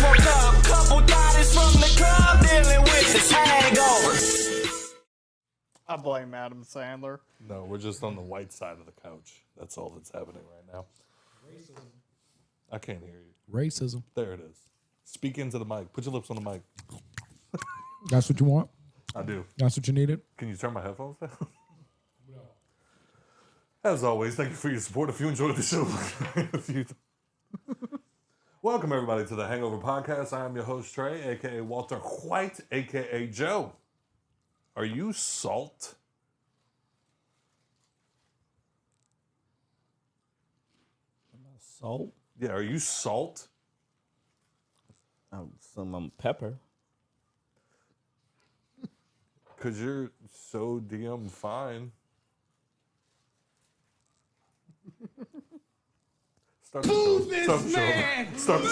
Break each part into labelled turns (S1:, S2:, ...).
S1: woke up, couple bodies from the club dealing with this hangover.
S2: I blame Adam Sandler.
S3: No, we're just on the white side of the couch. That's all that's happening right now.
S4: Racism.
S3: I can't hear you.
S4: Racism.
S3: There it is. Speak into the mic. Put your lips on the mic.
S4: That's what you want?
S3: I do.
S4: That's what you needed?
S3: Can you turn my headphones down? No. As always, thank you for your support. If you enjoyed the show, welcome everybody to the Hangover Podcast. I am your host, Trey, a.k.a. Walter White, a.k.a. Joe. Are you salt?
S5: Salt?
S3: Yeah, are you salt?
S5: Some pepper.
S3: Because you're so damn fine. Start the show. Start the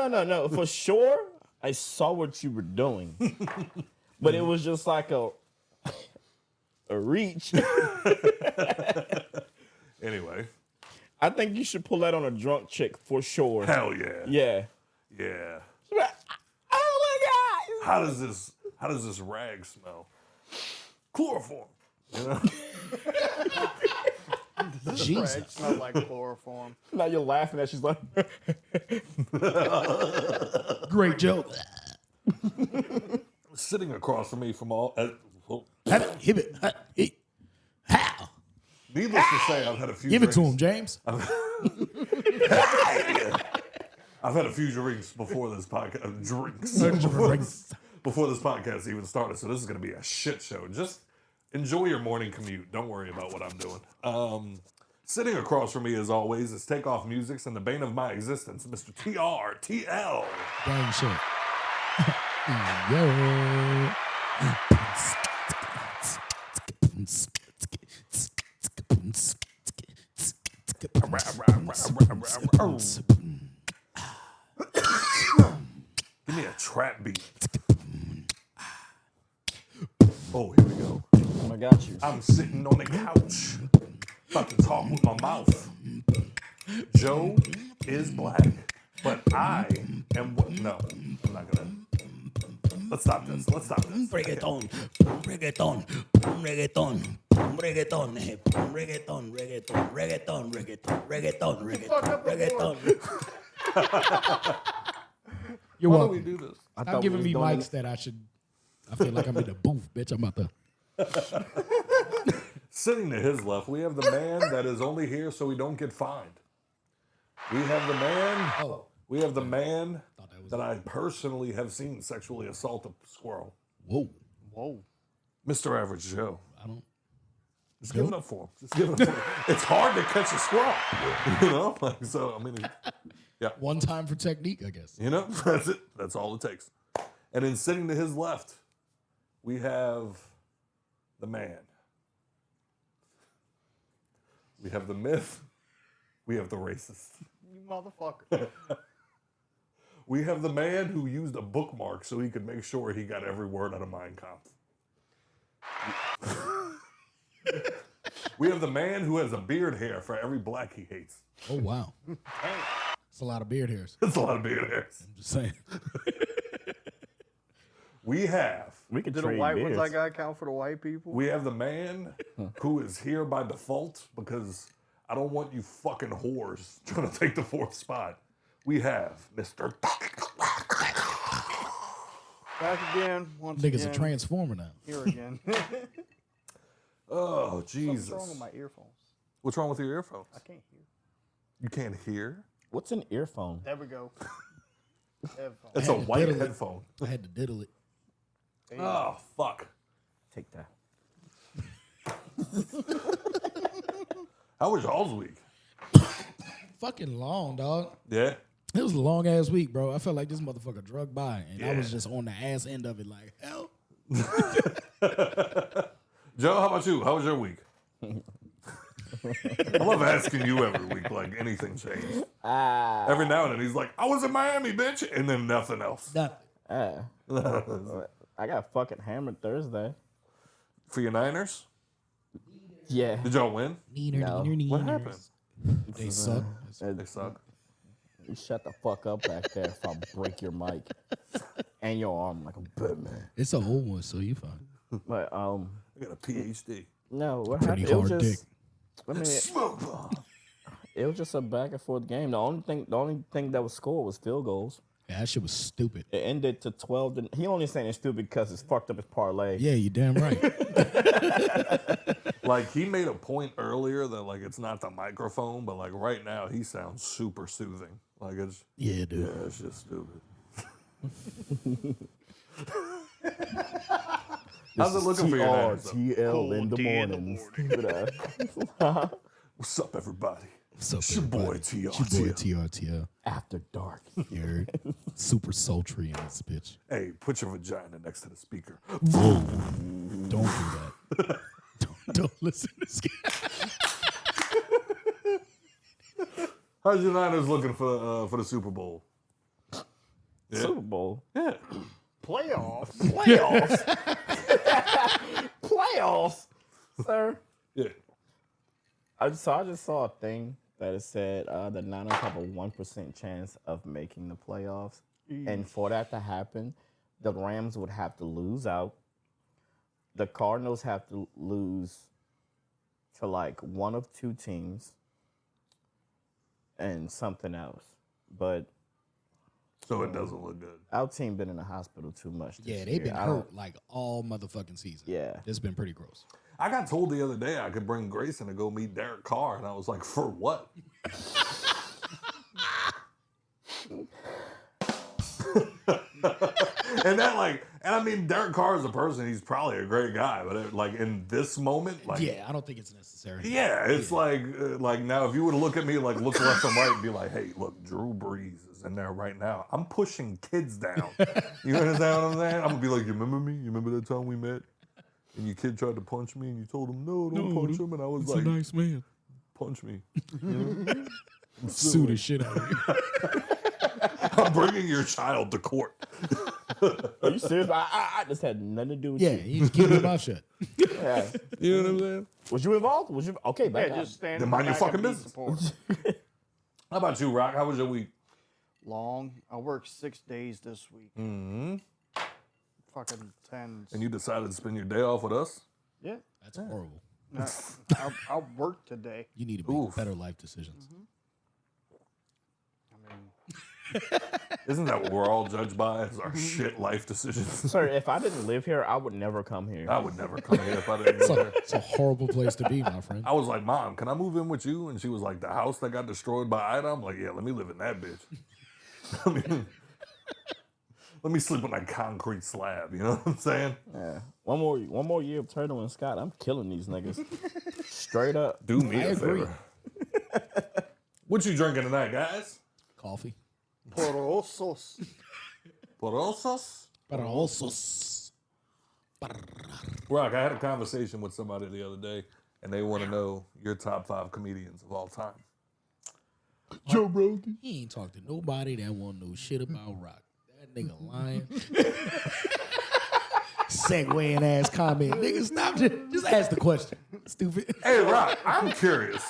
S3: show.
S5: No. For sure, I saw what you were doing. But it was just like a reach.
S3: Anyway.
S5: I think you should pull that on a drunk chick for sure.
S3: Hell yeah.
S5: Yeah.
S3: Yeah.
S5: Oh my God.
S3: How does this rag smell? Chloroform. You know?
S2: Jesus. Rag smell like chloroform.
S5: Now you're laughing at she's like
S4: Great joke.
S3: Sitting across from me from all
S4: How?
S3: needless to say, I've had a few
S4: Give
S3: drinks.
S4: it to him, James.
S3: I've had a few drinks before this podcast. Before this podcast even started, so this is going to be a shit show. Just enjoy your morning commute. Don't worry about what I'm doing. Sitting across from me, as always, is Takeoff Musics and the bane of my existence, Mr. TRTL.
S4: Dang shit. Yo.
S3: Give me a trap beat. Oh, here we go.
S5: I got you.
S3: I'm sitting on the couch, about to talk with my mouth. Joe is black, but I am what? No, I'm not gonna. Let's stop this.
S6: Reggaeton, reggaeton, reggaeton, reggaeton, reggaeton, reggaeton, reggaeton, reggaeton, reggaeton.
S4: You're
S3: Why
S4: welcome.
S3: don't we do this?
S4: Stop giving me mics that I feel like I'm in the booth, bitch. I'm about to.
S3: Sitting to his left, we have the man that is only here so we don't get fined. We have the man.
S4: Oh.
S3: We have the man that I personally have seen sexually assault a squirrel.
S4: Whoa.
S3: Mr. Average Joe.
S4: I don't.
S3: Just give it up for him. It's hard to catch a squirrel. You know? Yeah.
S4: One time for technique, I guess.
S3: You know? That's it. That's all it takes. And then sitting to his left, we have the man. We have the myth. We have the racist.
S2: You motherfucker.
S3: We have the man who used a bookmark so he could make sure he got every word out of Mein Kampf. We have the man who has a beard hair for every black he hates.
S4: Oh, wow. It's a lot of beard hairs.
S3: That's a lot of beard hairs.
S4: I'm just saying.
S3: We
S2: Did
S5: could
S2: the
S5: trade
S2: white
S5: beers.
S2: ones I got count for the white people?
S3: We have the man who is here by default because I don't want you fucking whores trying to take the fourth spot. We have Mr.
S2: Back again. Once
S4: Nigga's
S2: again.
S4: a transformer now.
S2: Here again.
S3: Oh, Jesus.
S2: What's wrong with my earphones?
S3: What's wrong with your earphones?
S2: I can't hear.
S3: You can't hear?
S5: What's an earphone?
S2: There we go. Headphones.
S3: It's a
S4: had to
S3: white
S4: diddle it.
S3: headphone.
S4: I had to diddle it.
S3: Oh, fuck.
S5: Take that.
S3: How was y'all's week?
S4: Fucking long, dog.
S3: Yeah?
S4: It was a long ass week, bro. I felt like this motherfucker drug by, and I was
S3: Yeah.
S4: just on the ass end of it, like hell.
S3: Joe, how about you? How was your week? I love asking you every week, like anything changed. Every now and then he's like, I was in Miami, bitch, and then nothing else.
S4: Nothing.
S5: I got fucking hammered Thursday.
S3: For your Niners?
S5: Yeah.
S3: Did y'all win?
S4: Neener,
S5: No.
S4: neener,
S3: What
S4: neeners.
S3: happened?
S4: They suck.
S3: They suck.
S5: You shut the fuck up back there if I break your mic and your arm like a Batman.
S4: It's an old one, so you fine.
S5: But
S3: I got a PhD.
S5: no, what
S4: Pretty
S5: happened?
S4: hard dick.
S5: I mean, it was just a back and forth game. The only thing that was scored was field goals.
S4: Yeah, that shit was stupid.
S5: It ended to 12. He only saying it's stupid because it's fucked up his parlay.
S4: Yeah, you damn right.
S3: Like, he made a point earlier that, like, it's not the microphone, but, like, right now, he sounds super soothing. Like, it's...
S4: Yeah, dude.
S3: Yeah, it's just stupid. How's it looking for your Niners, though?
S5: TRTL in the morning. Stupid ass.
S3: What's up, everybody?
S4: What's up,
S3: It's your boy,
S4: everybody? It's your boy,
S3: TRTL.
S4: TRTL.
S5: After dark.
S4: You heard? Super sultry in this bitch.
S3: Hey, put your vagina next to the speaker.
S4: Don't do that. don't listen to this guy.
S3: How's your Niners looking for the Super Bowl? Yeah.
S5: Super Bowl.
S3: Yeah.
S2: Playoffs.
S5: Playoffs, sir.
S3: Yeah.
S5: I just saw a thing that it said the Niners have a 1% chance of making the playoffs. And for that to happen, the Rams would have to lose out. The Cardinals have to lose to like one of two teams and something else. But
S3: So it doesn't look good.
S5: our team been in the hospital too much this
S4: Yeah, they've
S5: year.
S4: been
S5: I don't-
S4: hurt like all motherfucking season.
S5: Yeah.
S4: It's been pretty gross.
S3: I got told the other day I could bring Grayson to go meet Derek Carr, and I was like, for what? And I mean, Derek Carr is a person, he's probably a great guy, but like in this moment, like,
S4: Yeah, I don't think it's necessary.
S3: yeah, it's like now if you were to look at me, like look left and right and be like, hey, look, Drew Brees is in there right now. I'm pushing kids down. You understand what I'm saying? I'm gonna be like, you remember me? You remember that time we met? And your kid tried to punch me and you told him, no, don't punch him. And I was like,
S4: nice man.
S3: punch me. You know?
S4: Sue the shit out of you.
S3: I'm bringing your child to court.
S5: Are you serious? I just had nothing to do with
S4: Yeah,
S5: you.
S4: you just keep your mouth shut.
S5: Yeah.
S3: You know what I'm saying?
S5: Was you involved? Was you okay? Back
S2: Yeah,
S5: up.
S2: just stand
S3: Then
S2: in
S3: mind your
S2: the back
S3: fucking
S2: and be
S3: business.
S2: support.
S3: How about you, Rock? How was your week?
S2: Long. I worked 6 days this week.
S3: Mm-hmm.
S2: Fucking 10.
S3: And you decided to spend your day off with us?
S2: Yeah.
S4: That's horrible.
S2: No, I worked today.
S4: You need to make
S3: Oof.
S4: better life decisions.
S2: I mean,
S3: Isn't that what we're all judged by? Is our shit life decisions?
S5: Sir, if I didn't live here, I would never come here.
S3: I would never come here if I didn't live here.
S4: It's a horrible place to be, my friend.
S3: I was like, Mom, can I move in with you? And she was like, the house that got destroyed by Ida? I'm like, yeah, let me live in that bitch. I mean, let me sleep on that concrete slab. You know what I'm saying?
S5: Yeah. One more year of Turtle and Scott. I'm killing these niggas. Straight up.
S3: Do me
S4: I
S3: a
S4: agree.
S3: favor. What you drinking tonight, guys?
S4: Coffee.
S2: porosos.
S3: Porosos?
S4: Paraosos.
S3: Rock, I had a conversation with somebody the other day, and they want to know your top 5 comedians of all time.
S4: Joe Rogan. He ain't talked to nobody that want to know shit about rock. That nigga lying. Segwaying ass comment. Nigga, stop. Just ask the question. Stupid.
S3: Hey, Rock, I'm curious.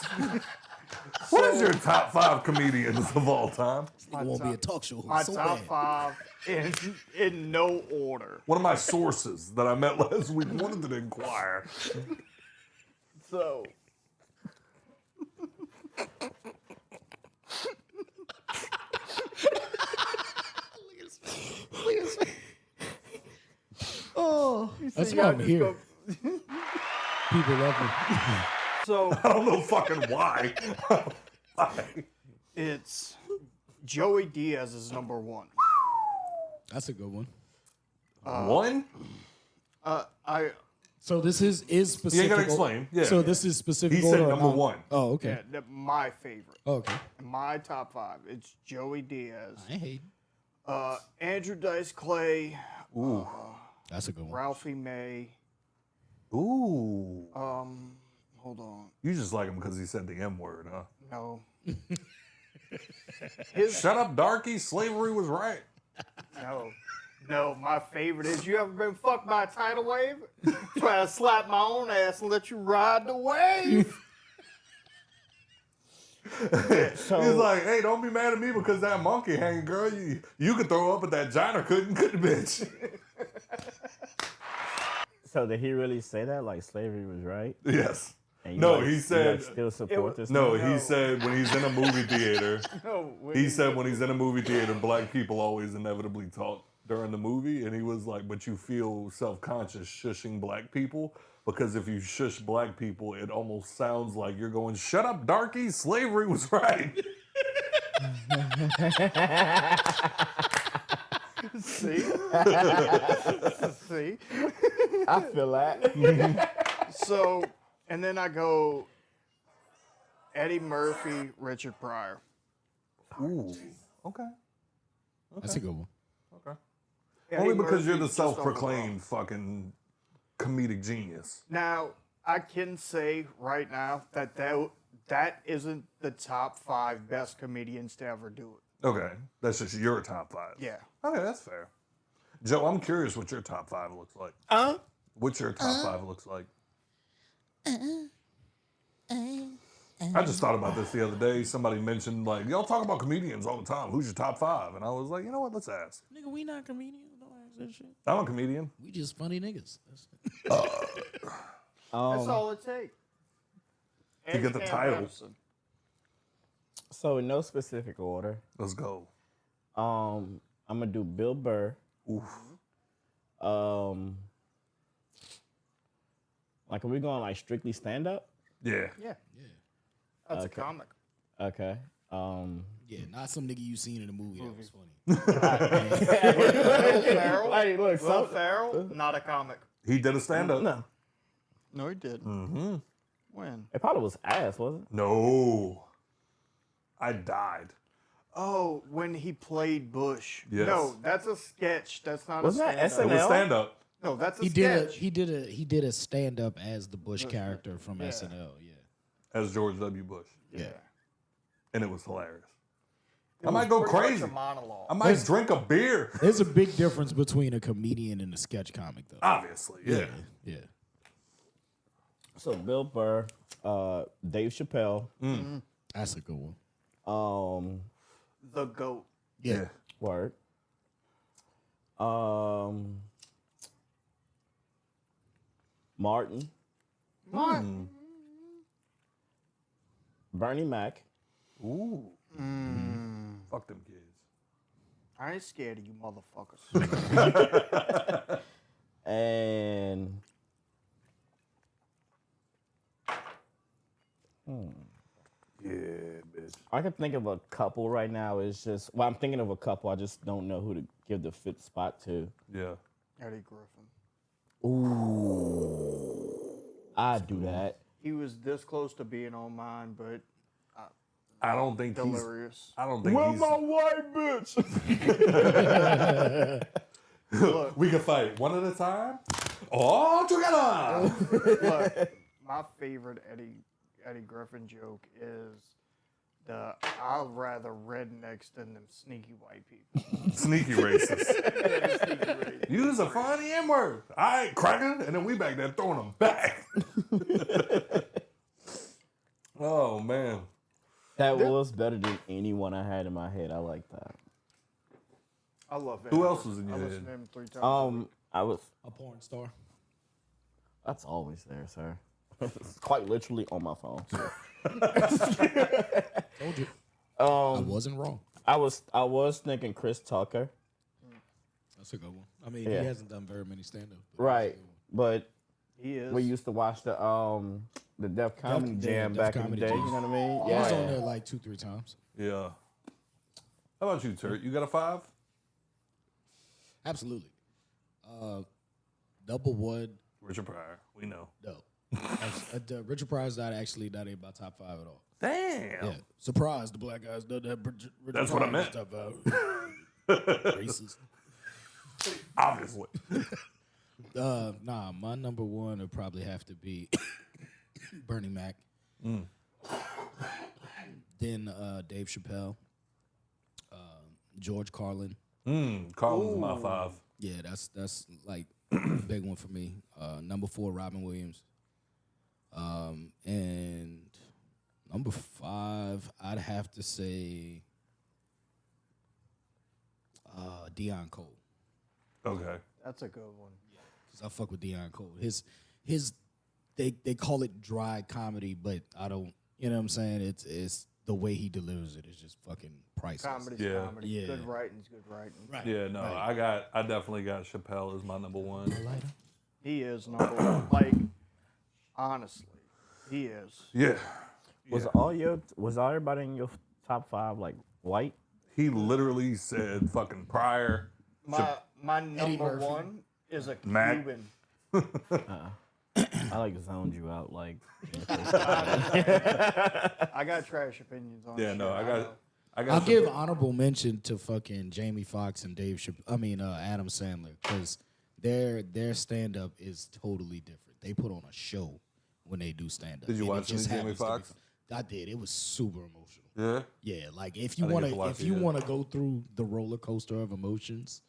S3: What is your top 5 comedians of all time?
S4: Nigga won't be a talk show
S2: My
S4: host so
S2: top
S4: bad.
S2: 5 in no order.
S3: One of my sources that I met last week wanted to inquire.
S2: So,
S4: That's why I'm here. People love me.
S2: so
S3: I don't know fucking why. Why?
S2: it's Joey Diaz is number 1.
S4: That's a good one.
S3: One?
S2: So
S4: this is specific.
S3: You ain't gonna explain. Yeah.
S4: So this is specific.
S3: He said
S4: order or
S3: number
S4: not?
S3: 1.
S4: Oh, okay.
S2: my favorite.
S4: Oh, okay.
S2: My top 5. It's Joey Diaz,
S4: I ain't hating.
S2: Andrew Dice Clay,
S3: Ooh.
S4: That's a good one.
S2: Ralphie May.
S3: Ooh.
S2: Hold on.
S3: You just like him because he said the M word, huh?
S2: No.
S3: Shut up, darky. Slavery was right.
S2: No, my favorite is, you ever been fucked by a tidal wave? Try to slap my own ass and let you ride the wave.
S3: He's like, hey, don't be mad at me because that monkey hanging, girl. You could throw up at that giant, couldn't bitch.
S5: So did he really say that? Like slavery was right?
S3: Yes.
S5: And
S3: He said.
S5: still support this?
S3: No,
S5: thing?
S3: he said when he's in a movie theater.
S2: No,
S3: He said when he's in a movie theater, black people always inevitably talk during the movie, and he was like, but you feel self-conscious shushing black people because if you shush black people, it almost sounds like you're going, shut up, darky, slavery was right.
S2: See? See?
S5: I feel that.
S2: So, and then I go Eddie Murphy, Richard Pryor.
S3: Ooh, okay.
S4: That's a good one.
S3: Okay.
S2: Eddie
S3: Only because you're
S2: Murphy
S3: the
S2: just
S3: self-proclaimed fucking comedic genius.
S2: Now, I can say right now that isn't the top 5 best comedians to ever do it.
S3: Okay, that's just your top 5.
S2: Yeah.
S3: Okay, that's fair. Joe, I'm curious what your top 5 looks like. What's your top 5 looks like? I just thought about this the other day. Somebody mentioned, like, y'all talk about comedians all the time. Who's your top 5? And I was like, you know what? Let's ask.
S4: Nigga, we not comedians. Don't ask that shit.
S3: I'm a comedian.
S4: We just funny niggas. That's
S2: That's all it takes.
S3: To get the title.
S5: So in no specific order,
S3: Let's go.
S5: I'm gonna do Bill Burr.
S3: Oof.
S5: Like, are we going like strictly stand up?
S3: Yeah.
S2: Yeah. That's
S5: Okay.
S2: a comic.
S5: Okay.
S4: yeah, not some nigga you seen in a movie that was funny.
S2: Will Ferrell,
S5: Hey, look,
S2: Will Ferrell, not a comic.
S3: He did a stand-up.
S5: No,
S2: No, he didn't.
S3: Mm-hmm.
S2: When?
S5: it probably was ass, wasn't it?
S3: No. I died.
S2: Oh, when he played Bush.
S3: Yes.
S2: No, that's a sketch. That's not
S5: Wasn't
S2: a
S5: that
S2: stand-up.
S3: It was
S5: SNL?
S3: stand-up.
S2: No, that's a
S4: He
S2: sketch.
S4: did a stand up as the Bush character from SNL. Yeah.
S3: As George W. Bush.
S2: Yeah.
S3: And it was hilarious.
S2: It
S3: I might
S2: was
S3: go
S2: pretty much
S3: crazy.
S2: a monologue.
S3: I might drink a beer.
S4: There's a big difference between a comedian and a sketch comic, though.
S3: Obviously, yeah.
S4: Yeah.
S5: So Bill Burr, Dave Chappelle,
S4: That's a good one.
S2: The GOAT.
S4: Yeah.
S5: word. Martin, Bernie Mac,
S3: Ooh. Fuck them kids.
S2: I ain't scared of you motherfuckers.
S5: and
S3: Yeah, bitch.
S5: I can think of a couple right now. It's just, well, I'm thinking of a couple. I just don't know who to give the fifth spot to.
S3: Yeah.
S2: Eddie Griffin.
S5: Ooh, I'd do that.
S2: He was this close to being on mine, but
S3: I don't think he's.
S2: delirious.
S3: I don't think he's.
S5: white bitch?
S2: Look,
S3: We can fight one at a time. All together.
S2: look, my favorite Eddie Griffin joke is the I'd rather rednecks than them sneaky white people.
S3: Sneaky racist. Use a funny N-word. All right, cracker. And then we back there throwing them back. Oh, man.
S5: That was better than anyone I had in my head. I like that.
S2: I love it.
S3: Who else was in your
S2: I
S3: head?
S2: listen to him 3 times.
S5: I was.
S4: A porn star.
S5: That's always there, sir. It's quite literally on my phone. So.
S4: Told you. I wasn't wrong.
S5: I was thinking Chris Tucker.
S4: That's a good one. I mean,
S5: Yeah.
S4: he hasn't done very many stand-ups.
S5: Right, but
S2: He is.
S5: we used to watch the Def Comedy Jam
S4: Def
S5: back in the
S4: Comedy
S5: day.
S4: Jam.
S5: You know what I mean?
S4: He was on there like 2-3 times.
S3: Yeah. How about you, Turt? You got a 5?
S4: Absolutely. Number one,
S3: Richard Pryor. We know.
S4: no. Richard Pryor's not actually not in my top 5 at all.
S3: Damn.
S4: Yeah. Surprised the black guys done that. Richard
S3: That's what I
S4: Pryor's
S3: meant.
S4: Top 5. Racist.
S3: Obviously.
S4: Nah, my number one would probably have to be Bernie Mac. Then Dave Chappelle. George Carlin.
S3: Carlin's my 5.
S4: Yeah, that's like a big one for me. Number 4, Robin Williams. And Number 5, I'd have to say Deion Cole.
S3: Okay.
S2: That's a good one.
S4: Because I fuck with Deion Cole. They call it dry comedy, but I don't, you know what I'm saying? It's the way he delivers it is just fucking priceless.
S2: Comedy's
S3: Yeah.
S2: comedy.
S4: Yeah.
S2: Good writing's good writing.
S4: Right.
S3: Yeah, no,
S4: right.
S3: I definitely got Chappelle as my number one.
S2: He is number one. Like, honestly, he is.
S3: Yeah.
S5: Was everybody in your top 5 like white?
S3: He literally said fucking Pryor.
S2: My number
S4: Murphy.
S2: one is a
S3: Mac.
S2: Cuban.
S5: I like zoned you out like.
S2: I got trash opinions on
S3: Yeah,
S2: shit.
S3: no, I got
S4: I'll give honorable mention to fucking Jamie Foxx and Adam Sandler, because their stand up is totally different. They put on a show when they do stand up.
S3: Did you watch any Jamie Foxx?
S4: I did. It was super emotional.
S3: Yeah.
S4: Yeah, like if you
S3: I didn't
S4: want
S3: get to watch
S4: if
S3: it
S4: you
S3: yet.
S4: want to go through the roller coaster of emotions,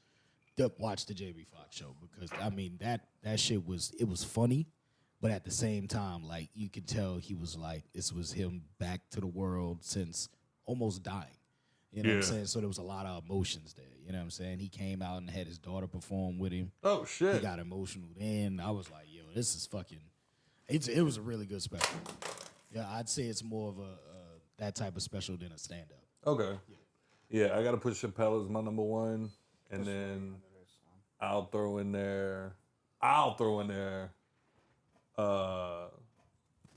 S4: watch the Jamie Foxx show, because I mean that shit was funny, but at the same time, like you could tell he was like, this was him back to the world since almost dying. You know what I'm
S3: Yeah.
S4: saying? So there was a lot of emotions there. You know what I'm saying? He came out and had his daughter perform with him.
S3: Oh
S4: He
S3: shit.
S4: got emotional then. I was like, yo, this is fucking. It was a really good special. Yeah, I'd say it's more of a that type of special than a stand up.
S3: Okay. Yeah, I gotta put Chappelle as my number one, and then I'll throw in there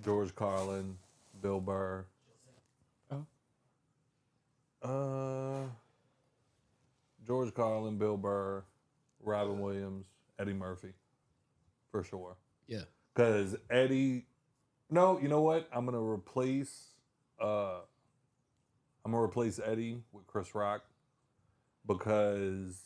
S3: George Carlin, Bill Burr. George Carlin, Bill Burr, Robin Williams, Eddie Murphy, for sure.
S4: Yeah.
S3: Because Eddie, no, you know what? I'm gonna replace Eddie with Chris Rock, because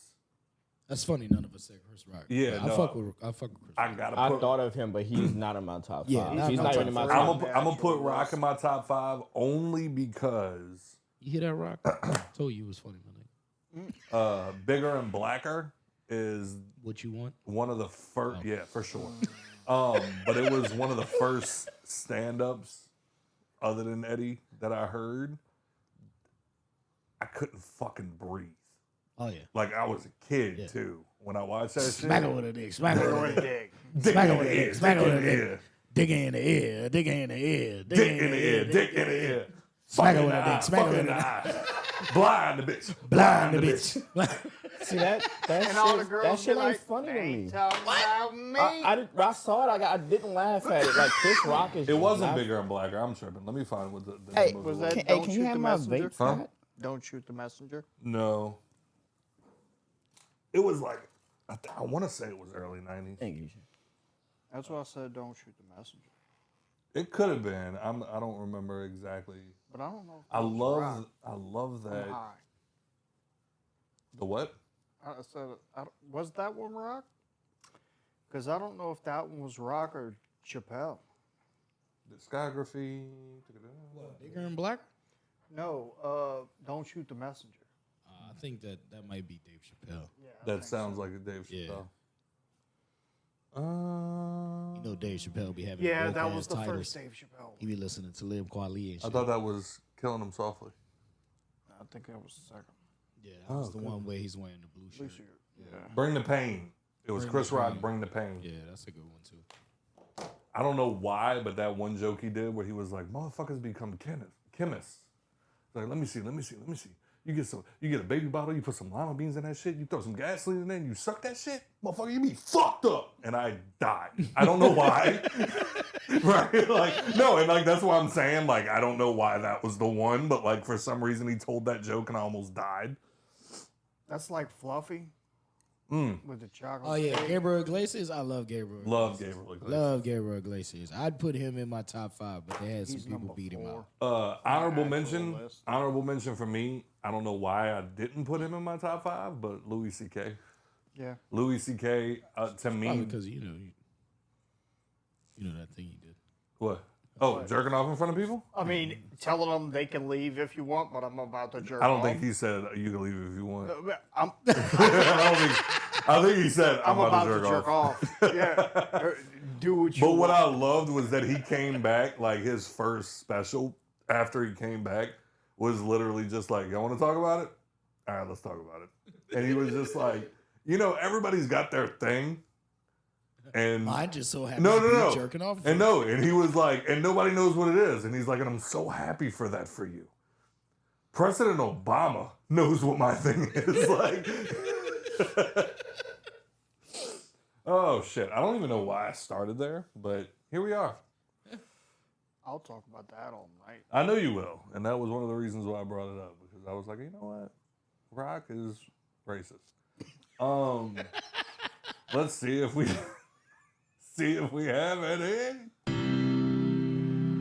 S4: That's funny. None of us said Chris Rock.
S3: Yeah,
S4: I
S3: no.
S4: fuck with Chris
S3: I
S4: Rock.
S3: gotta
S5: I
S3: put.
S5: thought of him, but he's not in my top 5.
S4: Yeah,
S5: he's
S4: not
S5: not
S4: top
S5: even in my
S2: three.
S5: top.
S3: I'm gonna put
S2: Actual
S3: Rock
S2: list.
S3: in my top 5 only because
S4: You hear that, Rock? I told you it was funny, my nigga.
S3: Bigger and Blacker is
S4: What you want?
S3: one of the first. Yeah, for sure. But it was one of the first stand-ups, other than Eddie, that I heard. I couldn't fucking breathe.
S4: Oh yeah.
S3: Like I was a kid
S4: Yeah.
S3: too when I watched that shit.
S4: Smack her with a dick. Smack her with a dick.
S3: Dick
S4: Smack
S3: in
S4: her with
S3: the
S4: a
S3: ear,
S4: dick. Smack her
S3: dick
S4: with
S3: in
S4: a
S3: the
S4: dick.
S3: ear,
S4: Dick in the ear. Dick in the ear.
S3: dick in the ear, dick in the ear.
S4: Smack her
S3: Fuck
S4: with
S3: in
S4: a
S3: the eye,
S4: dick. Smack her
S3: fuck
S4: with
S3: in
S4: a
S3: the
S4: dick.
S3: eye. Blind the bitch.
S4: Blind the bitch.
S5: See that
S2: And all the
S5: shit,
S2: girls
S5: that shit
S2: be
S5: ain't
S2: like,
S5: funny to
S2: "They
S5: me.
S2: ain't talking about me."
S5: I saw it. I didn't laugh at it. Like Chris Rock is.
S3: It wasn't
S5: laugh-
S3: Bigger and Blacker. I'm tripping. Let me find what the
S5: Hey,
S3: name of
S2: Was
S3: it
S2: that
S5: Hey,
S2: Don't
S5: can
S2: Shoot
S5: you have
S2: the
S5: my
S2: Messenger?
S5: vape, Scott?
S2: Don't Shoot the Messenger.
S3: No. It was like, I want to say it was early 90s.
S5: Thank you.
S2: That's why I said Don't Shoot the Messenger.
S3: It could have been. I don't remember exactly.
S2: But I don't know. If
S3: I
S2: it was Rock.
S3: love
S2: I'm
S3: that.
S2: high.
S3: The what?
S2: I said, was that one Rock? Because I don't know if that one was Rock or Chappelle.
S3: Discography.
S4: Bigger and Black?
S2: No, Don't Shoot the Messenger.
S4: I think that might be Dave Chappelle.
S2: Yeah,
S3: That sounds like a Dave
S4: Yeah.
S3: Chappelle.
S4: You know Dave Chappelle be having
S2: Yeah,
S4: woke
S2: that
S4: ass
S2: was the
S4: titles.
S2: first Dave Chappelle.
S4: He be listening to Lib Kweli and
S3: I
S4: shit.
S3: thought that was Killing Him Softly.
S2: I think that was the second.
S4: Yeah, that was the one where he's wearing the blue
S2: Blue
S4: shirt.
S2: shirt. Yeah.
S3: Bring the Pain. It was
S4: Bring
S3: Chris
S4: the
S3: Rock,
S4: Pain.
S3: Bring the Pain.
S4: Yeah, that's a good one too.
S3: I don't know why, but that one joke he did where he was like, motherfuckers become chemists. Like, let me see. You get a baby bottle, you put some lima beans in that shit, you throw some gasoline in there, and you suck that shit, motherfucker, you be fucked up. And I died. I don't know why. Right? Like, no, and like that's what I'm saying. Like, I don't know why that was the one, but like for some reason he told that joke and I almost died.
S2: That's like Fluffy with the chocolate.
S4: Oh yeah,
S2: cake.
S4: Gabriel Iglesias. I love Gabriel.
S3: Love Gabriel Iglesias.
S4: Love Gabriel Iglesias. I'd put him in my top 5, but they had some
S2: He's
S4: people
S2: number
S4: beat him
S2: 4.
S4: out.
S3: Honorable
S2: actual
S3: mention.
S2: list.
S3: Honorable mention for me. I don't know why I didn't put him in my top 5, but Louis C.K.
S2: Yeah.
S3: Louis C.K. To
S4: Probably
S3: me,
S4: because you know that thing he did.
S3: what? Oh, jerking off in front of people?
S2: I mean, telling them they can leave if you want, but I'm about to jerk
S3: I don't
S2: off.
S3: think he said you can leave if you want.
S2: I'm,
S3: I think he said
S2: I'm
S3: I'm
S2: about to jerk off. Yeah. Do what you
S3: But
S2: want.
S3: what I loved was that he came back like his first special after he came back was literally just like, y'all want to talk about it? All right, let's talk about it. And he was just like, everybody's got their thing. And
S4: Mine just so happens to be jerking off.
S3: And he was like, and nobody knows what it is. And he's like, and I'm so happy for that for you. President Obama knows what my thing is. Like, oh shit. I don't even know why I started there, but here we are.
S2: I'll talk about that all night.
S3: I know you will. And that was one of the reasons why I brought it up, because I was like, you know what? Rock is racist. Let's see if we have any.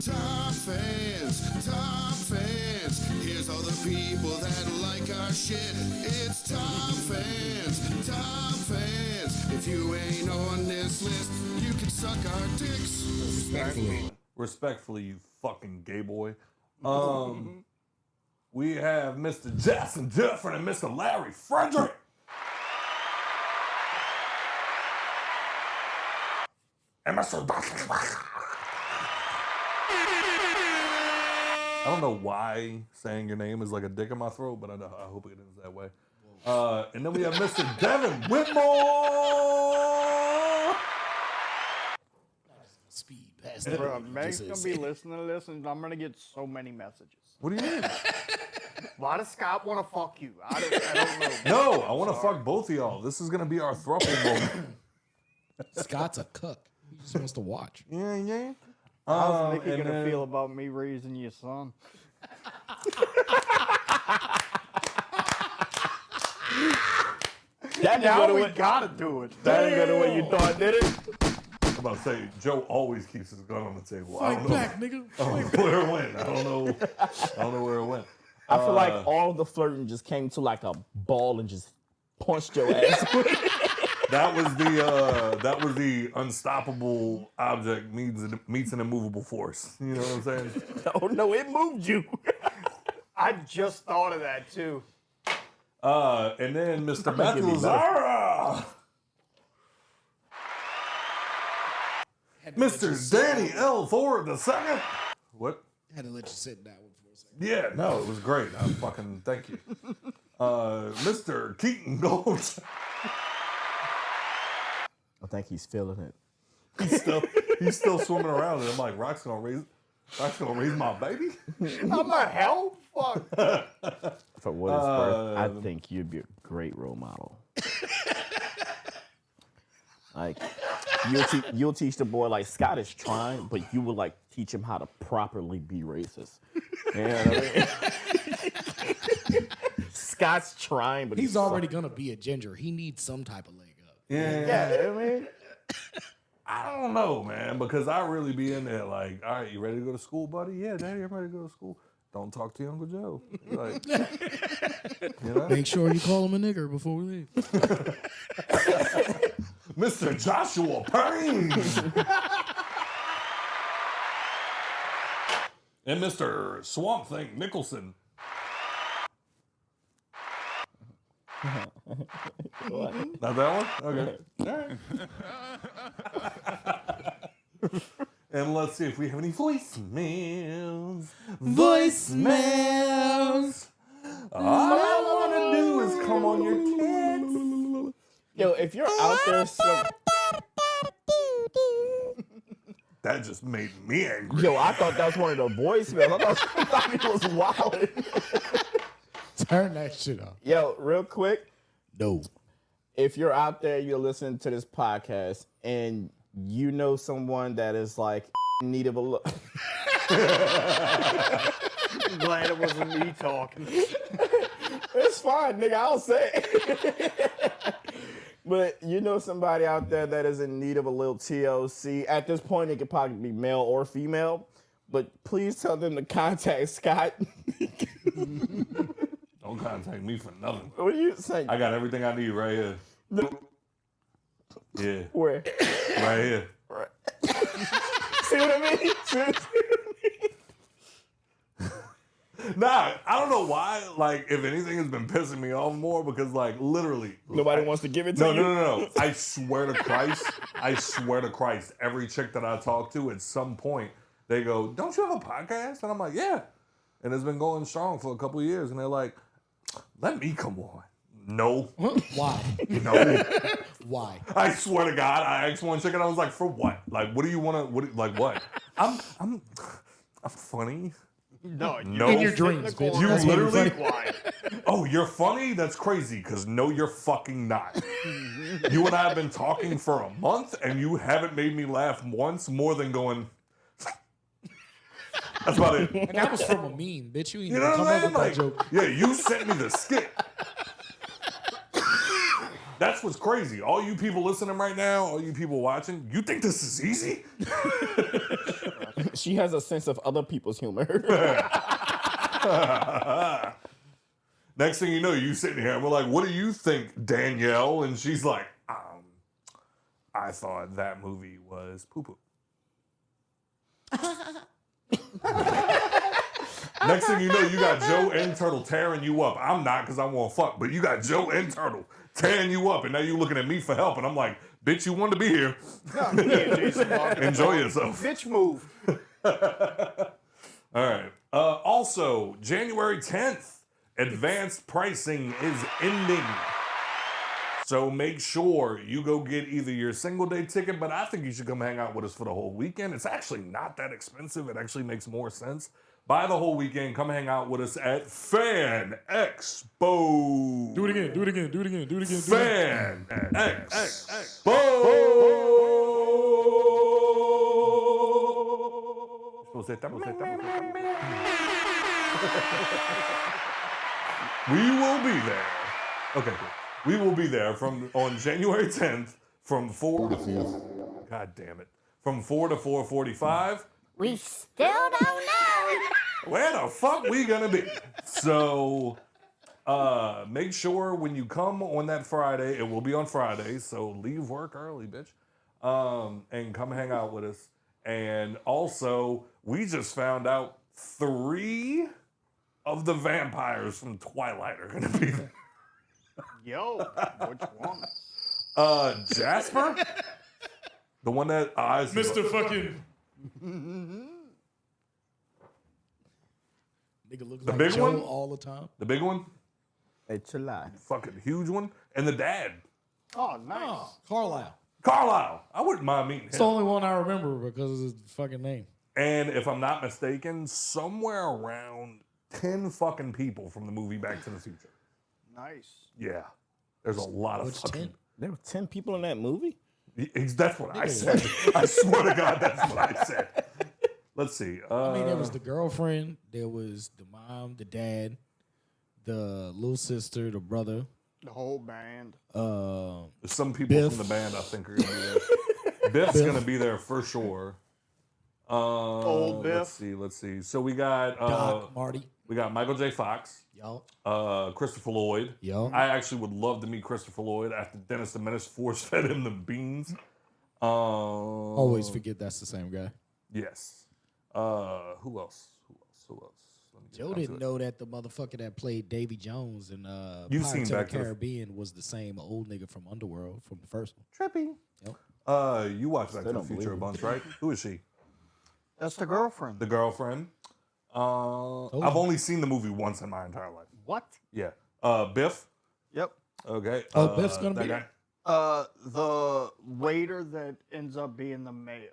S7: Top fans, here's all the people that like our shit. It's top fans. If you ain't on this list, you can suck our dicks.
S3: Respectfully, you fucking gay boy. We have Mr. Jackson Different and Mr. Larry Frederick. And Mr. I don't know why saying your name is like a dick in my throat, but I hope it ends that way. And then we have Mr. Devin Whitmore.
S4: Speed past
S2: Bro, Meg's gonna be listening to this, and I'm gonna get so many messages.
S3: What do you mean?
S2: Why does Scott want to fuck you? I don't know.
S3: No, I want to fuck both of y'all. This is gonna be our throuple moment.
S4: Scott's a cuck. He just wants to watch.
S3: Yeah.
S2: How's Nikki gonna feel about me raising your son? Now we gotta do it.
S5: That ain't go the way you thought, did it?
S3: I'm about to say, Joe always keeps his gun on the table. I
S4: Fight
S3: don't know.
S4: back, nigga.
S3: I don't know where it went. I don't know where it went.
S5: I feel like all of the flirting just came to like a ball and just punched your ass.
S3: That was the unstoppable object meets an immovable force. You know what I'm saying?
S5: Oh no, it moved you.
S2: I just thought of that too.
S3: And then Mr. Matthew Zara. Mr. Danny L. Ford II. What?
S4: Had to let you sit in that one for a second.
S3: Yeah, no, it was great. I fucking thank you. Mr. Keaton Gold.
S5: I think he's feeling it.
S3: He's still swimming around, and I'm like, Rock's gonna raise my baby.
S2: I'm a hell fuck.
S5: For what it's worth, I think you'd be a great role model. Like, you'll teach the boy, like, Scott is trying, but you will, like, teach him how to properly be racist. You know what I mean? Scott's trying, but
S4: He's already gonna be a ginger. He needs some type of leg up.
S3: Yeah, I mean, I don't know, man, because I really be in there like, all right, you ready to go to school, buddy? Yeah, Daddy, I'm ready to go to school. Don't talk to Uncle Joe. Like, you know?
S4: Make sure you call him a nigger before we leave.
S3: Mr. Joshua Payne. And Mr. Swamp Thing Nicholson. Not that one? Okay. All right. And let's see if we have any voicemails. All I want to do is come on your kids.
S5: Yo, if you're out there,
S3: That just made me angry.
S5: yo, I thought that was one of the voicemails. I thought he was wilding.
S4: Turn that shit off.
S5: Yo, real quick,
S4: No.
S5: if you're out there, you're listening to this podcast, and you know someone that is like in need of a look.
S2: I'm glad it wasn't me talking.
S5: It's fine, nigga. I'll say it. But you know somebody out there that is in need of a little TLC. At this point, it could probably be male or female. But please tell them to contact Scott.
S3: Don't contact me for nothing.
S5: What are you saying?
S3: I got everything I need right here. Yeah,
S5: Where?
S3: right here.
S5: See what I mean? See what I mean?
S3: Nah, I don't know why. Like, if anything has been pissing me off more, because like literally,
S5: Nobody wants to give it to you?
S3: No. I swear to Christ, every chick that I talk to, at some point, they go, "Don't you have a podcast?" And I'm like, "Yeah." and it's been going strong for a couple of years. And they're like, let me come on. No.
S4: Why?
S3: No.
S4: Why?
S3: I swear to God, I asked one chick and I was like, for what? Like, what do you want to, what? I'm funny.
S2: No.
S4: In your dreams, bitch.
S3: You
S4: That's what you're
S3: literally,
S4: funny.
S3: oh, you're funny? That's crazy, because no, you're fucking not. You and I have been talking for a month, and you haven't made me laugh once more than going, that's about it.
S4: And that was from a meme, bitch. You ain't
S3: You
S4: even
S3: know
S4: come
S3: what
S4: up
S3: I'm
S4: with
S3: saying?
S4: that
S3: Like,
S4: joke.
S3: yeah, you sent me the skit. That's what's crazy. All you people listening right now, all you people watching, you think this is easy?
S5: She has a sense of other people's humor.
S3: Next thing you know, you sitting here and we're like, what do you think, Danielle? And she's like, I thought that movie was poo-poo. Next thing you know, you got Joe and Turtle tearing you up. I'm not, because I want to fuck, but you got Joe and Turtle tearing you up, and now you looking at me for help, and I'm like, bitch, you wanted to be here. Enjoy yourself.
S2: Bitch move.
S3: All right. Also, January 10th, advanced pricing is ending. So make sure you go get either your single day ticket, but I think you should come hang out with us for the whole weekend. It's actually not that expensive. It actually makes more sense. Buy the whole weekend. Come hang out with us at Fan Expo.
S4: Do it again. Do it again. Do it again. Do it again.
S3: Fan Expo. We will be there. Okay, cool. We will be there on January 10th from 4 to 4. God damn it. From 4 to 4:45.
S8: We still don't know.
S3: Where the fuck we gonna be? So make sure when you come on that Friday, it will be on Friday, so leave work early, bitch. And come hang out with us. And also, we just found out 3 of the vampires from Twilight are gonna be there.
S2: Yo, which one?
S3: Jasper? The one that eyes
S4: Mr. Fucking. Nigga looks
S3: The
S4: like
S3: big
S4: Joe
S3: one?
S4: all the time.
S3: The big one?
S5: It's a lie.
S3: Fucking huge one. And the dad.
S2: Oh, nice.
S4: Oh, Carlisle.
S3: Carlisle. I wouldn't mind meeting
S4: It's the
S3: him.
S4: only one I remember because of his fucking name.
S3: And if I'm not mistaken, somewhere around 10 fucking people from the movie Back to the Future.
S2: Nice.
S3: Yeah. There's a lot of
S4: What's
S3: fucking...
S4: 10?
S5: There were 10 people in that movie?
S3: That's what I said. I swear to God, that's what I said. Let's see.
S4: I mean, there was the girlfriend, there was the mom, the dad, the little sister, the brother.
S2: The whole band.
S3: There's some people
S4: Biff.
S3: from the band I think are going to be there. Biff's going to be there for sure.
S2: Old Biff.
S3: Let's see. So we got
S4: Doc, Marty.
S3: we got Michael J. Fox,
S4: Yo.
S3: Christopher Lloyd.
S4: Yo.
S3: I actually would love to meet Christopher Lloyd after Dennis the Menace force fed him the beans.
S4: Always forget that's the same guy.
S3: Yes. Who else? Let me get
S4: Joe
S3: down to
S4: didn't
S3: it.
S4: know that the motherfucker that played Davy Jones in
S3: You've
S4: Pirates
S3: seen
S4: of the
S3: Back to the-
S4: Caribbean was the same old nigga from Underworld from the first one.
S3: Trippy.
S4: Yep.
S3: You watched Back to the
S5: don't
S3: Future a
S5: believe
S3: bunch, right? Who is she?
S2: That's the girlfriend.
S3: The girlfriend. I've only seen the movie once in my entire life.
S2: What?
S3: Yeah. Biff.
S2: Yep.
S3: Okay.
S4: Oh, Biff's gonna
S3: that
S4: be
S3: guy.
S4: there?
S2: The waiter that ends up being the mayor.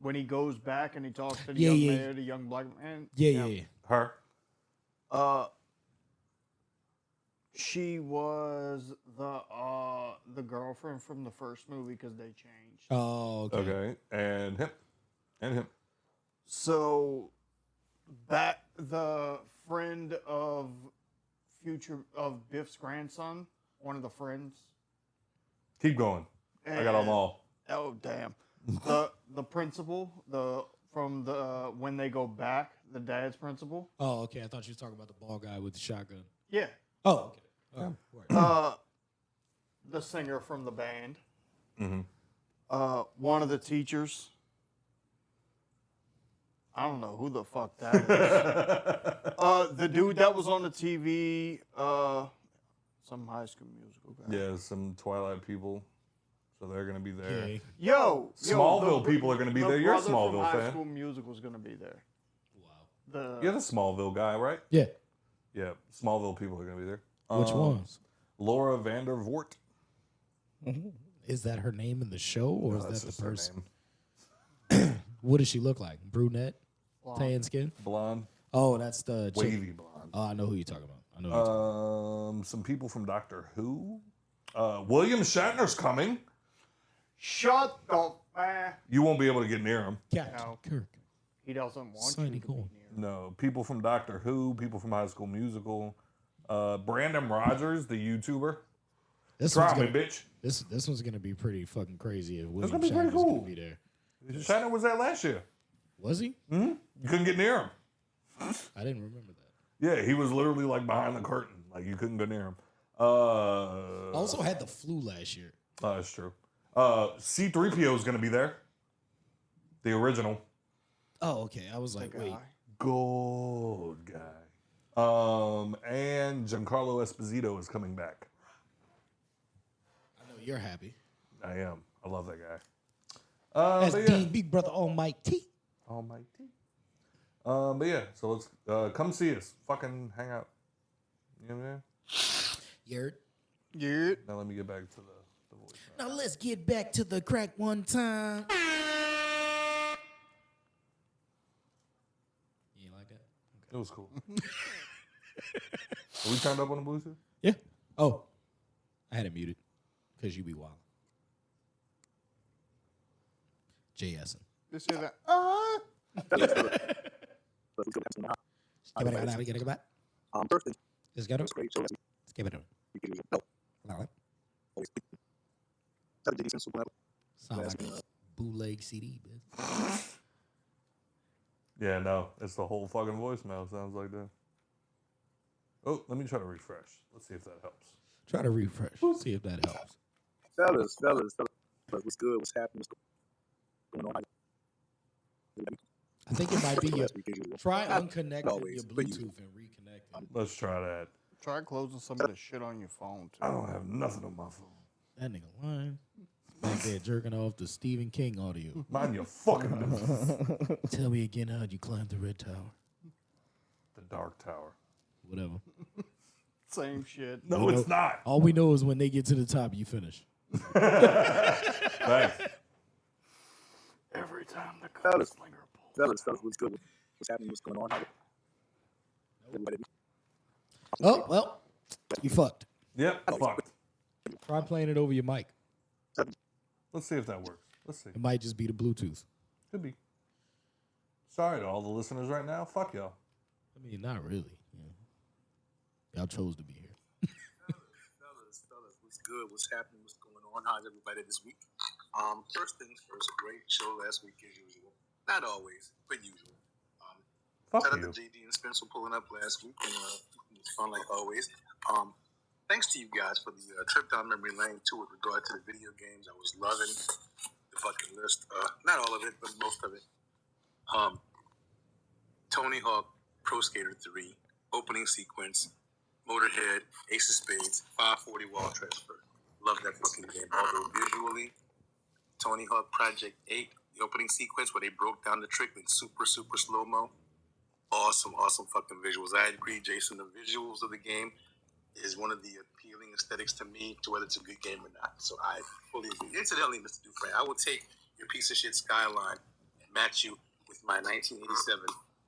S2: When he goes back and he talks to the
S4: Yeah,
S2: young
S4: yeah.
S2: mayor, the young black man.
S4: Yeah.
S3: Her.
S2: She was the girlfriend from the first movie because they changed.
S4: Oh, okay.
S3: Okay. And him.
S2: So, the friend of Biff's grandson, one of the friends.
S3: Keep going. I got them all.
S2: Oh damn! the principal, from when they go back, the dad's principal.
S4: Oh, okay. I thought you were talking about the ball guy with the shotgun.
S2: Yeah.
S4: Oh, okay. Word.
S2: The singer from the band.
S3: Mm-hmm.
S2: One of the teachers. I don't know who the fuck that is. The dude that was on the TV, some High School Musical guy.
S3: Yeah, some Twilight people. So they're gonna be there.
S4: Okay.
S2: Yo,
S3: Smallville
S2: the
S3: people are gonna be
S2: the
S3: there. You're a
S2: brother
S3: Smallville
S2: from High
S3: fan.
S2: School Musical is gonna be there.
S4: Wow.
S3: You're the Smallville guy, right?
S4: Yeah.
S3: Yeah, Smallville people are gonna be there.
S4: Which ones?
S3: Laura Vandervoort.
S4: Is that her name in the show, or is
S3: That's
S4: that
S3: just
S4: the
S3: her
S4: person?
S3: name.
S4: What does she look like? Brunette,
S2: Blonde.
S4: tan skin.
S3: Blonde,
S4: Oh, that's the chick.
S3: wavy blonde.
S4: Oh, I know who you're talking about. I know. Who you're talking about.
S3: Some people from Doctor Who. William Shatner's coming.
S2: Shut the man.
S3: You won't be able to get near him.
S4: Captain
S2: No.
S4: Kirk.
S2: He doesn't want
S4: Signing
S2: you to be
S4: on.
S2: near.
S3: No, people from Doctor Who, people from High School Musical. Brandon Rogers, the YouTuber.
S4: This
S3: Try
S4: one's
S3: me,
S4: gonna,
S3: bitch.
S4: this one's gonna be pretty fucking crazy. If William
S3: gonna be pretty
S4: Shatner's
S3: cool.
S4: gonna be there.
S3: Shatner was there last year.
S4: Was he?
S3: You couldn't get near him.
S4: I didn't remember that.
S3: Yeah, he was literally like behind the curtain. Like you couldn't go near him.
S4: I also had the flu last year.
S3: That's true. C-3PO is going to be there. The original.
S4: Oh, okay. I was like, wait.
S3: Gold guy. And Giancarlo Esposito is coming back.
S4: I know you're happy.
S3: I am. I love that guy.
S4: That's
S3: but
S4: Dean Big Brother Almighty.
S3: Almighty. But yeah, so let's come see us. Fucking hang out. You know what I mean?
S4: Yerd.
S2: Yeah.
S3: Now let me get back to the voice.
S4: Now let's get back to the crack one time. You like that?
S3: It was cool. Are we turned up on the Bluetooth?
S4: Yeah. Oh, I had it muted because you be wild. JSN.
S2: This is a.
S9: Birthday.
S4: Let's get it.
S9: It's great. So
S4: Let's give it. Sound like a bootleg CD, bitch.
S3: Yeah, no. It's the whole fucking voicemail. Sounds like that. Oh, let me try to refresh. Let's see if that helps.
S4: Try to refresh. See if that helps.
S9: Fellas, what's good? What's happening? What's going on?
S4: I think it might be your. Try unconnecting
S9: Always,
S4: your
S9: but you-
S4: Bluetooth and reconnecting.
S3: Let's try that.
S2: Try closing some of the shit on your phone,
S3: I
S2: too.
S3: don't have nothing on my phone.
S4: That nigga lying. Back there jerking off the Stephen King audio.
S3: Mind your fucking business.
S4: Tell me again how'd you climb the Red Tower?
S3: The Dark Tower.
S4: Whatever.
S2: Same shit.
S3: No, it's not.
S4: All we know is when they get to the top, you finish.
S3: Thanks.
S2: Every time the
S9: Fellas,
S2: slinger
S9: fellas, what's good? What's happening? What's going on? Everybody,
S4: Oh, well, you fucked.
S3: Yep, fucked.
S4: Try playing it over your mic.
S3: Let's see if that works. Let's see.
S4: It might just be the Bluetooth.
S3: Could be. Sorry to all the listeners right now. Fuck y'all.
S4: I mean, not really. Yeah. Y'all chose to be here.
S9: fellas, what's good? What's happening? What's going on? How's everybody this week? First things first, great show last week as usual. Not always, but usual.
S3: Fuck
S9: Shout out
S3: you.
S9: to JD and Spencer pulling up last week, and it was fun like always. Thanks to you guys for the trip down memory lane too with regard to the video games. I was loving the fucking list. Not all of it, but most of it. Tony Hawk Pro Skater 3, opening sequence, Motorhead, Ace of Spades, 540 wall transfer. Love that fucking game. Although visually, Tony Hawk Project 8, the opening sequence where they broke down the trick in super slow-mo. Awesome fucking visuals. I agree, Jason. The visuals of the game is one of the appealing aesthetics to me to whether it's a good game or not. So I fully agree. Incidentally, Mr. Dufresne, I will take your piece of shit Skyline and match you with my 1987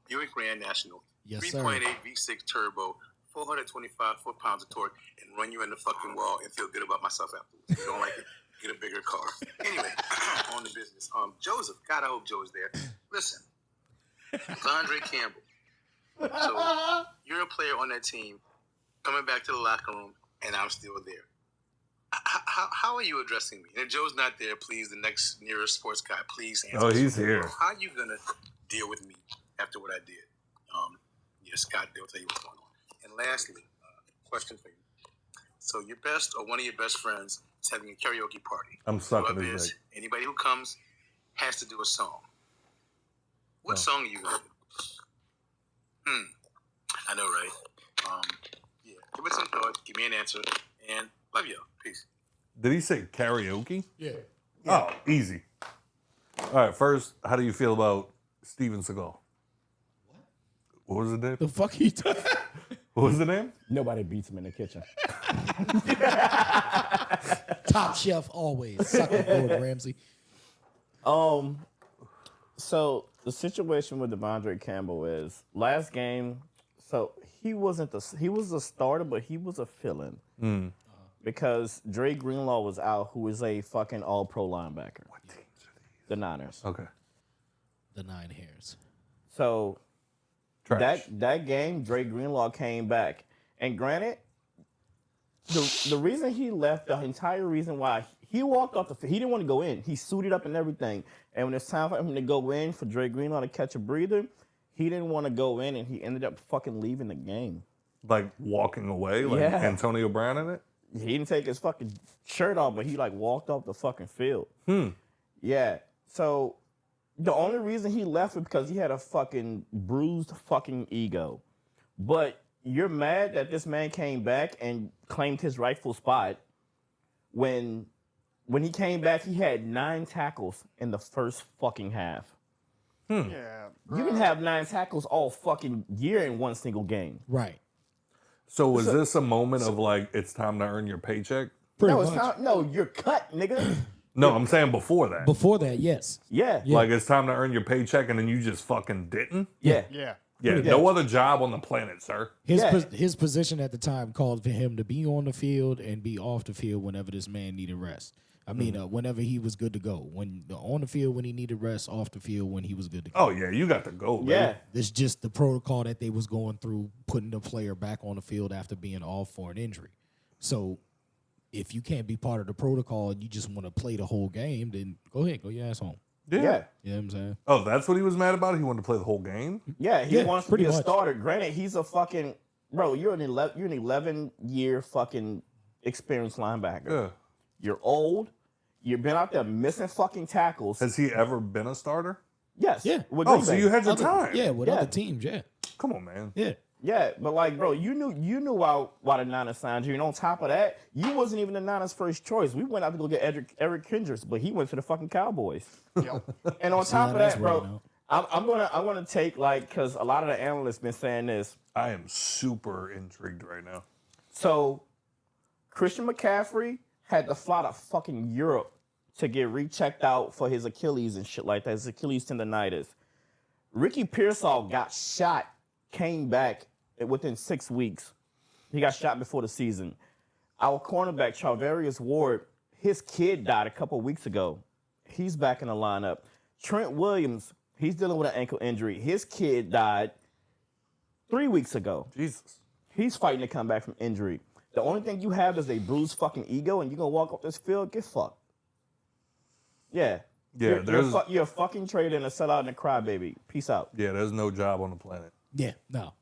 S9: Buick Grand National,
S4: Yes, sir.
S9: 3.8 V6 turbo, 425 foot-pounds of torque, and run you in the fucking wall and feel good about myself afterwards. If you don't like it, get a bigger car. Anyway, on the business. Joseph, God, I hope Joe's there. Listen, Andre Campbell. So you're a player on that team, coming back to the locker room, and I'm still there. How are you addressing me? And if Joe's not there, please, the next nearest sports guy, please answer.
S3: Oh,
S9: this.
S3: he's here.
S9: How are you gonna deal with me after what I did? Yeah, Scott, they'll tell you what's going on. And lastly, question for you. So your best or one of your best friends is having a karaoke party.
S3: I'm sucking
S9: Whoever
S3: his
S9: is,
S3: dick.
S9: anybody who comes has to do a song. What song are you gonna do? I know, right? Yeah. Give it some thought. Give me an answer. And love y'all. Peace.
S3: Did he say karaoke?
S4: Yeah.
S3: Oh, easy. All right, first, how do you feel about Steven Seagal? What was the name?
S4: The fuck he talking?
S3: What was the name?
S5: Nobody beats him in the kitchen.
S4: Top chef always. Sucker Gordon Ramsay.
S5: So the situation with Devondre Campbell is last game. So he was a starter, but he was a fill-in because Dre Greenlaw was out, who is a fucking All-Pro linebacker.
S3: What teams are these?
S5: The Niners.
S3: Okay.
S4: The 9 hairs.
S5: So
S3: Trash.
S5: that game, Dre Greenlaw came back, and granted, the reason he left, the entire reason why he walked off the field, he didn't want to go in. He suited up and everything, and when it's time for him to go in for Dre Greenlaw to catch a breather, he didn't want to go in, and he ended up fucking leaving the game.
S3: Like walking away, like
S5: Yeah.
S3: Antonio Brown in it?
S5: He didn't take his fucking shirt off, but he like walked off the fucking field. Yeah. So the only reason he left was because he had a fucking bruised fucking ego. But you're mad that this man came back and claimed his rightful spot when he came back, he had 9 tackles in the first fucking half.
S2: Yeah.
S5: You can have 9 tackles all fucking year in one single game.
S4: Right.
S3: So was this a moment of like, it's time to earn your paycheck?
S4: Pretty
S5: No, it's
S4: much.
S5: not. No, you're cut, nigga.
S3: No, I'm saying before that.
S4: Before that, yes.
S5: Yeah.
S4: Yeah.
S3: Like it's time to earn your paycheck and then you just fucking didn't?
S5: Yeah.
S2: Yeah.
S3: Yeah, no other job on the planet, sir.
S4: His position at the time called for him to be on the field and be off the field whenever this man needed rest. I mean, whenever he was good to go. When on the field when he needed rest, off the field when he was good to go.
S3: Oh yeah, you got to go, baby.
S5: Yeah.
S4: It's just the protocol that they was going through, putting the player back on the field after being off for an injury. So if you can't be part of the protocol and you just want to play the whole game, then go ahead, go your ass home.
S3: Yeah.
S5: Yeah.
S4: You know what I'm saying?
S3: Oh, that's what he was mad about? He wanted to play the whole game?
S5: Yeah, he
S4: Yeah,
S5: wants to
S4: pretty
S5: be a
S4: much.
S5: starter. Granted, he's a fucking bro. You're an 11-year fucking experienced linebacker.
S3: Yeah.
S5: You're old. You've been out there missing fucking tackles.
S3: Has he ever been a starter?
S5: Yes.
S4: Yeah.
S5: With
S3: Oh,
S5: Green
S3: so
S5: Bay.
S3: you had your time.
S4: Yeah, with
S5: Yeah.
S4: other teams, yeah.
S3: Come on, man.
S4: Yeah.
S5: Yeah, but like, bro, you knew why the Niners signed you, and on top of that, you wasn't even the Niners' first choice. We went out to go get Eric Kendricks, but he went to the fucking Cowboys.
S2: Yep.
S5: And on top
S4: how
S5: of
S4: that's
S5: that,
S4: working
S5: bro,
S4: out.
S5: I'm gonna take like, because a lot of the analysts been saying this.
S3: I am super intrigued right now.
S5: So Christian McCaffrey had to fly to fucking Europe to get rechecked out for his Achilles and shit like that. His Achilles tendonitis. Ricky Pearsall got shot, came back within 6 weeks. He got shot before the season. Our cornerback, Charvarius Ward, his kid died a couple weeks ago. He's back in the lineup. Trent Williams, he's dealing with an ankle injury. His kid died 3 weeks ago.
S3: Jesus.
S5: He's fighting to come back from injury. The only thing you have is a bruised fucking ego, and you're going to walk off this field, get fucked. Yeah.
S3: Yeah,
S5: You're a fucking trader and a sellout and a crybaby. Peace out.
S3: Yeah, there's no job on the planet.
S4: Yeah. No.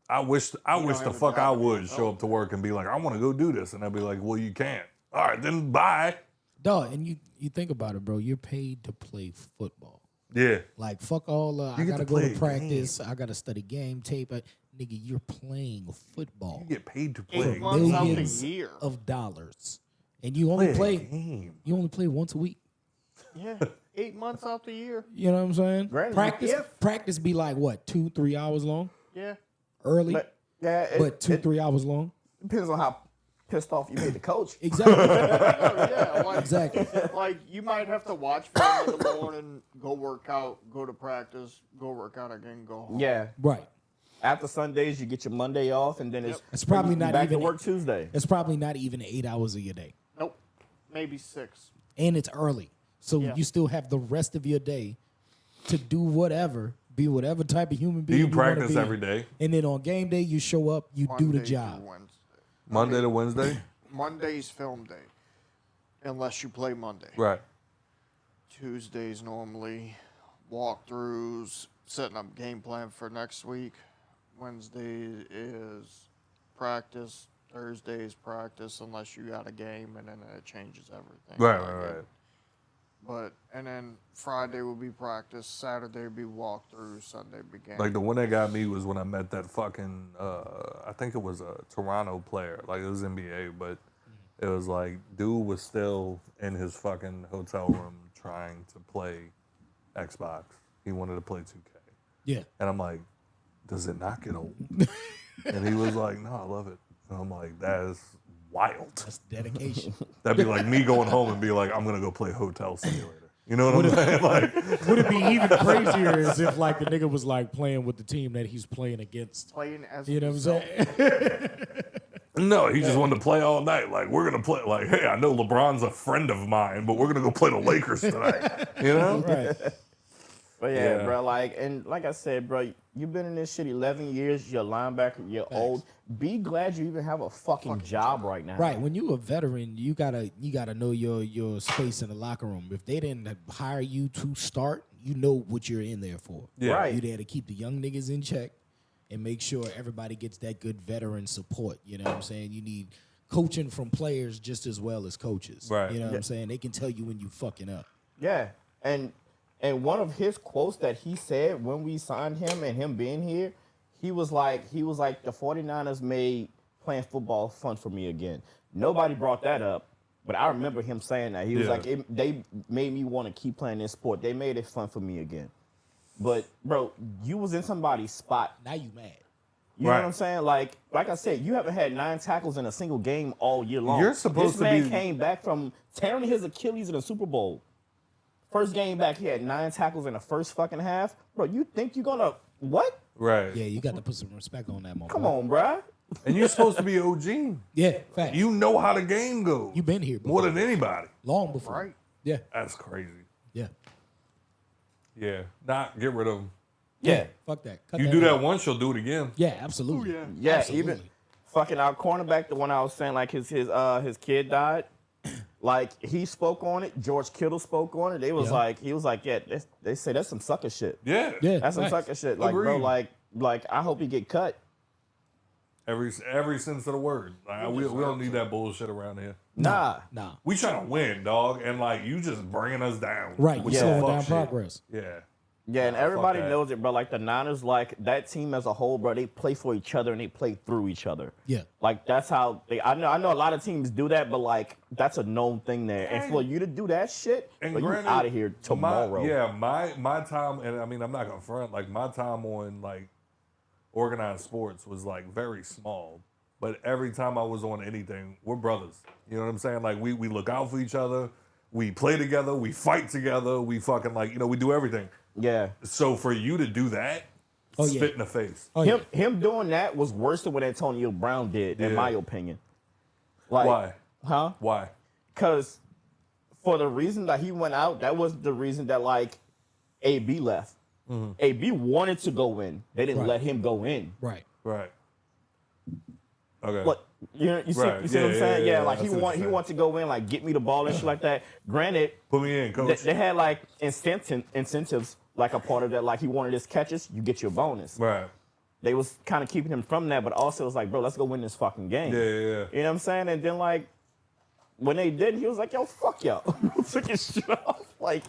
S3: I wish the
S2: have a
S3: fuck I
S2: job.
S3: would show up to work and be like, I want to go do this. And I'd be like, well, you can't. All right, then bye.
S4: Dog, and you think about it, bro. You're paid to play football.
S3: Yeah.
S4: Like, fuck all, I
S3: get
S4: gotta
S3: to
S4: go
S3: play
S4: to
S3: a
S4: practice. I gotta study game tape. Nigga, you're playing football.
S3: You get paid to play
S2: 8
S3: a
S2: months out the
S4: Millions
S2: year.
S4: of dollars. And you only
S3: play a
S4: play
S3: game.
S4: you only play once a week.
S2: Yeah. 8 months out the year.
S4: You know what I'm saying?
S5: Granted,
S4: Practice be like what, 2-3 hours long?
S2: Yeah.
S4: Early,
S5: But, yeah,
S4: but
S5: it
S4: 2-3 hours long.
S5: depends on how pissed off you made the coach.
S4: Exactly.
S2: Oh, yeah. Like,
S4: Exactly.
S2: like, you might have to watch film in the morning, go work out, go to practice, go work out again, go home.
S5: Yeah.
S4: Right.
S5: After Sundays, you get your Monday off, and then
S4: It's probably
S5: you
S4: not
S5: back
S4: even
S5: to work Tuesday.
S4: It's probably not even 8 hours of your day.
S2: Nope. Maybe 6.
S4: And it's early. So
S2: Yeah.
S4: you still have the rest of your day to do whatever, be whatever type of human
S3: Do
S4: being
S3: you
S4: wanna
S3: practice
S4: be.
S3: every day?
S4: And then on game day, you show up, you do the
S2: Monday
S4: job.
S2: through Wednesday.
S3: Monday to Wednesday?
S2: Monday's film day, unless you play Monday.
S3: Right.
S2: Tuesdays normally walkthroughs, setting up game plan for next week. Wednesday is practice. Thursday is practice, unless you got a game, and then it changes everything.
S3: Right.
S2: But and then Friday will be practice. Saturday will be walkthrough. Sunday be game.
S3: Like the one that got me was when I met that fucking, I think it was a Toronto player. Like it was NBA, but it was like, dude was still in his fucking hotel room trying to play Xbox. He wanted to play 2K.
S4: Yeah.
S3: And I'm like, does it not get old? And he was like, no, I love it. And I'm like, that is wild.
S4: That's dedication.
S3: That'd be like me going home and be like, I'm gonna go play Hotel Simulator. You know what I'm saying? Like,
S4: would it be even crazier as if like the nigga was like playing with the team that he's playing against?
S2: Playing as
S4: You know what I'm
S2: himself.
S4: saying?
S3: no, he just wanted to play all night. Like, we're gonna play. Like, hey, I know LeBron's a friend of mine, but we're gonna go play the Lakers tonight. You know?
S4: Right.
S5: But yeah,
S3: Yeah.
S5: bro, like I said, bro, you've been in this shit 11 years. You're a linebacker. You're old. Be glad you even have a fucking job right now.
S4: Right. When you a veteran, you gotta know your space in the locker room. If they didn't hire you to start, you know what you're in there for.
S3: Yeah.
S5: Right.
S4: You there to keep the young niggas in check and make sure everybody gets that good veteran support. You know what I'm saying? You need coaching from players just as well as coaches.
S3: Right.
S4: You know what I'm saying? They can tell you when you fucking up.
S5: Yeah, and one of his quotes that he said when we signed him and him being here, he was like the 49ers made playing football fun for me again. Nobody brought that up, but I remember him saying that. He was
S3: Yeah.
S5: like, they made me want to keep playing this sport. They made it fun for me again. But bro, you was in somebody's spot.
S4: Now you mad.
S5: You know
S3: Right.
S5: what I'm saying? Like I said, you haven't had 9 tackles in a single game all year long.
S3: You're supposed
S5: this
S3: to
S5: man
S3: be-
S5: came back from tearing his Achilles in the Super Bowl. First game back, he had 9 tackles in the first fucking half. Bro, you think you're gonna what?
S3: Right.
S4: Yeah, you got to put some respect on that moment.
S5: Come on, bruh.
S3: And you're supposed to be OG.
S4: Yeah, facts.
S3: You know how the game goes.
S4: You been here before.
S3: more than anybody.
S4: Long before.
S2: Right.
S4: Yeah.
S3: That's crazy.
S4: Yeah.
S3: Yeah. Not get rid of him.
S5: Yeah.
S4: Fuck that. Cut
S3: You do that
S4: out.
S3: once, you'll do it again.
S4: Yeah, absolutely.
S5: Yeah,
S4: Absolutely.
S5: even fucking our cornerback, the one I was saying, like his kid died. Like he spoke on it. George Kittle spoke on it. They was
S4: Yeah.
S5: like, he was like, yeah, they say that's some sucker shit.
S3: Yeah.
S4: Yeah.
S5: That's some
S4: facts.
S5: sucker shit. Like, bro,
S3: Agreed.
S5: like I hope he get cut.
S3: Every sense of the word. Like, we don't need that bullshit around here.
S5: Nah.
S4: Nah.
S3: We trying to win, dog, and like you just bringing us down.
S4: Right. You
S3: with
S5: Yeah.
S3: some
S4: slowing
S3: fuck
S4: down
S3: shit.
S4: progress.
S3: Yeah.
S5: Yeah, and
S3: Nah, fuck
S5: everybody
S3: that.
S5: knows it, bro. Like the Niners, like that team as a whole, bro, they play for each other and they play through each other.
S4: Yeah.
S5: Like that's how they. I know a lot of teams do that, but like that's a known thing there. And for you to do that shit,
S3: And
S5: bro, you
S3: granted,
S5: out of here tomorrow.
S3: my time, and I mean, I'm not gonna front. Like my time on like organized sports was like very small, but every time I was on anything, we're brothers. You know what I'm saying? Like we look out for each other, we play together, we fight together, we fucking like we do everything.
S5: Yeah.
S3: So for you to do that,
S4: Oh,
S3: spit
S4: yeah.
S3: in the face.
S4: Oh, yeah.
S5: Him doing that was worse than what Antonio Brown did, in
S3: Yeah.
S5: my opinion. Like,
S3: Why?
S5: Huh?
S3: Why?
S5: Because for the reason that he went out, that was the reason that like AB left. AB wanted to go in. They didn't
S4: Right.
S5: let him go in.
S4: Right.
S3: Right. Okay.
S5: But you see,
S3: Right.
S5: you see what I'm
S3: Yeah,
S5: saying?
S3: yeah,
S5: Yeah,
S3: yeah.
S5: like
S3: I
S5: he
S3: see what you're
S5: wanted to go in, like get me the ball and shit like that. Granted,
S3: Put me in, coach.
S5: they had like incentives like a part of that. Like he wanted his catches, you get your bonus.
S3: Right.
S5: They was kind of keeping him from that, but also it was like, bro, let's go win this fucking game.
S3: Yeah, yeah, yeah.
S5: You know what I'm saying? And then like when they did, he was like, yo, fuck y'all. Took his shit off. Like,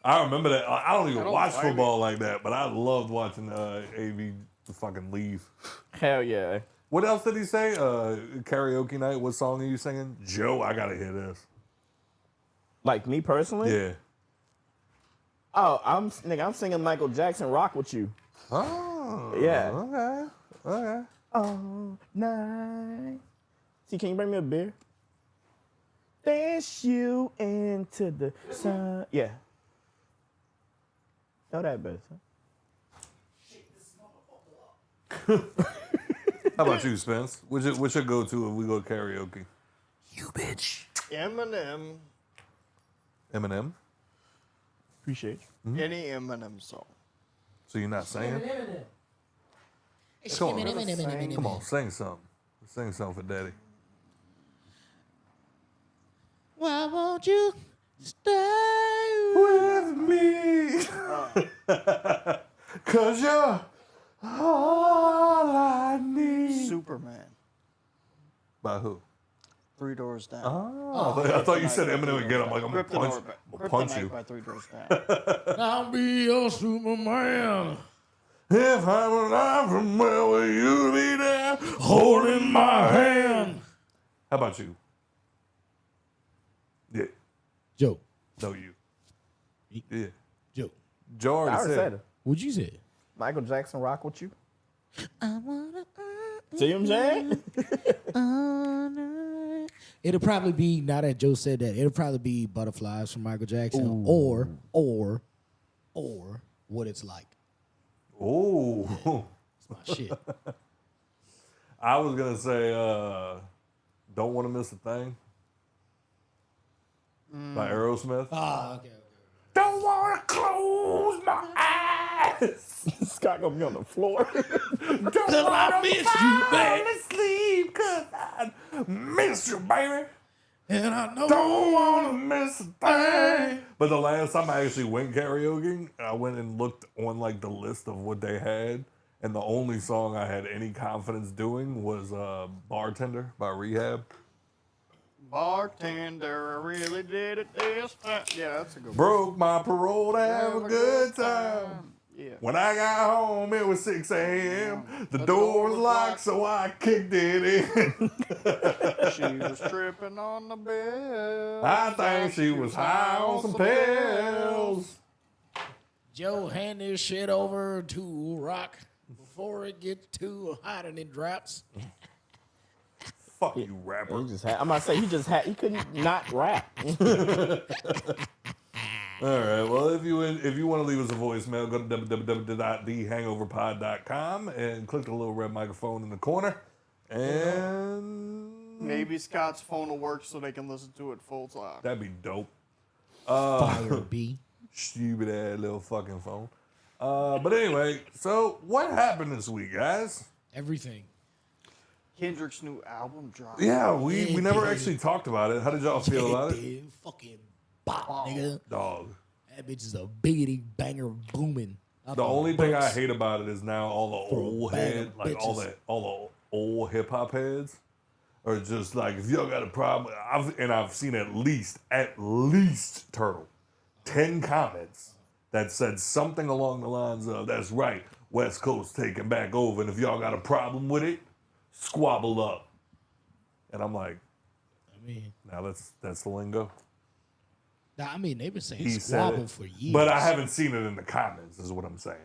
S3: I remember that. I don't even
S2: don't
S3: watch
S2: blame
S3: football like that, but I loved watching AV fucking leave.
S5: hell yeah.
S3: What else did he say? Karaoke night. What song are you singing? Joe, I gotta hear this.
S5: Like me personally?
S3: Yeah.
S5: Oh, I'm singing Michael Jackson Rock with You.
S3: Oh.
S5: Yeah.
S3: Okay. Okay.
S5: All night. See, can you bring me a beer? Dance you into the sun. Yeah. Know that better, son.
S3: How about you, Spence? What's your go-to if we go karaoke?
S6: You bitch.
S2: Eminem.
S3: Eminem.
S5: Appreciate you.
S2: Any Eminem song.
S3: So you're not saying? Come on, come on, sing something. Sing something for Daddy.
S4: Why won't you stay
S3: With me, 'cause you're all I need.
S2: Superman.
S3: By who?
S2: 3 Doors Down.
S3: Oh, I thought you said Eminem again. I'm like, I'm gonna punch you.
S2: By 3 Doors Down.
S4: I'll be your Superman.
S3: If I'm alive from where will you be there, holding my hand? How about you? Yeah.
S4: Joe.
S3: No, you. Yeah.
S4: Joe.
S3: Joe
S5: I
S3: already
S5: already said it.
S4: What'd you say?
S5: Michael Jackson rock with you?
S4: I wanna
S5: See what I'm saying?
S4: It'll probably be, now that Joe said that, it'll probably be Butterflies from Michael Jackson or What It's Like.
S3: Oh.
S4: It's my shit.
S3: I was going to say Don't Want to Miss a Thing by Aerosmith.
S4: Ah, okay.
S3: Don't want to close my eyes.
S5: Scott gonna be on the floor.
S3: Don't want to miss you, baby. Sleep, cause I miss you, baby.
S4: And I know.
S3: Don't want to miss a thing. But the last time I actually went karaoke, I went and looked on like the list of what they had, and the only song I had any confidence doing was Bartender by Rehab.
S2: Bartender, I really did it this time. Yeah, that's a good one.
S3: Broke my parole to have a good time.
S2: Yeah.
S3: When I got home, it was 6 a.m. The door was locked, so I kicked it in.
S2: She was tripping on the bed.
S3: I think she was high on some pills.
S4: Joe, hand this shit over to Rock before it gets too hot and it drops.
S3: Fuck you, rapper.
S5: He just had, I'm about to say he couldn't not rap.
S3: All right. Well, if you want to leave us a voicemail, go to www.thehangoverpod.com and click the little red microphone in the corner. And
S2: maybe Scott's phone will work so they can listen to it full time.
S3: that'd be dope.
S4: Fire B.
S3: Stupid ass little fucking phone. But anyway, so what happened this week, guys?
S4: Everything.
S2: Kendrick's new album dropped.
S3: Yeah, we never actually talked about it. How did y'all feel about it?
S4: Dude, fucking bop, nigga.
S3: Dog.
S4: That bitch is a biggity banger booming.
S3: The only thing I hate about it is now all the old
S4: bag
S3: head,
S4: of
S3: like all
S4: bitches.
S3: the old hip hop heads are just like, if y'all got a problem, I've seen at least Turtle 10 comments that said something along the lines of, "That's right, West Coast taking back over, and if y'all got a problem with it, squabble up." And I'm like, now that's the lingo.
S4: I mean, they've been saying
S3: He said
S4: squabble
S3: it,
S4: for years.
S3: but I haven't seen it in the comments, is what I'm saying.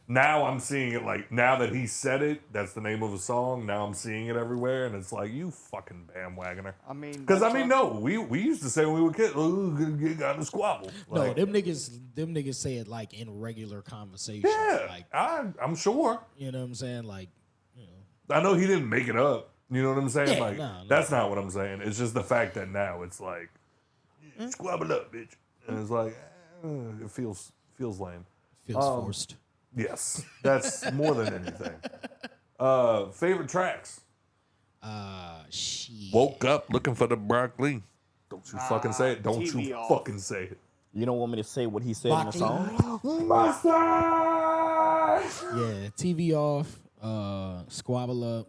S3: Now I'm seeing it, like, now that he said it, that's the name of a song, now I'm seeing it everywhere, and it's like, you fucking bandwagoner.
S2: I mean,
S3: because no, we used to say when we were kids, oh, you got to squabble. Like,
S4: no, them niggas say it like in regular conversation.
S3: yeah,
S4: Like,
S3: I'm sure.
S4: you know what I'm saying? Like, you know.
S3: I know he didn't make it up. You know what I'm saying?
S4: Yeah,
S3: like,
S4: no.
S3: that's not what I'm saying. It's just the fact that now it's like, squabble up, bitch. And it's like, it feels lame.
S4: Feels forced.
S3: Yes, that's more than anything. Favorite tracks?
S4: Shit.
S3: Woke up looking for the broccoli. Don't you fucking say it. Don't
S2: TV
S3: you
S2: off.
S3: fucking say it.
S5: You don't want me to say what he said in the song?
S4: Yeah, TV off, squabble up,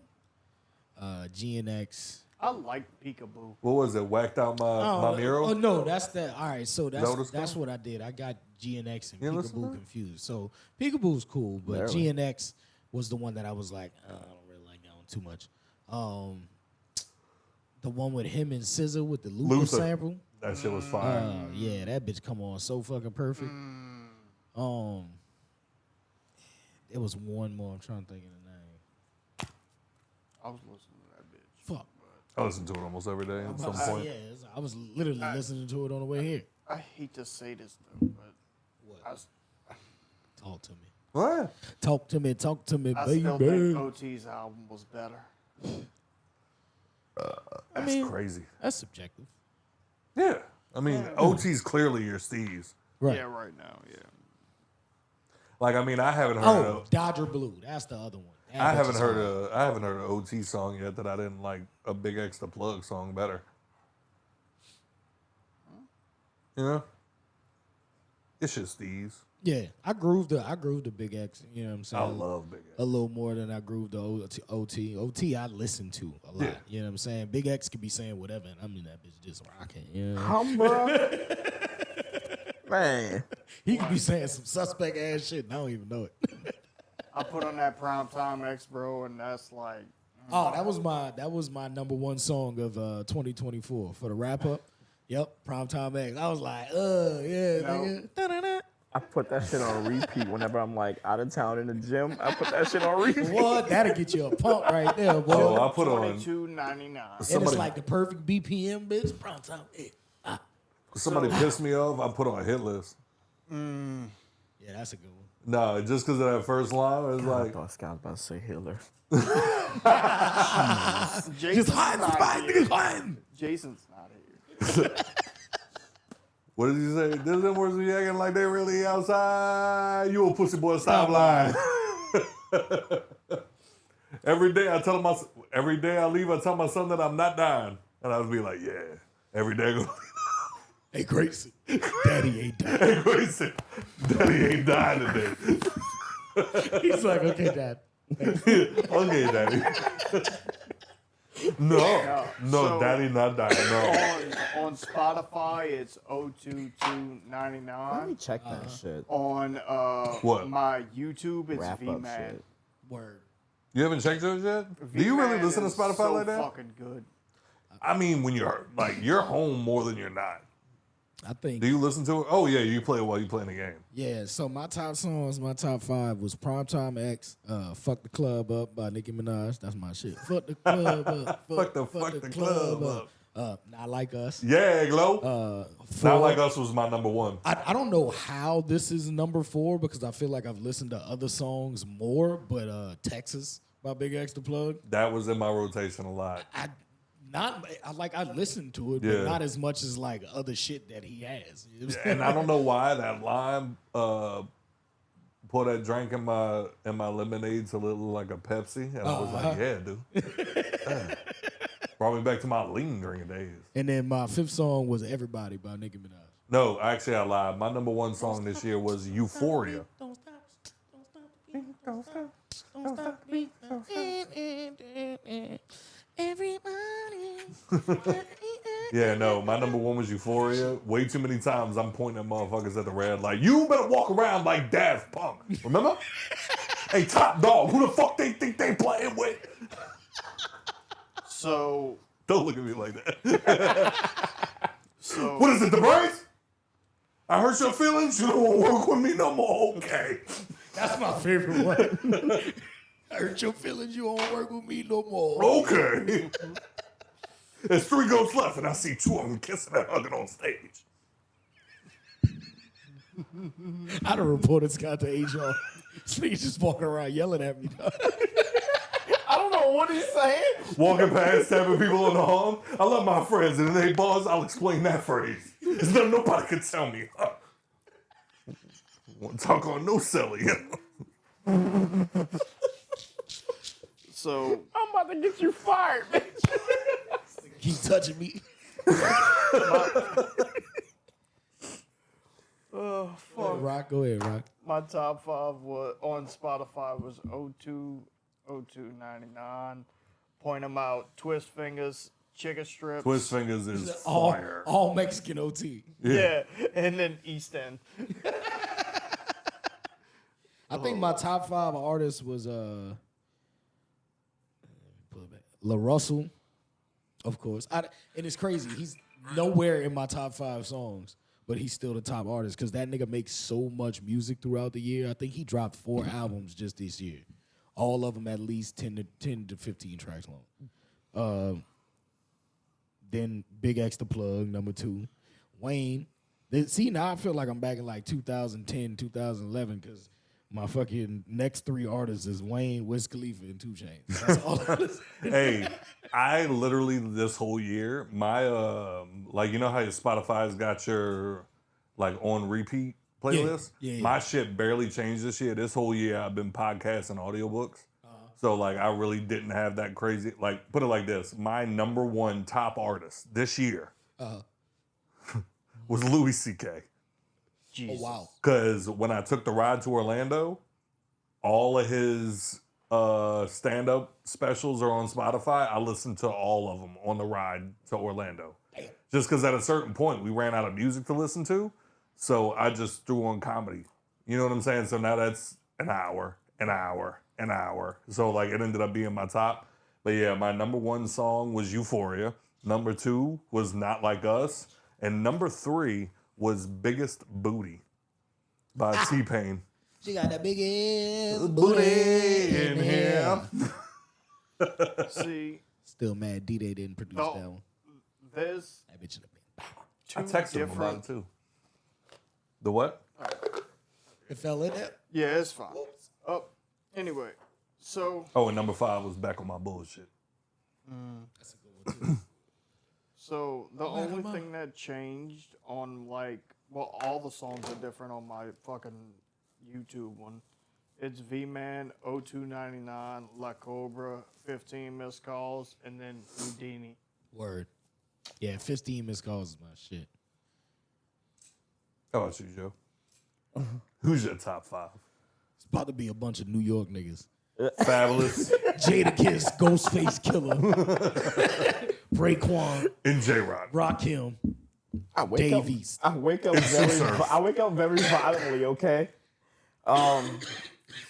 S4: GNX.
S2: I like Peekaboo.
S3: What was it? Whacked out my mural?
S4: Oh no, that's the all right. So
S3: that what it's
S4: that's
S3: called?
S4: what I did. I got GNX and
S3: You listen to
S4: Peekaboo
S3: it?
S4: confused. So Peekaboo's cool, but
S5: Barely.
S4: GNX was the one that I was like, I don't really like that one too much. The one with him and SZA with the Luther sample.
S3: That shit was fire.
S4: Yeah, that bitch come on so fucking perfect. There was one more. I'm trying to think of the name.
S2: I was listening to that bitch.
S4: Fuck.
S3: I listen to it almost every day at some point.
S4: Yeah, I was literally listening to it on the way here.
S2: I hate to say this though, but
S4: Talk to me.
S3: What?
S4: Talk to me,
S2: I
S4: baby.
S2: still think OT's album was better.
S3: That's crazy.
S4: That's subjective.
S3: Yeah. I mean, OT's clearly your Steve's.
S4: Right.
S2: Yeah, right now, yeah.
S3: Like, I mean, I haven't heard
S4: Oh, Dodger Blue. That's the other one. That
S3: I
S4: bitch
S3: haven't
S4: is
S3: heard
S4: hard.
S3: I haven't heard an OT song yet that I didn't like a Big X the Plug song better. You know? It's just Steve's.
S4: Yeah, I grooved the Big X. You know what I'm saying?
S3: I love Big X.
S4: A little more than I grooved the OT. OT I listen to a lot.
S3: Yeah.
S4: You know what I'm saying? Big X could be saying whatever, and I'm in that bitch just rocking. You know?
S5: Man.
S4: He could be saying some suspect ass shit, and I don't even know it.
S2: I put on that Primetime X, bro, and that's like,
S4: Oh, that was my number one song of 2024 for the wrap up. Yep, Primetime X. I was like, yeah, nigga. Da-da-da.
S5: I put that shit on repeat whenever I'm like out of town in the gym. I put that shit on repeat.
S4: What? That'll get you a pump right there, boy.
S3: Oh, I put on.
S2: $22.99.
S4: And it's like the perfect BPM, bitch. Prime time. Yeah.
S3: Somebody pissed me off. I put on a hit list.
S4: Yeah, that's a good one.
S3: No, just because of that first line, it was
S5: I
S3: like.
S5: thought Scott was about to say Hitler.
S2: Jason's not here. Jason's not here.
S3: What did he say? This them words be acting like they really outside. You a pussy boy, stop lying. Every day I leave, I tell my son that I'm not dying. And I would be like, yeah. Every day I go,
S4: Hey, Grayson, Daddy ain't dying.
S3: hey, Grayson, Daddy ain't dying today.
S4: He's like, okay, Dad.
S3: Okay, Daddy. No,
S2: So-
S3: Daddy not dying. No.
S2: On Spotify, it's
S5: Let me
S2: $022.99.
S5: check that shit.
S2: On
S3: What?
S2: my YouTube, it's
S5: Wrap up
S2: VMAD.
S5: shit.
S4: Word.
S3: You haven't checked those yet? Do you really
S2: VMAD
S3: listen to
S2: is
S3: Spotify
S2: so
S3: like that?
S2: fucking good.
S3: I mean, when you're home more than you're not.
S4: I think.
S3: Do you listen to it? Oh yeah, you play it while you playing the game.
S4: Yeah, so my top songs, my top 5 was Primetime X, Fuck the Club Up by Nicki Minaj. That's my shit. Fuck the club up.
S3: Fuck the club up.
S4: Not Like Us.
S3: Yeah, Glow.
S4: Four.
S3: Not Like Us was my number one.
S4: I don't know how this is number 4 because I feel like I've listened to other songs more, but Texas by Big X the Plug.
S3: That was in my rotation a lot.
S4: I listened to it,
S3: Yeah.
S4: but not as much as like other shit that he has.
S3: And I don't know why that line, pour that drink in my lemonade to look like a Pepsi. And I was like, yeah, dude. Brought me back to my lean drinking days.
S4: And then my 5th song was Everybody by Nicki Minaj.
S3: No, actually I lied. My number one song this year was Euphoria.
S4: Don't stop. Don't stop. Don't stop. Don't stop. Everybody.
S3: Yeah, no, my number one was Euphoria. Way too many times I'm pointing at motherfuckers at the red like, you better walk around like Daft Punk. Remember? Hey, Top Dog, who the fuck they think they playing with?
S2: So,
S3: Don't look at me like that.
S2: so
S3: What is it, the brains? I hurt your feelings? You don't want to work with me no more? Okay.
S4: That's my favorite one. Hurt your feelings, you won't work with me no more.
S3: Okay. There's 3 ghosts left, and I see 2 of them kissing and hugging on stage.
S4: I done reported Scott to HR. So he's just walking around yelling at me.
S5: I don't know what he's saying.
S3: Walking past, stabbing people in the arm. I love my friends, and if they bars, I'll explain that phrase. Because then nobody can tell me. Won't talk on no silly.
S2: So
S5: I'm about to get you fired, bitch.
S4: Keep touching me.
S2: oh fuck.
S4: Rock, go ahead, Rock.
S2: My top 5 was on Spotify was $02.99. Point them out. Twist Fingers, Chicken Strips.
S3: Twist Fingers is fire.
S4: All Mexican OT.
S2: Yeah, and then East End.
S4: I think my top 5 artists was La Russell, of course. And it's crazy. He's nowhere in my top 5 songs, but he's still the top artist because that nigga makes so much music throughout the year. I think he dropped 4 albums just this year. All of them at least 10 to 15 tracks long. Then Big X the Plug, number 2. Wayne. See, now I feel like I'm back in like 2010, 2011 because my fucking next 3 artists is Wayne, Wiz Khalifa, and 2 Chainz. That's all I listen.
S3: Hey, I literally this whole year, my like you know how your Spotify's got your like on repeat playlist?
S4: Yeah.
S3: My shit barely changed this year. This whole year I've been podcasting audiobooks. So like I really didn't have that crazy like put it like this. My number 1 top artist this year was Louis C.K.
S2: Jesus.
S4: Oh, wow.
S3: Because when I took the ride to Orlando, all of his stand-up specials are on Spotify. I listened to all of them on the ride to Orlando.
S4: Damn.
S3: Just because at a certain point, we ran out of music to listen to. So I just threw on comedy. You know what I'm saying? So now that's an hour. So like it ended up being my top. But yeah, my number 1 song was Euphoria. Number 2 was Not Like Us. And number 3 was Biggest Booty. by T-Pain.
S4: She got that big ass
S3: Booty in here.
S2: See,
S4: Still mad D-Day didn't produce that one.
S2: there's
S4: That bitch in the bin.
S2: two
S3: I texted him about it too. The what?
S4: It fell in there.
S2: Yeah, it's fine. Anyway, so
S3: Oh, and number 5 was Back on My Bullshit.
S4: That's a good one too.
S2: so the only thing that changed on all the songs are different on my fucking YouTube one. It's V-Man, 0299, La Cobra, 15 missed calls, and then Houdini.
S4: Word. Yeah, 15 missed calls is my shit.
S3: How about you, Joe? Who's your top 5?
S4: It's about to be a bunch of New York niggas.
S3: Fabulous.
S4: Jadakiss, Ghostface Killer, Raekwon,
S3: and J-Rock.
S4: Rakim, Davies.
S5: I wake up very violently, okay?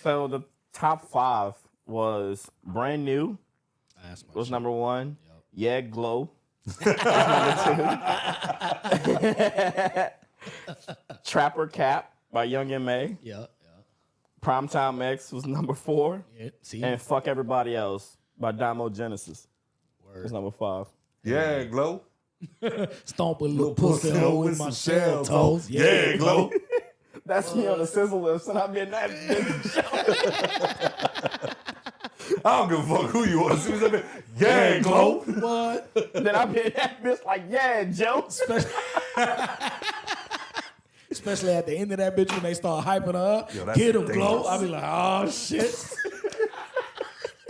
S5: So the top 5 was Brand New. Was number 1. Yep. Yeah, Glow. Was number 2. Trapper Cap by Young M.A.
S4: Yeah.
S5: Primetime X was number 4.
S4: Yeah. See?
S5: And Fuck Everybody Else by Damo Genesis was number 5.
S3: Yeah, Glow.
S4: Stomp a little pussy hole with my shell toes.
S3: Yeah, Glow.
S5: That's me on the sizzle lips, and I've been that bitch.
S3: I don't give a fuck who you are. As soon as I been, yeah, Glow.
S4: What?
S5: Then I've been that bitch like, yeah, Joe.
S4: Especially at the end of that bitch when they start hyping her up.
S3: Yo, that's
S4: Get him,
S3: dangerous.
S4: Glow. I'll be like, oh, shit.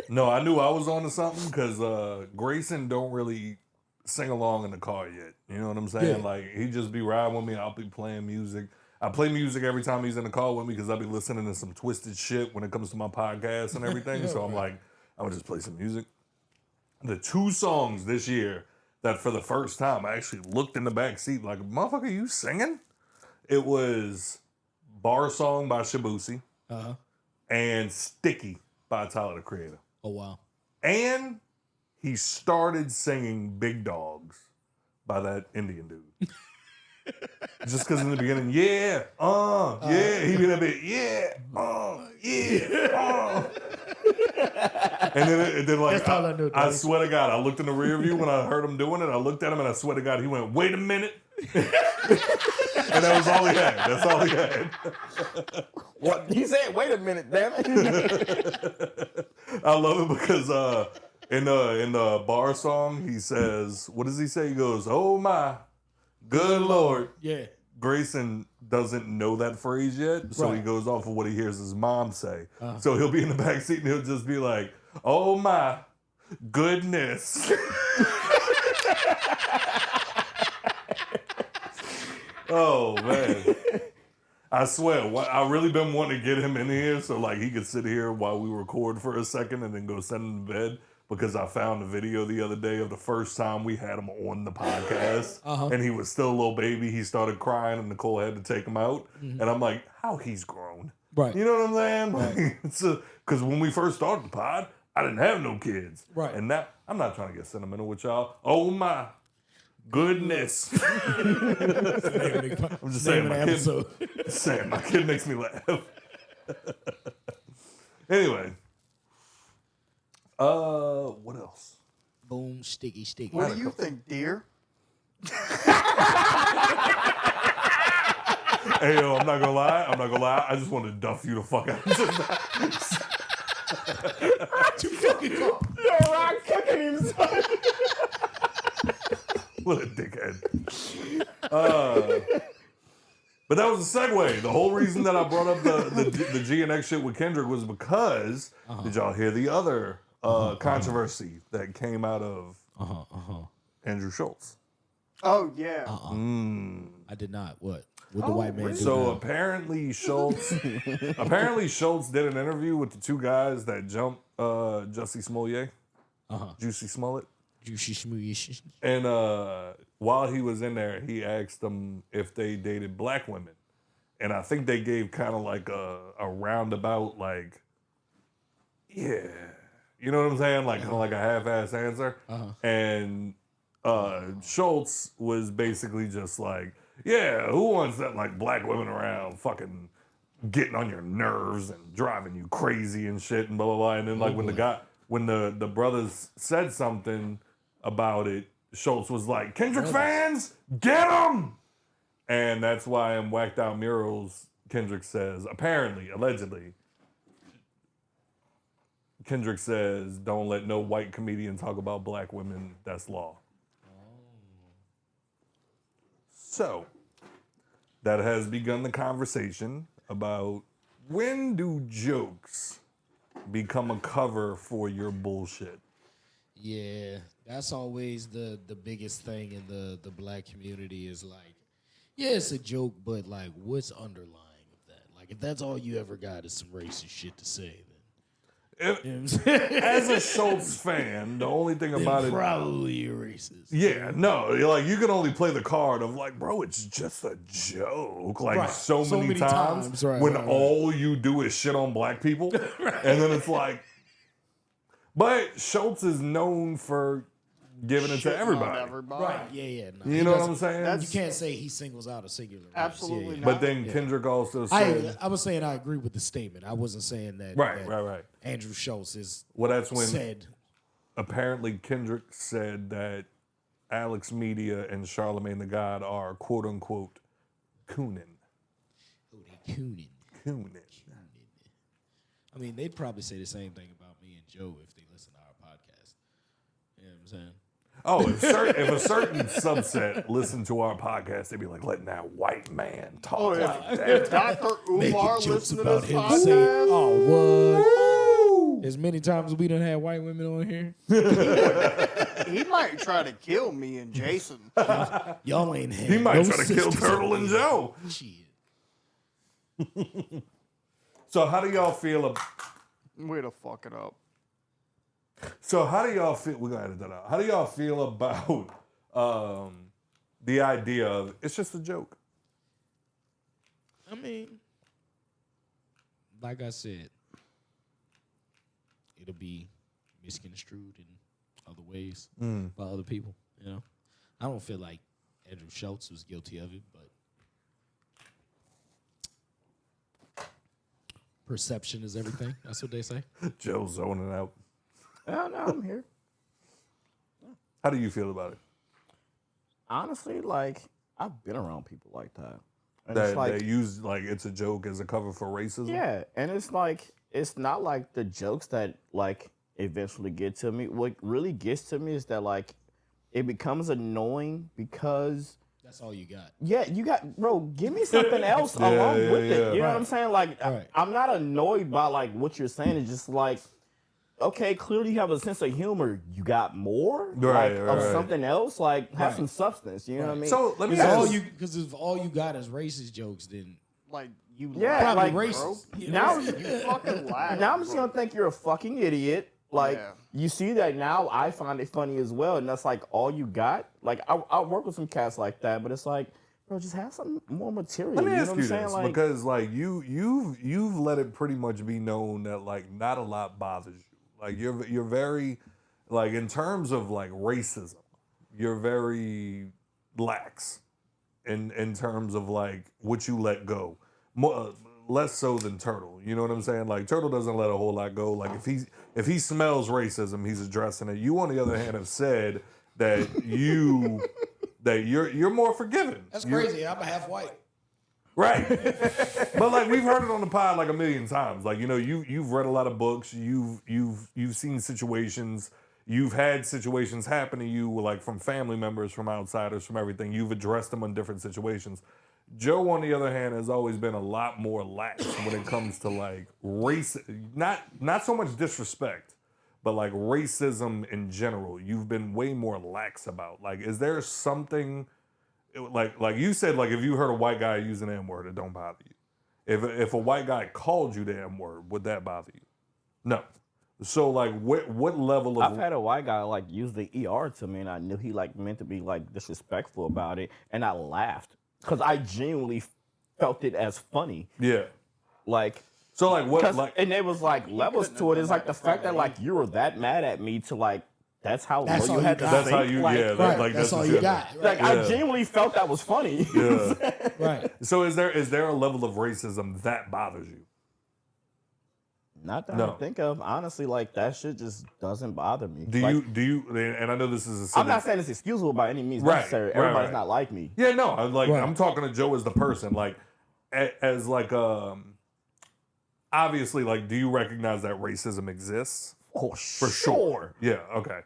S3: No, I knew I was onto something because Grayson don't really sing along in the car yet. You know what I'm saying?
S4: Yeah.
S3: Like, he just be riding with me. I'll be playing music. I play music every time he's in the car with me because I'll be listening to some twisted shit when it comes to my podcast and everything. So I'm like, I'm going to just play some music. The 2 songs this year that for the first time I actually looked in the back seat like, motherfucker, you singing? It was Bar Song by Shabusi and Sticky by Tyler, the Creator.
S4: Oh, wow.
S3: And he started singing Big Dogs by that Indian dude. Just because in the beginning, yeah, he be that bit, yeah. And then like, I swear to God, I looked in the rear view when I heard him doing it. I looked at him and I swear to God, he went, wait a minute. And that was all he had. That's all he had.
S5: What? He said, wait a minute, damn it.
S3: I love it because in the Bar Song, he says, what does he say? He goes, oh my, good Lord.
S4: Yeah.
S3: Grayson doesn't know that phrase yet, so he goes off of what he hears his mom say. So he'll be in the back seat and he'll just be like, oh my goodness. Oh, man. I swear, I really been wanting to get him in here so like he could sit here while we record for a second and then go send him to bed. Because I found a video the other day of the first time we had him on the podcast. And he was still a little baby. He started crying and Nicole had to take him out. And I'm like, how he's grown.
S4: Right.
S3: You know what I'm saying? Right. Because when we first started the pod, I didn't have no kids.
S4: Right.
S3: And now, I'm not trying to get sentimental with y'all. Oh my goodness. I'm just saying my kid makes me laugh. Anyway. What else?
S4: Boom, sticky.
S2: What do you think, dear?
S3: Hey, yo, I'm not gonna lie. I just wanted to duff you the fuck out.
S5: Yo, Rock cooking himself.
S3: What a dickhead. But that was a segue. The whole reason that I brought up the G and X shit with Kendrick was because did y'all hear the other controversy that came out of Andrew Schultz?
S2: Oh yeah.
S4: I did not. What? What the white man do?
S3: So
S4: now?
S3: apparently Schultz did an interview with the 2 guys that jumped Jussie Smollett, Juicy Smollett.
S4: Juicy Smollett.
S3: And while he was in there, he asked them if they dated black women. And I think they gave kind of like a roundabout, like, yeah. You know what I'm saying? Like, kind of like a half-ass answer. And Schultz was basically just like, yeah, who wants that, like, black women around fucking getting on your nerves and driving you crazy and shit and blah blah blah. And then like when the brothers said something about it, Schultz was like, Kendrick fans, get them! And that's why in Whacked Out Murals, Kendrick says, apparently, allegedly, Kendrick says, don't let no white comedian talk about black women, that's law. So, that has begun the conversation about when do jokes become a cover for your bullshit?
S4: Yeah, that's always the biggest thing in the black community is like, yeah, it's a joke, but like, what's underlying of that? Like, if that's all you ever got is some racist shit to say, then
S3: As a Schultz fan, the only thing about it,
S4: probably you're racist.
S3: yeah, no, like you can only play the card of like, bro, it's just a joke. Like
S4: Right.
S3: so many times
S4: right,
S3: when
S4: right.
S3: all you do is shit on black people, and then it's like, but Schultz is known for giving it to
S2: Shitting on
S3: everybody.
S2: everybody.
S4: Right, yeah. No,
S3: You know what I'm saying?
S4: You can't say he singles out a singular race.
S2: Absolutely not.
S3: But then Kendrick also said,
S4: I was saying I agree with the statement. I wasn't saying that.
S3: right.
S4: Andrew Schultz is
S3: Well, that's when
S4: said.
S3: apparently Kendrick said that Alex Media and Charlemagne the God are quote unquote cooning.
S4: Cooning.
S3: Cooning.
S4: I mean, they'd probably say the same thing about me and Joe if they listen to our podcast. You know what I'm saying?
S3: Oh, if a certain subset listened to our podcast, they'd be like, letting that white man talk.
S2: Oh,
S3: like
S2: if
S3: that.
S2: Dr.
S4: Making
S2: Umar
S4: jokes
S2: listened to
S4: about
S2: this
S4: him
S2: podcast,
S4: saying, "Oh, what?" As many times as we done had white women on here,
S2: he might try to kill me and Jason.
S4: y'all ain't had
S3: He might
S4: no
S3: try to kill
S4: sisters
S3: Turtle
S4: on
S3: and
S4: here.
S3: Joe.
S4: Shit.
S3: So how do y'all feel about...
S2: Way to fuck it up.
S3: So how do y'all feel? We're gonna edit that out. How do y'all feel about the idea of it's just a joke?
S4: I mean, like I said, it'll be misconstrued in other ways by other people. You know, I don't feel like Andrew Schultz was guilty of it, but perception is everything. That's what they say.
S3: Joe zoning out.
S5: Oh, no, I'm here.
S3: How do you feel about it?
S5: Honestly, like, I've been around people like that. And
S3: That
S5: it's like,
S3: they use like it's a joke as a cover for racism?
S5: yeah, and it's like, it's not like the jokes that, like, eventually get to me. What really gets to me is that, like, it becomes annoying because...
S4: That's all you got.
S5: Yeah, you got, bro, give me something else along with it. You know what I'm saying? Like, I'm not annoyed by, like, what you're saying. It's just like, okay, clearly you have a sense of humor. You got more? Of something else? Like, have some substance. You know what I mean?
S3: So let me ask you.
S4: Because if all you got is racist jokes, then
S2: Like, you
S5: Yeah,
S2: laugh,
S5: like,
S4: racist.
S2: bro.
S5: now,
S2: You fucking laugh.
S5: now I'm just going to think you're a fucking idiot. Like,
S2: Yeah.
S5: you see that now, I find it funny as well. And that's, like, all you got. Like, I work with some cats like that, but it's like, bro, just have some more material.
S3: Let me
S5: you know
S3: ask
S5: what
S3: you
S5: I'm saying?
S3: this,
S5: Like,
S3: because like you've let it pretty much be known that like not a lot bothers you. Like you're very like in terms of like racism, you're very lax in terms of like what you let go. More, less so than Turtle. You know what I'm saying? Like Turtle doesn't let a whole lot go. Like if he smells racism, he's addressing it. You on the other hand have said that you're more forgiving.
S4: that's crazy. I'm a half white.
S3: Right. But like we've heard it on the pod like a million times. Like, you know, you've read a lot of books, you've seen situations, you've had situations happen to you like from family members, from outsiders, from everything. You've addressed them on different situations. Joe, on the other hand, has always been a lot more lax when it comes to like race, not so much disrespect, but like racism in general. You've been way more lax about. Like, is there something like you said, like if you heard a white guy use an N-word, it don't bother you. If a white guy called you the N-word, would that bother you? No. So like what level of
S5: I've had a white guy like use the ER to me, and I knew he like meant to be like disrespectful about it, and I laughed because I genuinely felt it as funny.
S3: Yeah.
S5: Like,
S3: so like what like
S5: and there was like levels to it. It's like the fact that like you were that mad at me to like that's how
S4: That's
S5: low
S4: all
S5: you had to
S3: That's
S5: think.
S3: how you,
S5: like,
S3: yeah,
S4: Right,
S3: like
S4: that's all
S3: what
S4: you
S3: had
S4: got.
S3: to-
S5: Like,
S3: Yeah.
S5: I genuinely felt that was funny.
S3: Yeah.
S4: Right.
S3: So is there a level of racism that bothers you?
S5: Not that I
S3: No.
S5: can think of. Honestly, like, that shit just doesn't bother me.
S3: Do
S5: Like,
S3: you? And I know this is a
S5: I'm
S3: silly-
S5: not saying it's excusable by any means
S3: Right,
S5: necessary.
S3: right,
S5: Everybody's
S3: right.
S5: not like me.
S3: Yeah, no.
S4: Right.
S3: I'm talking to Joe as the person. Like, as like obviously, like, do you recognize that racism exists?
S5: Oh,
S3: For sure. Yeah. Okay.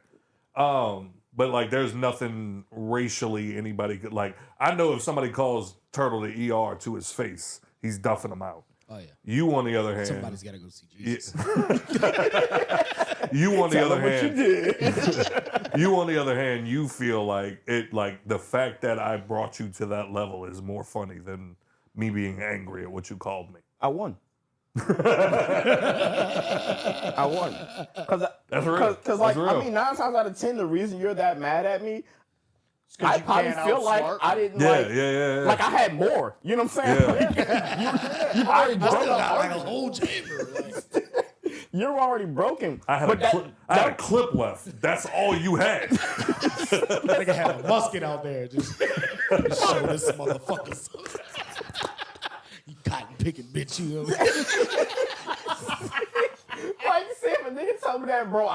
S3: But like, there's nothing racially anybody could like. I know if somebody calls Turtle the ER to his face, he's duffing him out.
S4: Oh yeah.
S3: You, on the other hand,
S4: Somebody's got to go see Jesus.
S3: you on the
S5: Tell
S3: other
S5: them what you
S3: hand,
S5: did.
S3: you on the other hand, you feel like it. Like the fact that I brought you to that level is more funny than me being angry at what you called me.
S5: I won. I won.
S3: That's real.
S5: Because like,
S3: That's real.
S5: I mean, 9 times out of 10, the reason you're that mad at me,
S2: 'cause
S5: I
S2: you
S5: probably
S2: can't
S5: feel like
S2: outsmart
S5: I
S2: me.
S5: didn't
S3: Yeah.
S5: like I had more. You know what I'm saying?
S3: Yeah.
S5: You've already broken.
S4: like a whole chamber.
S5: You're already broken.
S3: I had a clip left. That's all you had.
S4: Nigga had a musket out there just to show this motherfucker. You cotton picking bitch, you know what I mean?
S5: Like, see, if a nigga tell me that, bro,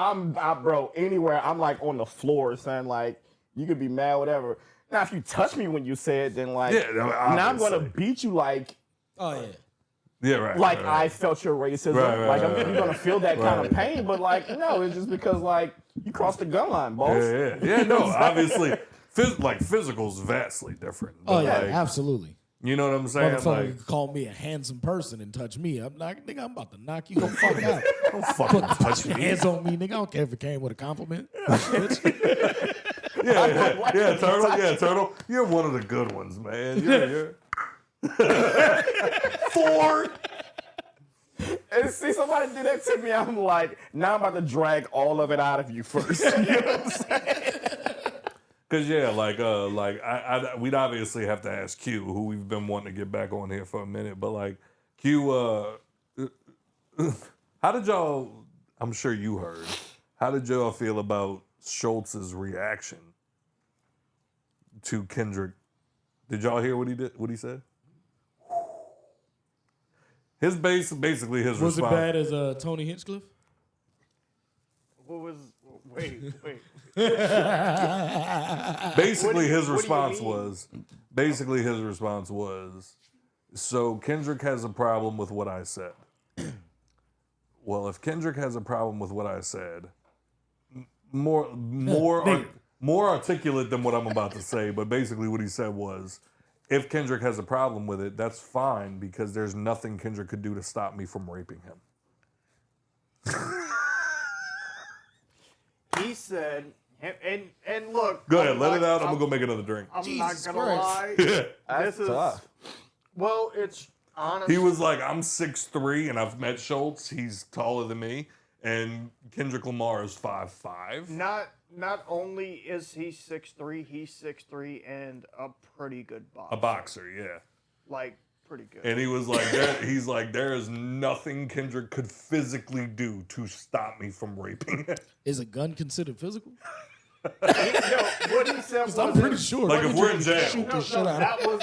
S5: bro, anywhere, I'm like on the floor, son. Like, you could be mad, whatever. Now, if you touch me when you say it, then like,
S3: Yeah, no,
S5: now I'm gonna
S3: obviously.
S5: beat you like
S4: Oh yeah.
S3: Yeah, right.
S5: like
S3: right.
S5: I felt your racism.
S3: Right,
S5: like,
S3: right,
S5: you're gonna feel that kind of
S3: right.
S5: pain, but like, no, it's just because like you crossed the gun line, boss.
S3: Yeah. No, obviously, physical's vastly different.
S4: Oh
S3: But,
S4: yeah,
S3: like,
S4: absolutely.
S3: you know what I'm saying?
S4: Motherfucker
S3: Like,
S4: could call me a handsome person and touch me. I'm like, nigga, I'm about to knock you the fuck out.
S3: don't fucking touch
S4: Put your
S3: me.
S4: hands on me, nigga. I don't care if it came with a compliment. Bitch.
S3: Yeah, Turtle. Yeah, Turtle. You're one of the good ones, man. You're 4.
S5: And see somebody do that to me, I'm like, now I'm about to drag all of it out of you first. You know what I'm saying?
S3: Cause yeah, we'd obviously have to ask Q, who we've been wanting to get back on here for a minute. But like, Q, how did y'all? I'm sure you heard. How did y'all feel about Schultz's reaction to Kendrick? Did y'all hear what he did? What he said? His basically his
S4: Was it
S3: response.
S4: bad as Tony Hinchcliffe?
S2: What was? Wait.
S3: Basically, his
S2: what do you
S3: response
S2: mean?
S3: was, so Kendrick has a problem with what I said. Well, if Kendrick has a problem with what I said, more articulate than what I'm about to say, but basically what he said was, if Kendrick has a problem with it, that's fine because there's nothing Kendrick could do to stop me from raping him.
S2: He said, and look.
S3: Go ahead, let it out. I'm gonna go make another drink.
S2: I'm
S4: Jesus
S2: not gonna lie.
S5: That's
S2: This is
S5: tough.
S2: well, it's honestly.
S3: He was like, I'm 6'3", and I've met Schultz. He's taller than me. And Kendrick Lamar is 5'5".
S2: Not only is he 6'3", he's 6'3" and a pretty good boxer.
S3: A boxer, yeah.
S2: Like, pretty good.
S3: And he was like, there is nothing Kendrick could physically do to stop me from raping him.
S4: Is a gun considered physical?
S2: No, what he said was,
S4: I'm pretty sure.
S3: Like, if we're in jail.
S4: Shoot the shit
S2: no,
S4: out of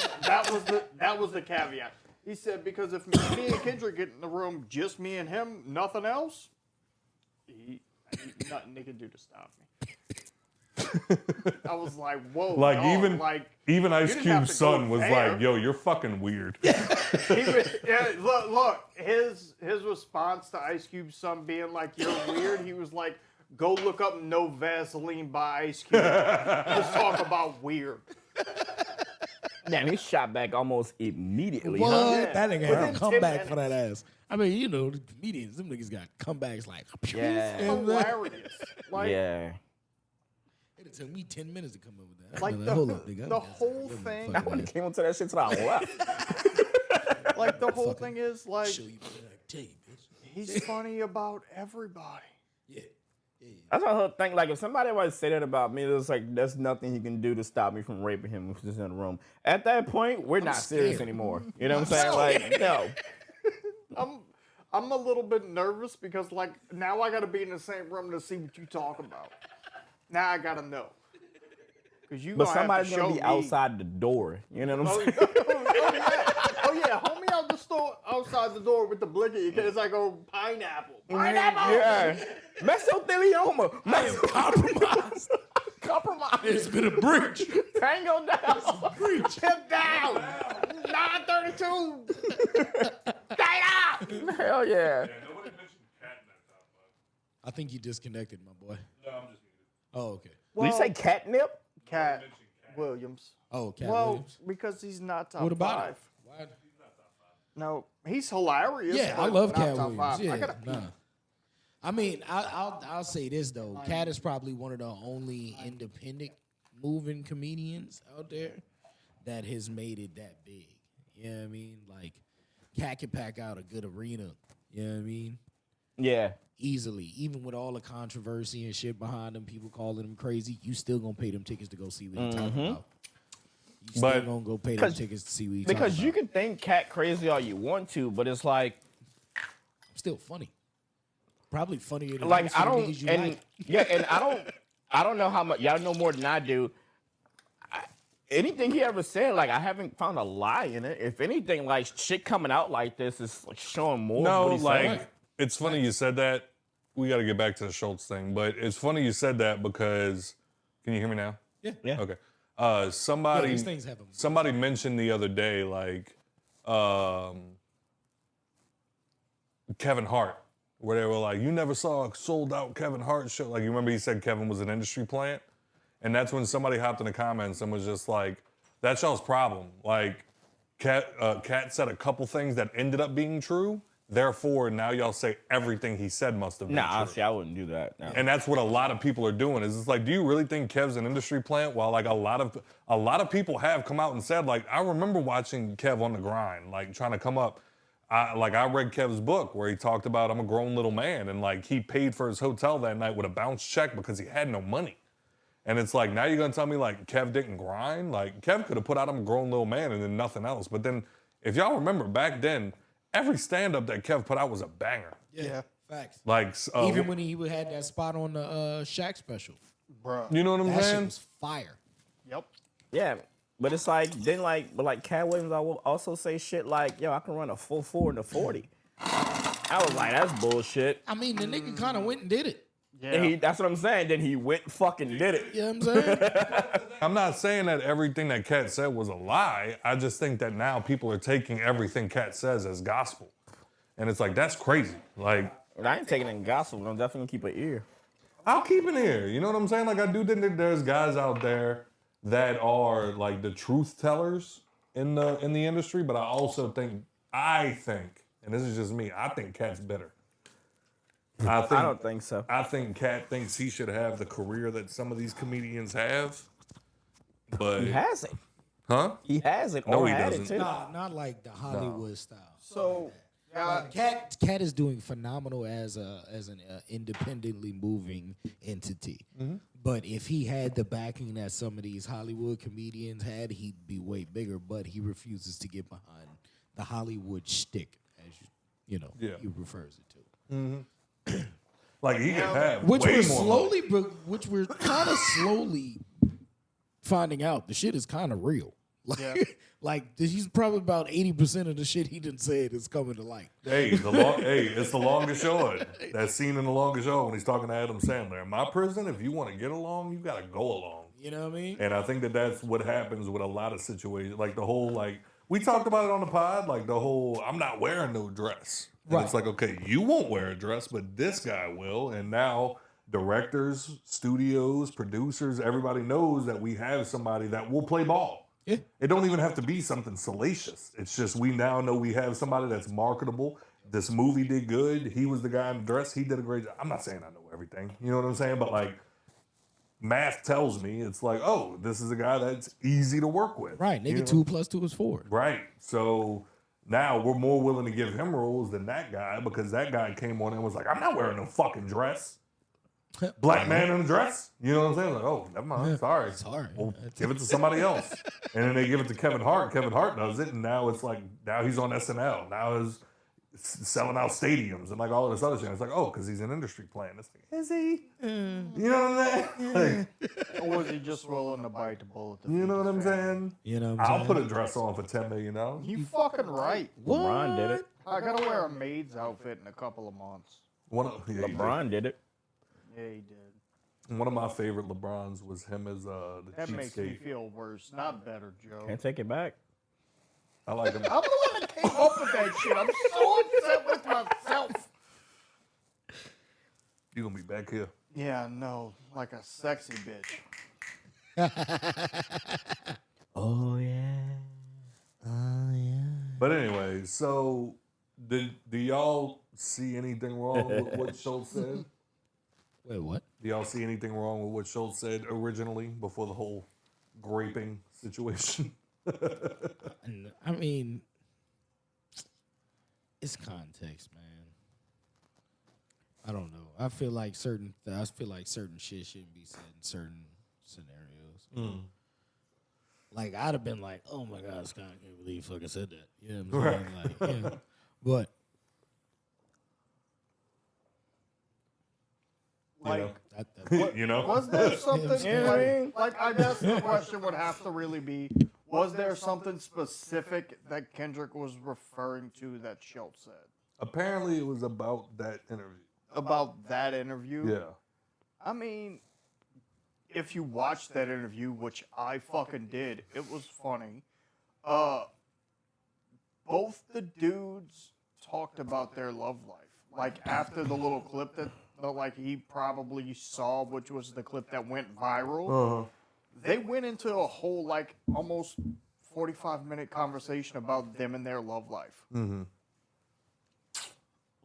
S2: that was the caveat. He said because if me and Kendrick get in the room, just me and him, nothing else, nothing they can do to stop me. I was like, whoa.
S3: Like,
S2: dog,
S3: even Ice
S2: you didn't have
S3: Cube's
S2: to go
S3: son was
S2: there.
S3: like, yo, you're fucking weird.
S2: Look, his response to Ice Cube's son being like, you're weird, he was like, go look up No Vaseline by Ice Cube. Let's talk about weird.
S5: Damn, he shot back almost immediately.
S4: What?
S5: Huh?
S2: Yeah.
S4: That nigga had
S2: Within
S4: a
S2: 10
S4: comeback for that
S2: minutes.
S4: ass. I mean, you know, the comedians, them niggas got comebacks like.
S5: Yeah.
S4: And that-
S2: Hilarious. Like,
S5: Yeah.
S4: It took me 10 minutes to come up with that.
S2: Like
S4: I'm
S2: the-
S4: hold up, nigga.
S2: the
S4: I'm
S2: whole
S4: fucking
S2: thing-
S5: I wouldn't have came into that shit till I left.
S2: like the whole thing is like,
S4: show you what I tell you, bitch.
S2: he's funny about everybody.
S4: Yeah.
S5: That's what I think. Like, if somebody was to say that about me, it's like, there's nothing he can do to stop me from raping him if he's in the room. At that point, we're not serious
S4: scared.
S5: anymore. You know what I'm saying? Like, no.
S2: I'm a little bit nervous because like now I got to be in the same room to see what you talk about. Now I gotta know. Cause you
S5: But
S2: gonna
S5: somebody's
S2: have to
S5: gonna
S2: show
S5: be
S2: me.
S5: outside the door. You know what I'm saying?
S2: Oh yeah, hold me out the store, outside the door with the blicky. It's like a pineapple.
S5: Yeah. Mesothelioma.
S6: Compromised.
S5: Compromise.
S6: It's been a breach.
S5: Tango down.
S6: Breach.
S2: Tip down. 932.
S5: Hell yeah.
S3: Nobody mentioned cat in that top five.
S4: I think you disconnected, my boy.
S3: No, I'm just muted.
S4: Oh, okay.
S5: Did you say catnip?
S2: Cat Williams.
S4: Oh, Cat
S2: Well,
S4: Williams.
S2: because he's not top
S4: What about
S2: five.
S4: it? Why?
S2: No, he's hilarious.
S4: Yeah, I
S2: but
S4: love
S2: not
S4: Cat
S2: top
S4: Williams.
S2: five.
S4: Yeah,
S2: I gotta
S4: nah. I mean, I'll say this though. Cat is probably one of the only independent moving comedians out there that has made it that big. You know what I mean? Like, Cat can pack out a good arena. You know what I mean?
S5: Yeah.
S4: Easily. Even with all the controversy and shit behind him, people calling him crazy, you still gonna pay them tickets to go see what he's talking about. You still
S3: But-
S4: gonna go pay them tickets to see what he's talking
S5: Because
S4: about.
S5: you can think cat crazy all you want to, but it's like
S4: Still funny. Probably funnier than
S5: like
S4: most
S5: I
S4: of the
S5: don't
S4: niggas you
S5: and
S4: like.
S5: yeah, and I don't know how much y'all know more than I do. Anything he ever said, like I haven't found a lie in it. If anything, like shit coming out like this is like showing more.
S3: No,
S5: of what he's
S3: like
S5: saying.
S3: it's funny you said that. We got to get back to the Schultz thing, but it's funny you said that because can you hear me now?
S4: Yeah.
S5: Yeah.
S3: Okay.
S4: Yeah,
S3: Somebody
S4: these things have 'em.
S3: somebody mentioned the other day like Kevin Hart, where they were like, "You never saw a sold out Kevin Hart show." Like you remember he said Kevin was an industry plant, and that's when somebody hopped in the comments and was just like, "That's y'all's problem." Like Cat said a couple things that ended up being true. Therefore, now y'all say everything he said must have been
S5: Nah,
S3: true.
S5: honestly, I wouldn't do that. No.
S3: And that's what a lot of people are doing. Is it's like, do you really think Kev's an industry plant? While like a lot of people have come out and said, like, I remember watching Kev on the grind, like trying to come up. I read Kev's book where he talked about I'm a grown little man, and like he paid for his hotel that night with a bounce check because he had no money. And it's like, now you're gonna tell me like Kev didn't grind? Like Kev could have put out I'm a grown little man and then nothing else. But then if y'all remember back then, every stand-up that Kev put out was a banger.
S4: Yeah. Facts.
S3: Like
S4: Even when he had that spot on the Shaq special.
S2: Bruh.
S3: you know what I'm
S4: That shit
S3: saying?
S4: was fire.
S2: Yep.
S5: Yeah, but it's like then like Cat Williams, I will also say shit like, yo, I can run a full 4 in the 40. I was like, that's bullshit.
S4: I mean, the nigga kind of went and did it.
S2: Yeah.
S5: And that's what I'm saying. Then he went fucking did it.
S4: You know what I'm saying?
S3: I'm not saying that everything that Cat said was a lie. I just think that now people are taking everything Cat says as gospel. And it's like, that's crazy. Like,
S5: But I ain't taking it in gospel, but I'm definitely gonna keep an ear.
S3: I'll keep an ear. You know what I'm saying? Like, I do think that there's guys out there that are like the truth tellers in the industry, but I also think, and this is just me, I think Cat's better. I
S5: don't think so.
S3: I think Cat thinks he should have the career that some of these comedians have. But
S5: He has it.
S3: huh?
S5: He has it.
S3: No,
S5: or
S3: he
S5: had
S3: doesn't.
S5: It too.
S4: Nah, not like the Hollywood style.
S2: So,
S4: Cat is doing phenomenal as an independently moving entity. But if he had the backing that some of these Hollywood comedians had, he'd be way bigger. But he refuses to get behind the Hollywood shtick, as he refers it to.
S3: Like he could have
S4: Which
S3: way
S4: we're
S3: more.
S4: which we're kind of slowly finding out. The shit is kind of real. Like, like he's probably about 80% of the shit he done said is coming to light.
S3: Hey, it's the longest show. That scene in the longest show when he's talking to Adam Sandler. In my prison, if you want to get along, you got to go along.
S4: You know what I mean?
S3: And I think that that's what happens with a lot of situations. Like the whole, like, we talked about it on the pod, like the whole, I'm not wearing no dress. And
S4: Right.
S3: it's like, okay, you won't wear a dress, but this guy will. And now directors, studios, producers, everybody knows that we have somebody that will play ball.
S4: Yeah.
S3: It don't even have to be something salacious. It's just we now know we have somebody that's marketable. This movie did good. He was the guy in the dress. He did a great job. I'm not saying I know everything. You know what I'm saying? But like math tells me it's like, oh, this is a guy that's easy to work with.
S4: Right.
S3: You
S4: Nigga,
S3: know?
S4: 2 + 2 is 4.
S3: Right. So now we're more willing to give him roles than that guy because that guy came on and was like, I'm not wearing no fucking dress. Black man in a dress. You know what I'm saying? Like, oh, never mind. Sorry.
S4: Sorry.
S3: Well, give it to somebody else. And then they give it to Kevin Hart. Kevin Hart does it. And now it's like, now he's on SNL. Now selling out stadiums and like all of this other shit. It's like, oh, because he's an industry plant. It's like, is he? You know what I'm saying? Like,
S2: Or was he just willing to bite the bullet?
S3: you know what I'm saying?
S4: You know what I'm
S3: I'll
S4: saying?
S3: put a dress on for $10 million.
S2: You fucking right.
S5: LeBron did it.
S2: I gotta wear a maid's outfit in a couple of months.
S5: LeBron did it.
S2: Yeah, he did.
S3: One of my favorite LeBrons was him as the
S2: That makes me
S3: cheapskate.
S2: feel worse, not better, Joe.
S5: Can't take it back.
S3: I like him.
S2: I'm the one that came up with that shit. I'm so upset with myself.
S3: You gonna be back here?
S2: Yeah, no, like a sexy bitch.
S4: Oh yeah. Oh yeah.
S3: But anyway, so do y'all see anything wrong with what Schultz said?
S4: Wait, what?
S3: Do y'all see anything wrong with what Schultz said originally before the whole graping situation?
S4: I mean, it's context, man. I don't know. I feel like certain shit shouldn't be said in certain scenarios. Like I'd have been like, "Oh my God, Scott, I can't believe you fucking said that." You know what I'm saying? Like, yeah. But
S2: Like,
S3: You know?
S2: was there something?
S4: Yeah.
S2: Like, I guess the question would have to really be: was there something specific that Kendrick was referring to that Schultz said
S3: Apparently, it was about that interview.
S2: about that interview?
S3: Yeah.
S2: I mean, if you watched that interview, which I fucking did, it was funny. Both the dudes talked about their love life. Like after the little clip that like he probably saw, which was the clip that went viral. They went into a whole like almost 45-minute conversation about them and their love life.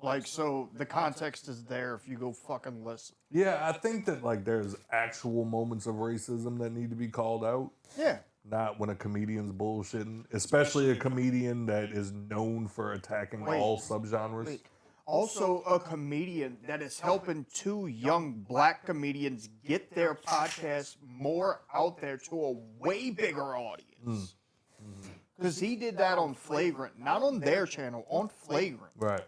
S2: Like, so the context is there if you go fucking listen.
S3: Yeah, I think that like there's actual moments of racism that need to be called out.
S2: Yeah.
S3: Not when a comedian's bullshitting, especially a comedian that is known for attacking all subgenres.
S2: Also, a comedian that is helping two young black comedians get their podcast more out there to a way bigger audience. Because he did that on Flagrant, not on their channel, on Flagrant.
S3: Right.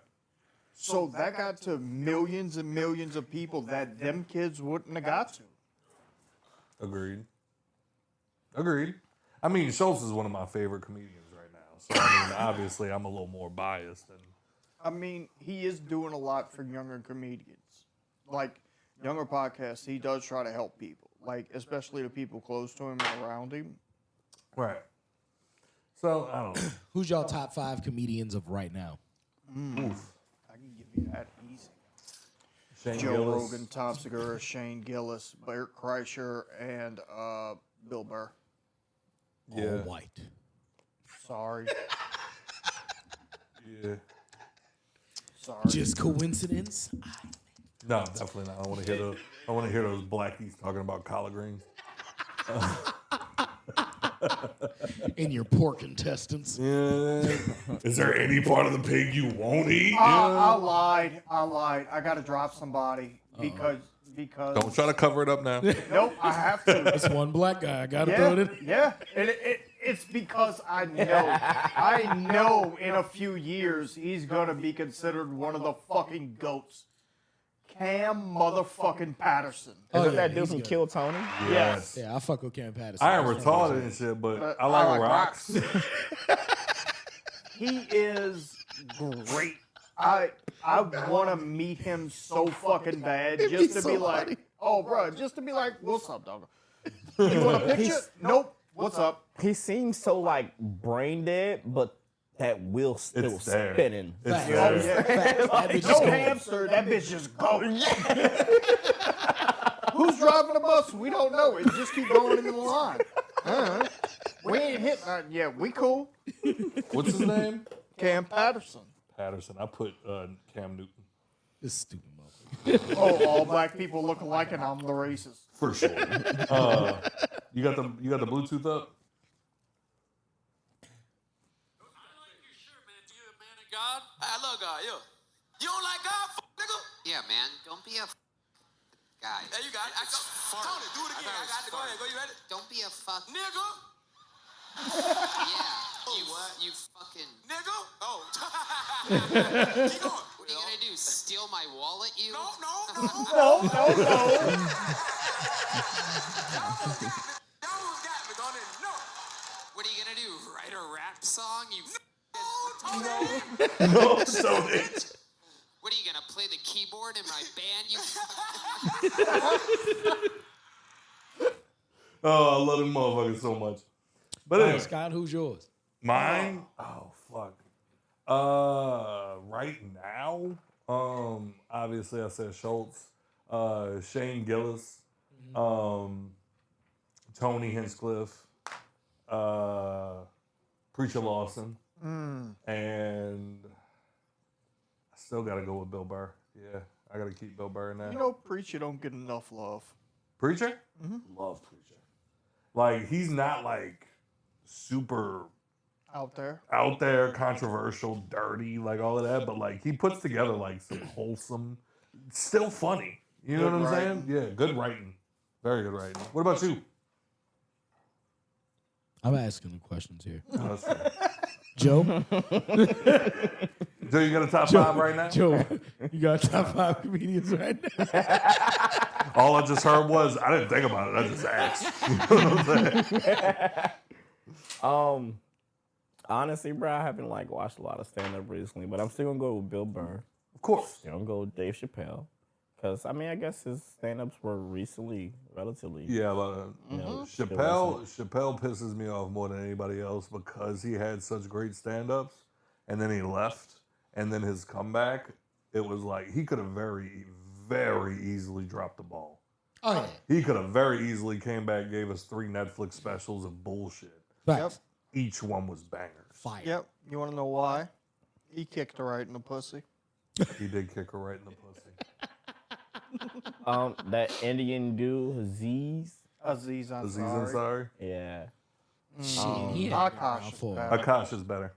S2: So that got to millions and millions of people that them kids wouldn't have got to.
S3: Agreed. I mean, Schultz is one of my favorite comedians right now. So, I mean, obviously, I'm a little more biased.
S2: I mean, he is doing a lot for younger comedians. Like, younger podcasts, he does try to help people. Like, especially the people close to him and around him.
S3: Right. So, I don't know.
S4: Who's y'all top 5 comedians of right now?
S3: Oof.
S2: I can give you that easy.
S3: Shane
S2: Joe
S3: Gillis.
S2: Rogan, Tom Segura, Shane Gillis, Bert Kreischer, and Bill Burr.
S3: Yeah.
S4: All white.
S2: Sorry.
S3: Yeah.
S2: Sorry.
S4: Just coincidence?
S3: No, definitely not. I want to hear those blackies talking about collard greens.
S4: In your pork intestines.
S3: Yeah. Is there any part of the pig you won't eat?
S2: I lied. I got to drop somebody because.
S3: Don't try to cover it up now.
S2: Nope, I have to.
S4: It's one black guy. I gotta throw it in.
S2: Yeah, it's because I know in a few years he's gonna be considered one of the fucking goats. Cam motherfucking Patterson.
S5: Isn't that
S4: he's
S5: dude from
S4: good.
S5: Kill Tony?
S2: Yes.
S4: Yeah, I fuck with Cam Patterson.
S3: I ain't retarded and shit, but I like rocks.
S2: He is great. I want to meet him so fucking bad just to be like, oh, bro, just to be like, what's up, dog? You want a picture? Nope. What's up?
S5: He seems so like brain dead, but that wheel still
S3: It's there.
S5: spinning.
S3: It's
S4: Facts.
S3: there.
S4: Facts. That bitch is
S2: No
S4: going.
S2: hamster. That bitch just goes. Who's driving the bus? We don't know. It just keep going in the line. We ain't hit nothing yet. We cool.
S3: What's his name?
S2: Cam Patterson.
S3: Patterson. I put Cam Newton.
S4: This stupid motherfucker.
S2: Oh, all black people look alike, and I'm the racist.
S3: For sure. You got the Bluetooth up?
S1: God? I love God, yeah. You don't like God, nigga?
S10: Yeah, man. Don't be a guy.
S1: There you got it. Tony, do it again. I got it. Go ahead. Go, you ready?
S10: Don't be a fuck.
S1: Nigga.
S10: Yeah. You fucking
S1: Nigga? Oh.
S10: Keep going. What are you gonna do? Steal my wallet, you?
S1: No.
S5: No.
S1: Y'all got me. Don't even know.
S10: What are you gonna do? Write a rap song, you?
S3: No, Tony.
S10: What are you gonna play the keyboard in my band, you?
S3: Oh, I love them motherfuckers so much. But anyway,
S4: Scott, who's yours?
S3: mine. Oh fuck. Right now, obviously I said Schultz, Shane Gillis, Tony Hinchcliffe, Preacher Lawson, and I still gotta go with Bill Burr. Yeah, I gotta keep Bill Burr in there.
S2: You know, Preacher don't get enough love.
S3: Preacher? Love Preacher. Like, he's not like super
S2: Out there.
S3: controversial, dirty, like all of that, but like he puts together like some wholesome, still funny. You know
S2: Good
S3: what I'm
S2: writing.
S3: saying? Yeah, good writing. Very good writing. What about you?
S4: I'm asking the questions here.
S3: Oh, that's fair.
S4: Joe?
S3: Joe, you got a top five right now?
S4: Joe, you got top 5 comedians right now?
S3: All I just heard was, I didn't think about it. I just asked. You know what I'm saying?
S5: Honestly, bro, I haven't like watched a lot of stand up recently, but I'm still gonna go with Bill Burr.
S3: Of course.
S5: Still gonna go with Dave Chappelle, because I mean, I guess his stand ups were recently relatively.
S3: Yeah, but
S5: You know,
S3: Chappelle pisses me off more than anybody else because he had such great stand-ups, and then he left, and then his comeback, it was like he could have very, very easily dropped the ball.
S4: Oh, yeah.
S3: He could have very easily came back, gave us 3 Netflix specials of bullshit.
S4: Facts.
S3: Each one was bangers.
S4: Fire.
S2: Yep. You want to know why? He kicked her right in the pussy.
S3: He did kick her right in the pussy.
S5: That Indian dude, Aziz.
S2: Aziz
S3: Aziz
S2: Ansari.
S3: Ansari.
S5: Yeah.
S4: Shit, he had
S2: Akash is
S4: for
S2: better.
S3: Akash is better.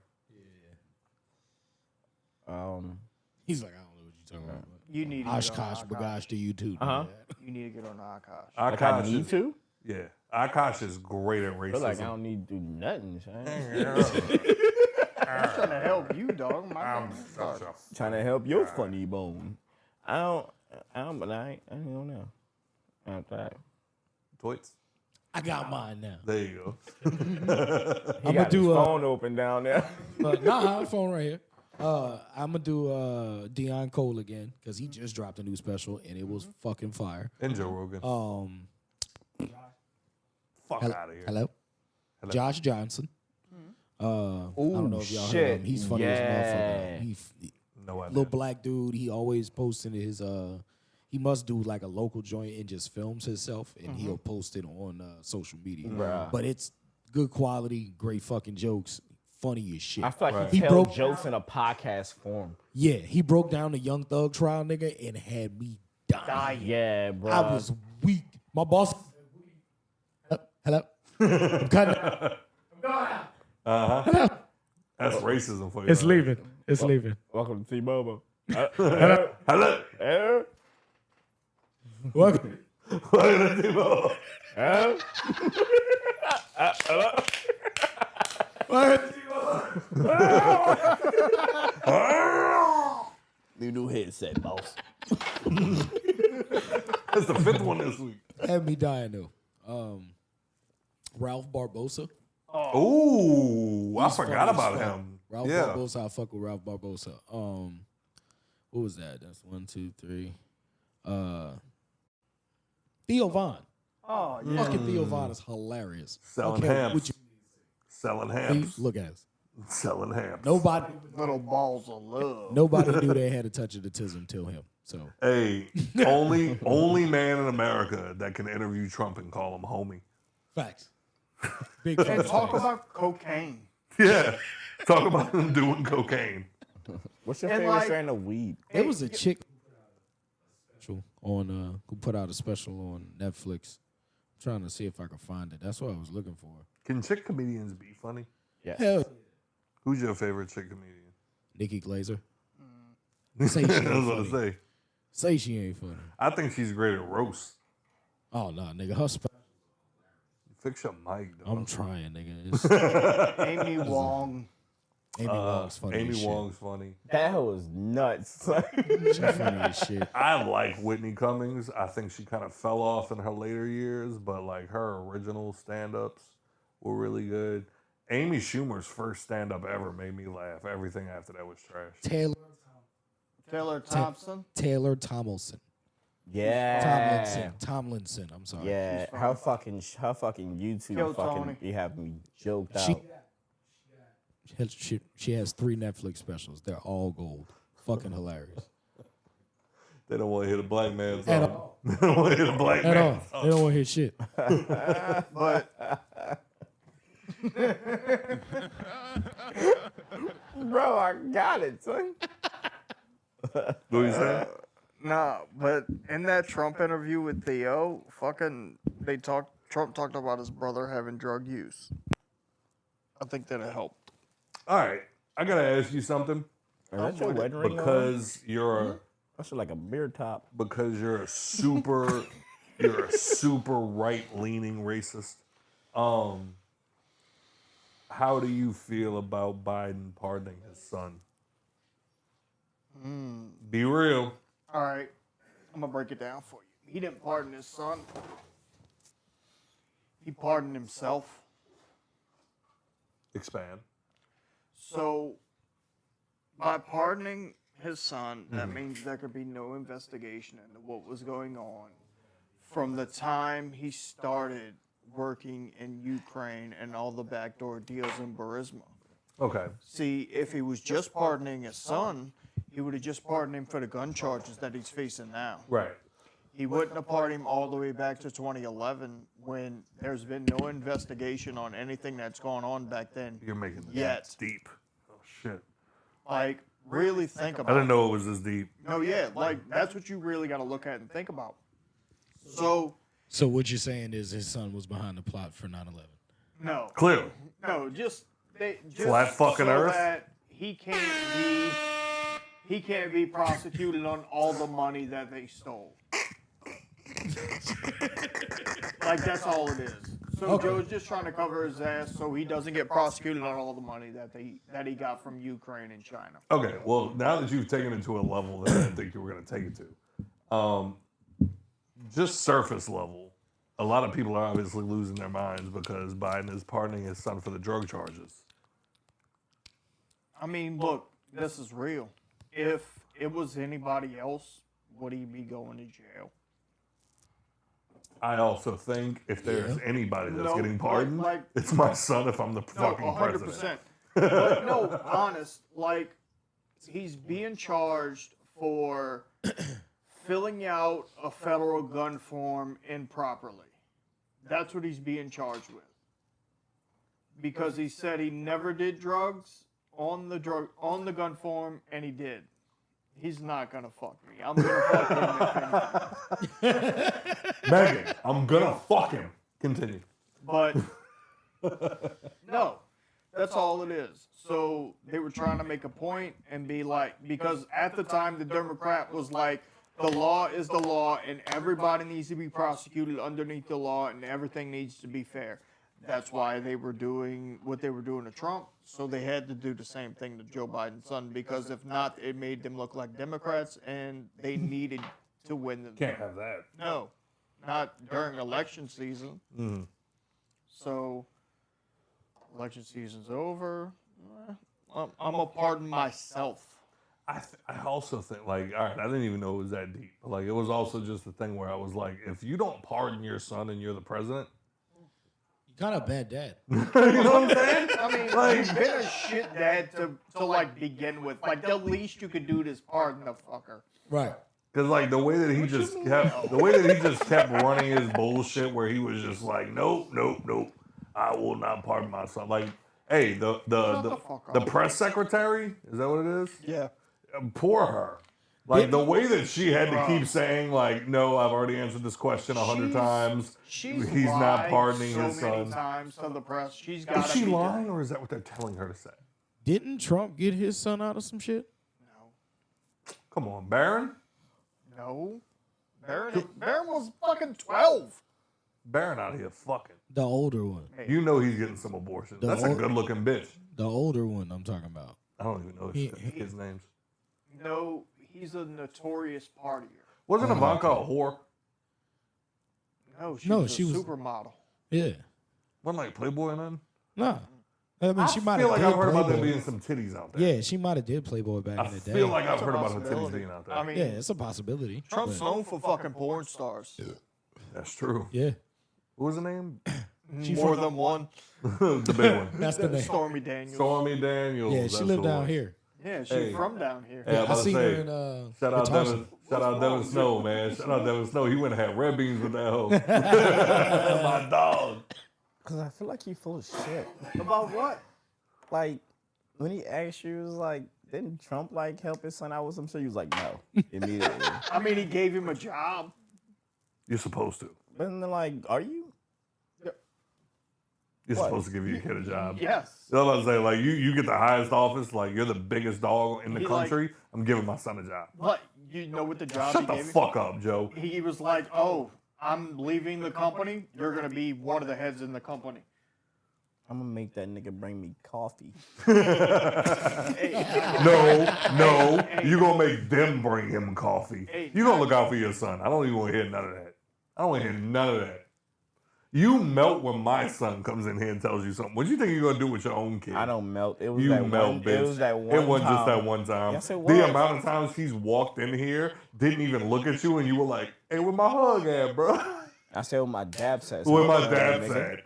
S4: He's like, I don't know what you're talking about.
S2: You need to get on
S4: Oshkosh,
S2: Akash.
S4: Bagosh to you too.
S2: You need to get on Akash.
S5: Like I
S3: Akash
S5: need
S3: is,
S5: to.
S3: yeah. Akash is great at
S5: I
S3: racism.
S5: feel like I don't need to do nothing, Shane.
S2: I'm trying to help you, dog.
S3: I'm such a
S5: Trying to help your funny bone. I don't, but I don't know. I'm tired.
S3: Toits.
S4: I got mine now.
S3: There you go.
S5: He got his phone open down there.
S4: Nah, phone right here. I'm gonna do Deion Cole again because he just dropped a new special and it was fucking fire.
S3: And Joe Rogan. Fuck out of here.
S4: Hello? Josh Johnson. I don't know if y'all heard
S5: shit.
S4: him. He's funny as a motherfucker.
S3: No idea.
S4: Little black dude. He always posting his he must do like a local joint and just films himself and he'll post it on social media.
S5: Bruh.
S4: But it's good quality, great fucking jokes, funny as shit.
S5: I feel like
S3: Right.
S5: he
S4: He
S5: tells
S4: broke-
S5: jokes in a podcast form.
S4: Yeah, he broke down the Young Thug trial, nigga, and had me dying.
S5: Yeah, bro.
S4: I was weak. My boss. Hello. I'm cutting. Hello.
S3: That's racism for you.
S4: It's leaving. It's leaving.
S5: Welcome to T-Mobile.
S3: Hello.
S5: Hello.
S4: Welcome.
S3: Welcome to T-Mobile.
S5: Hello. New headset, boss.
S3: That's the 5th one this week.
S4: Had me dying though. Ralph Barbosa.
S3: Ooh, I
S4: He's
S3: forgot
S4: funny as
S3: about
S4: fuck.
S3: him.
S4: Ralph
S3: Yeah.
S4: Barbosa. I fuck with Ralph Barbosa. What was that? That's 1, 2, 3. Theo Von.
S2: Oh, yeah.
S4: Fucking Theo Von is hilarious.
S3: Selling
S4: Okay,
S3: hams.
S4: what you-
S3: Selling
S4: See,
S3: hams.
S4: look at us.
S3: Selling hams.
S4: Nobody
S2: Little balls of love.
S4: knew they had a touch of autism till him. So
S3: Hey, only man in America that can interview Trump and call him homie.
S4: facts. Big
S2: And
S4: facts.
S2: talk about cocaine.
S3: Yeah. Talk about him doing cocaine.
S5: What's your
S2: And
S5: favorite
S2: like-
S5: strain of weed?
S4: There was a chick special on who put out a special on Netflix. I'm trying to see if I can find it. That's what I was looking for.
S3: Can chick comedians be funny?
S5: Yes.
S4: Hell,
S3: Who's your favorite chick comedian?
S4: Nikki Glazer.
S3: That's
S4: Say she
S3: what
S4: ain't
S3: I was
S4: funny.
S3: say.
S4: Say she ain't funny.
S3: I think she's great at roast.
S4: Oh no, nigga, her special.
S3: Fix your mic, dog.
S4: I'm trying, nigga.
S2: Amy Wong.
S4: Amy Wong's funny.
S3: Amy Wong's funny.
S5: That hoe is nuts.
S4: She's funny as shit.
S3: I like Whitney Cummings. I think she kind of fell off in her later years, but like her original stand-ups were really good. Amy Schumer's first stand-up ever made me laugh. Everything after that was trash.
S2: Taylor Thompson.
S4: Taylor Tomlinson.
S5: Yeah.
S4: Tomlinson. I'm sorry.
S5: Yeah, her fucking YouTube
S2: Kill
S5: fucking
S2: Tony.
S5: be having me joked out.
S4: She has 3 Netflix specials. They're all gold. Fucking hilarious.
S3: They don't want to hit a black man's
S4: At
S3: song.
S4: all.
S3: They don't want to hit a black
S4: At all.
S3: man's song.
S4: They don't want to hear shit.
S2: But
S5: Bro, I got it, son.
S3: What you saying?
S2: nah, but in that Trump interview with Theo, Trump talked about his brother having drug use. I think that'll help.
S3: All right, I gotta ask you something
S5: Is that your wedding ring on?
S3: because you're
S5: That's like a beard top.
S3: a super right-leaning racist. How do you feel about Biden pardoning his son? Be real.
S2: All right, I'm gonna break it down for you. He didn't pardon his son. He pardoned himself.
S3: Expand.
S2: So, by pardoning his son, that means there could be no investigation into what was going on from the time he started working in Ukraine and all the backdoor deals in Burisma.
S3: Okay.
S2: See, if he was just pardoning his son, he would have just pardoned him for the gun charges that he's facing now.
S3: Right.
S2: He wouldn't have pardoned him all the way back to 2011 when there's been no investigation on anything that's gone on back then.
S3: You're making this
S2: Yet.
S3: deep. Oh shit.
S2: Like, really think about
S3: I didn't
S2: it.
S3: know it was this deep.
S2: No, yeah, like, that's what you really got to look at and think about. So,
S4: what you're saying is his son was behind the plot for 9/11.
S2: no.
S3: Clearly.
S2: No, just
S3: Flat fucking
S2: so
S3: Earth?
S2: that he can't be prosecuted on all the money that they stole. Like, that's all it is. So Joe's just trying to cover his ass so he doesn't get prosecuted on all the money that he got from Ukraine and China.
S3: Okay, well, now that you've taken it to a level that I didn't think you were going to take it to, just surface level, a lot of people are obviously losing their minds because Biden is pardoning his son for the drug charges.
S2: I mean, look, this is real. If it was anybody else, would he be going to jail?
S3: I also think if there's anybody that's
S2: No,
S3: getting pardoned,
S2: like-
S3: it's my son if I'm the
S2: No,
S3: fucking
S2: 100%.
S3: president.
S2: But no, honest, like, he's being charged for filling out a federal gun form improperly. That's what he's being charged with. Because he said he never did drugs on the gun form, and he did. He's not gonna fuck me. I'm gonna fuck him.
S3: Megan, I'm gonna fuck him. Continue.
S2: But no, that's all it is. So they were trying to make a point and be like, because at the time the Democrat was like, the law is the law and everybody needs to be prosecuted underneath the law and everything needs to be fair. That's why they were doing what they were doing to Trump. So they had to do the same thing to Joe Biden's son, because if not, it made them look like Democrats and they needed to win.
S3: Can't have that.
S2: No, not during election season.
S3: Mm-hmm.
S2: So election season's over. I'm gonna pardon myself.
S3: I also think, like, all right, I didn't even know it was that deep. Like, it was also just the thing where I was like, if you don't pardon your son and you're the president,
S4: Kind of bad dad.
S3: you know what I'm saying?
S2: I mean,
S3: Like-
S2: you've been a shit dad to like begin with. Like, the least you could do is pardon the fucker.
S4: Right.
S3: Because like the way that he just kept running his bullshit, where he was just like, nope, I will not pardon my son. Like, hey, the press secretary, is that what it is?
S2: Yeah.
S3: Poor her. Like the way that she had to keep saying like, no, I've already answered this question 100 times.
S2: He's
S3: not
S2: lied
S3: pardoning
S2: so
S3: his
S2: many
S3: son.
S2: times to the press. She's got.
S3: Is she lying, or is that what they're telling her to say?
S4: Didn't Trump get his son out of some shit?
S2: No.
S3: Come on, Barron.
S2: No. Barron was fucking 12.
S3: Baron out here fucking.
S4: The older one.
S3: You know he's getting some abortion. That's a good-looking bitch.
S4: The older one I'm talking about.
S3: I don't even know his names.
S2: No, he's a notorious partier.
S3: Wasn't Ivanka a whore?
S2: No, she was a supermodel.
S4: Yeah.
S3: Wasn't like Playboy or nothing?
S4: Nah. I mean, she might
S3: feel
S4: have.
S3: like I've heard about there
S4: Playboy.
S3: being some titties out there.
S4: Yeah, she might have did Playboy back in the day.
S3: I feel like I've
S2: It's a
S3: heard about her titties
S2: possibility.
S3: being out there.
S2: I mean,
S4: yeah, it's a possibility.
S2: Trump's
S4: but-
S2: known for fucking porn stars.
S3: That's true.
S4: Yeah.
S3: What was her name?
S2: More than one.
S3: The big one.
S4: That's the name.
S2: Stormy Daniels.
S3: Stormy Daniels.
S4: Yeah,
S3: that's
S4: she lived
S3: the
S4: down
S3: one.
S4: here.
S2: Yeah, she's
S3: Hey.
S2: from down here.
S3: Yeah,
S4: I seen her in
S3: shout out
S4: Wisconsin.
S3: Devin Snow, man. Shout out Devin Snow. He went and had red beans with that hoe. My dog.
S5: Because I feel like you full of shit.
S2: About what?
S5: Like, when he asked you, it was like, didn't Trump, like, help his son out with some shit? He was like, no, immediately.
S2: I mean, he gave him a job.
S3: You're supposed to.
S5: But then they're like, are you?
S3: You're
S5: What?
S3: supposed to give your kid a job.
S2: Yes.
S3: You know what I'm saying? Like, you get the highest office, like, you're the biggest dog in the
S2: He,
S3: country. I'm giving my son a job.
S2: But you know what the job
S3: Shut
S2: he
S3: the
S2: gave him?
S3: fuck up, Joe.
S2: He was like, oh, I'm leaving the company. You're going to be one of the heads in the company.
S5: I'm going to make that nigga bring me coffee.
S3: No. You're going to make them bring him coffee. You're going to look out for your son. I don't even want to hear none of that. I don't want to hear none of that. You melt when my son comes in here and tells you something. What do you think you're going to do with your own kid?
S5: I don't melt. It was
S3: You
S5: that
S3: melt,
S5: one,
S3: bitch.
S5: It was that one
S3: It wasn't
S5: time.
S3: just that one time.
S5: Yes, it
S3: The
S5: was.
S3: amount of times he's walked in here, didn't even look at you, and you were like, hey, where my hug at, bro?
S5: I said what my dad said.
S3: Where my dad said.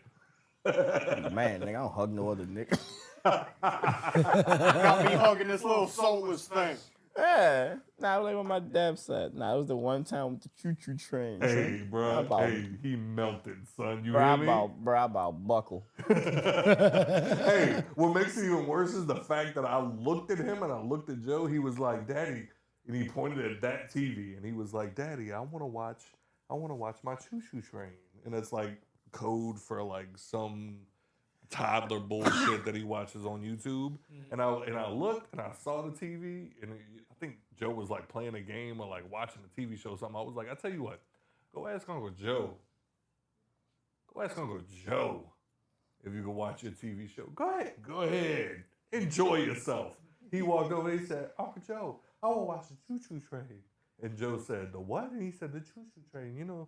S5: Man, nigga, I don't hug no other nigga.
S2: Got me hugging this little soulless thing.
S5: Yeah. Nah, like what my dad said. Nah, it was the one time with the choo-choo train.
S3: Hey,
S5: son.
S3: bro. Hey, he melted, son. You
S5: Bro,
S3: hear
S5: I
S3: me?
S5: about buckle.
S3: Hey, what makes it even worse is the fact that I looked at him and I looked at Joe. He was like, Daddy, and he pointed at that TV and he was like, Daddy, I want to watch my choo-choo train. And it's like code for like some toddler bullshit that he watches on YouTube. And I looked and I saw the TV and I think Joe was like playing a game or like watching a TV show or something. I was like, I tell you what, go ask Uncle Joe. Go ask Uncle Joe if you can watch your TV show. Go ahead. Enjoy yourself. He walked over and he said, Uncle Joe, I want to watch the choo-choo train. And Joe said, the what? And he said, the choo-choo train, you know,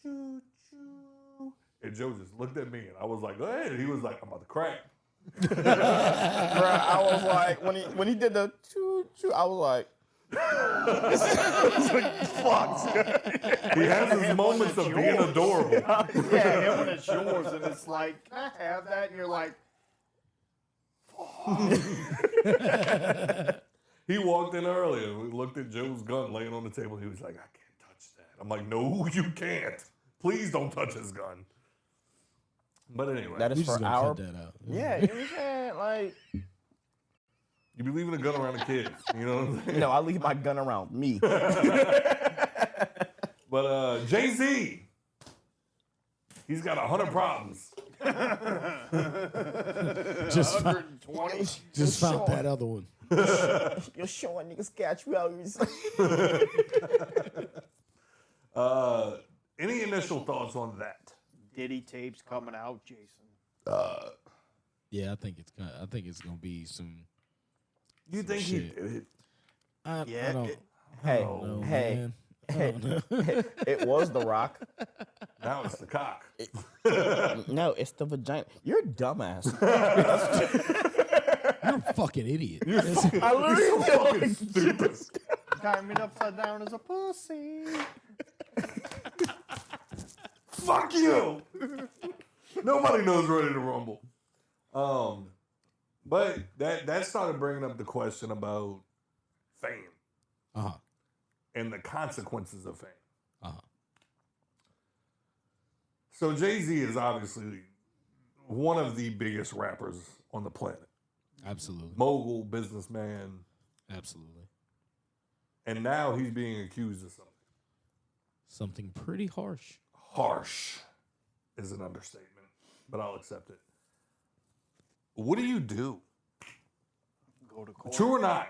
S3: choo-choo. And Joe just looked at me and I was like, go ahead. And he was like, I'm about to crack.
S5: Bro, I was like, when he did the choo-choo, I was like,
S3: fuck. He has his moments of being adorable.
S2: Yeah, and when it's yours and it's like, can I have that? And you're like,
S3: He walked in earlier. We looked at Joe's gun laying on the table. He was like, I can't touch that. I'm like, no, you can't. Please don't touch his gun. But anyway.
S5: that is
S4: We just
S5: for
S4: gonna
S5: our...
S4: cut that out.
S5: Yeah, you know what I'm saying? Like,
S3: You be leaving a gun around the kids. You know what I'm saying?
S5: no, I leave my gun around me.
S3: But Jay-Z, he's got 100 problems.
S4: Just
S2: 120.
S4: Just found that other one.
S5: You're showing niggas got you out.
S3: Any initial thoughts on that?
S2: Diddy tapes coming out, Jason.
S4: Yeah, I think it's gonna be some.
S3: You think he
S4: shit.
S3: did it?
S4: I
S2: Yeah,
S4: don't.
S5: Hey,
S4: know,
S5: hey,
S4: man.
S5: hey. It was The Rock.
S3: Now it's the cock.
S5: No, it's the vagina. You're a dumbass.
S4: You're a fucking idiot.
S5: I literally
S3: Fucking stupid.
S2: Got me upside down as a pussy.
S3: Fuck you. Nobody knows Ready to Rumble. But that started bringing up the question about fame
S4: Uh-huh.
S3: and the consequences of fame.
S4: Uh-huh.
S3: So Jay-Z is obviously one of the biggest rappers on the planet.
S4: Absolutely.
S3: Mogul, businessman,
S4: Absolutely.
S3: and now he's being accused of something.
S4: Something pretty harsh.
S3: Harsh is an understatement, but I'll accept it. What do you do?
S2: Go to court.
S3: True or not?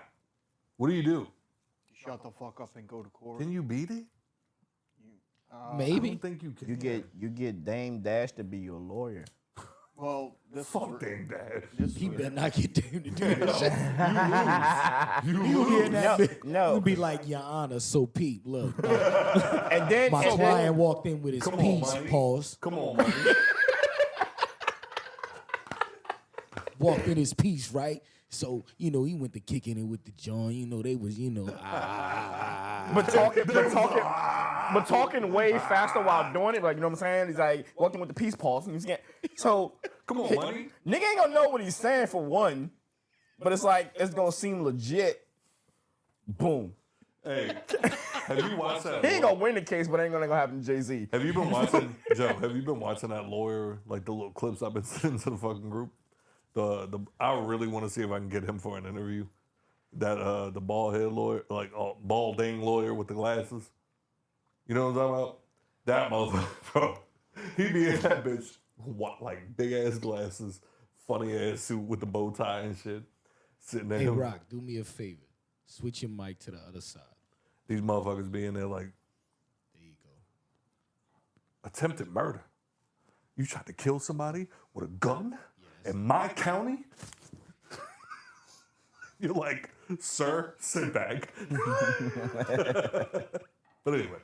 S3: What do you do?
S2: Shut the fuck up and go to court.
S3: Can you beat it? I
S4: Maybe.
S3: don't think you can.
S5: You get Dame Dash to be your lawyer.
S2: Well, this
S3: Fuck Dame Dash.
S4: He better not get Dame to do this shit.
S3: You
S4: You hear
S3: lose.
S4: that? bit?
S5: no.
S4: You'll be like, Your Honor, so Pete, look.
S5: And then
S4: My client walked in with his
S3: Come on,
S4: piece,
S3: Money.
S4: pause.
S3: Come on, man.
S4: Walked in his piece, right? So, he went to kicking it with the John. They was,
S5: but talking way faster while doing it, like, you know what I'm saying? He's like walking with the peace pulse, and he's getting so.
S3: Come on, Money.
S5: Nigga ain't gonna know what he's saying for one, but it's like it's gonna seem legit. Boom.
S3: Hey, have you watched that?
S5: He ain't gonna win the case, but ain't gonna happen to Jay-Z.
S3: Have you been watching, Joe? Have you been watching that lawyer, like the little clips I've been sending to the fucking group? I really want to see if I can get him for an interview. That the bald head lawyer, like balding lawyer with the glasses. You know what I'm talking about? That motherfucker, bro. He be in that bitch, like big ass glasses, funny ass suit with the bow tie and shit, sitting there.
S4: Hey, Rock, do me a favor. Switch your mic to the other side.
S3: These motherfuckers be in there like,
S4: There you go.
S3: attempted murder. You tried to kill somebody with a gun in my county? You're like, sir, sit back. But anyway,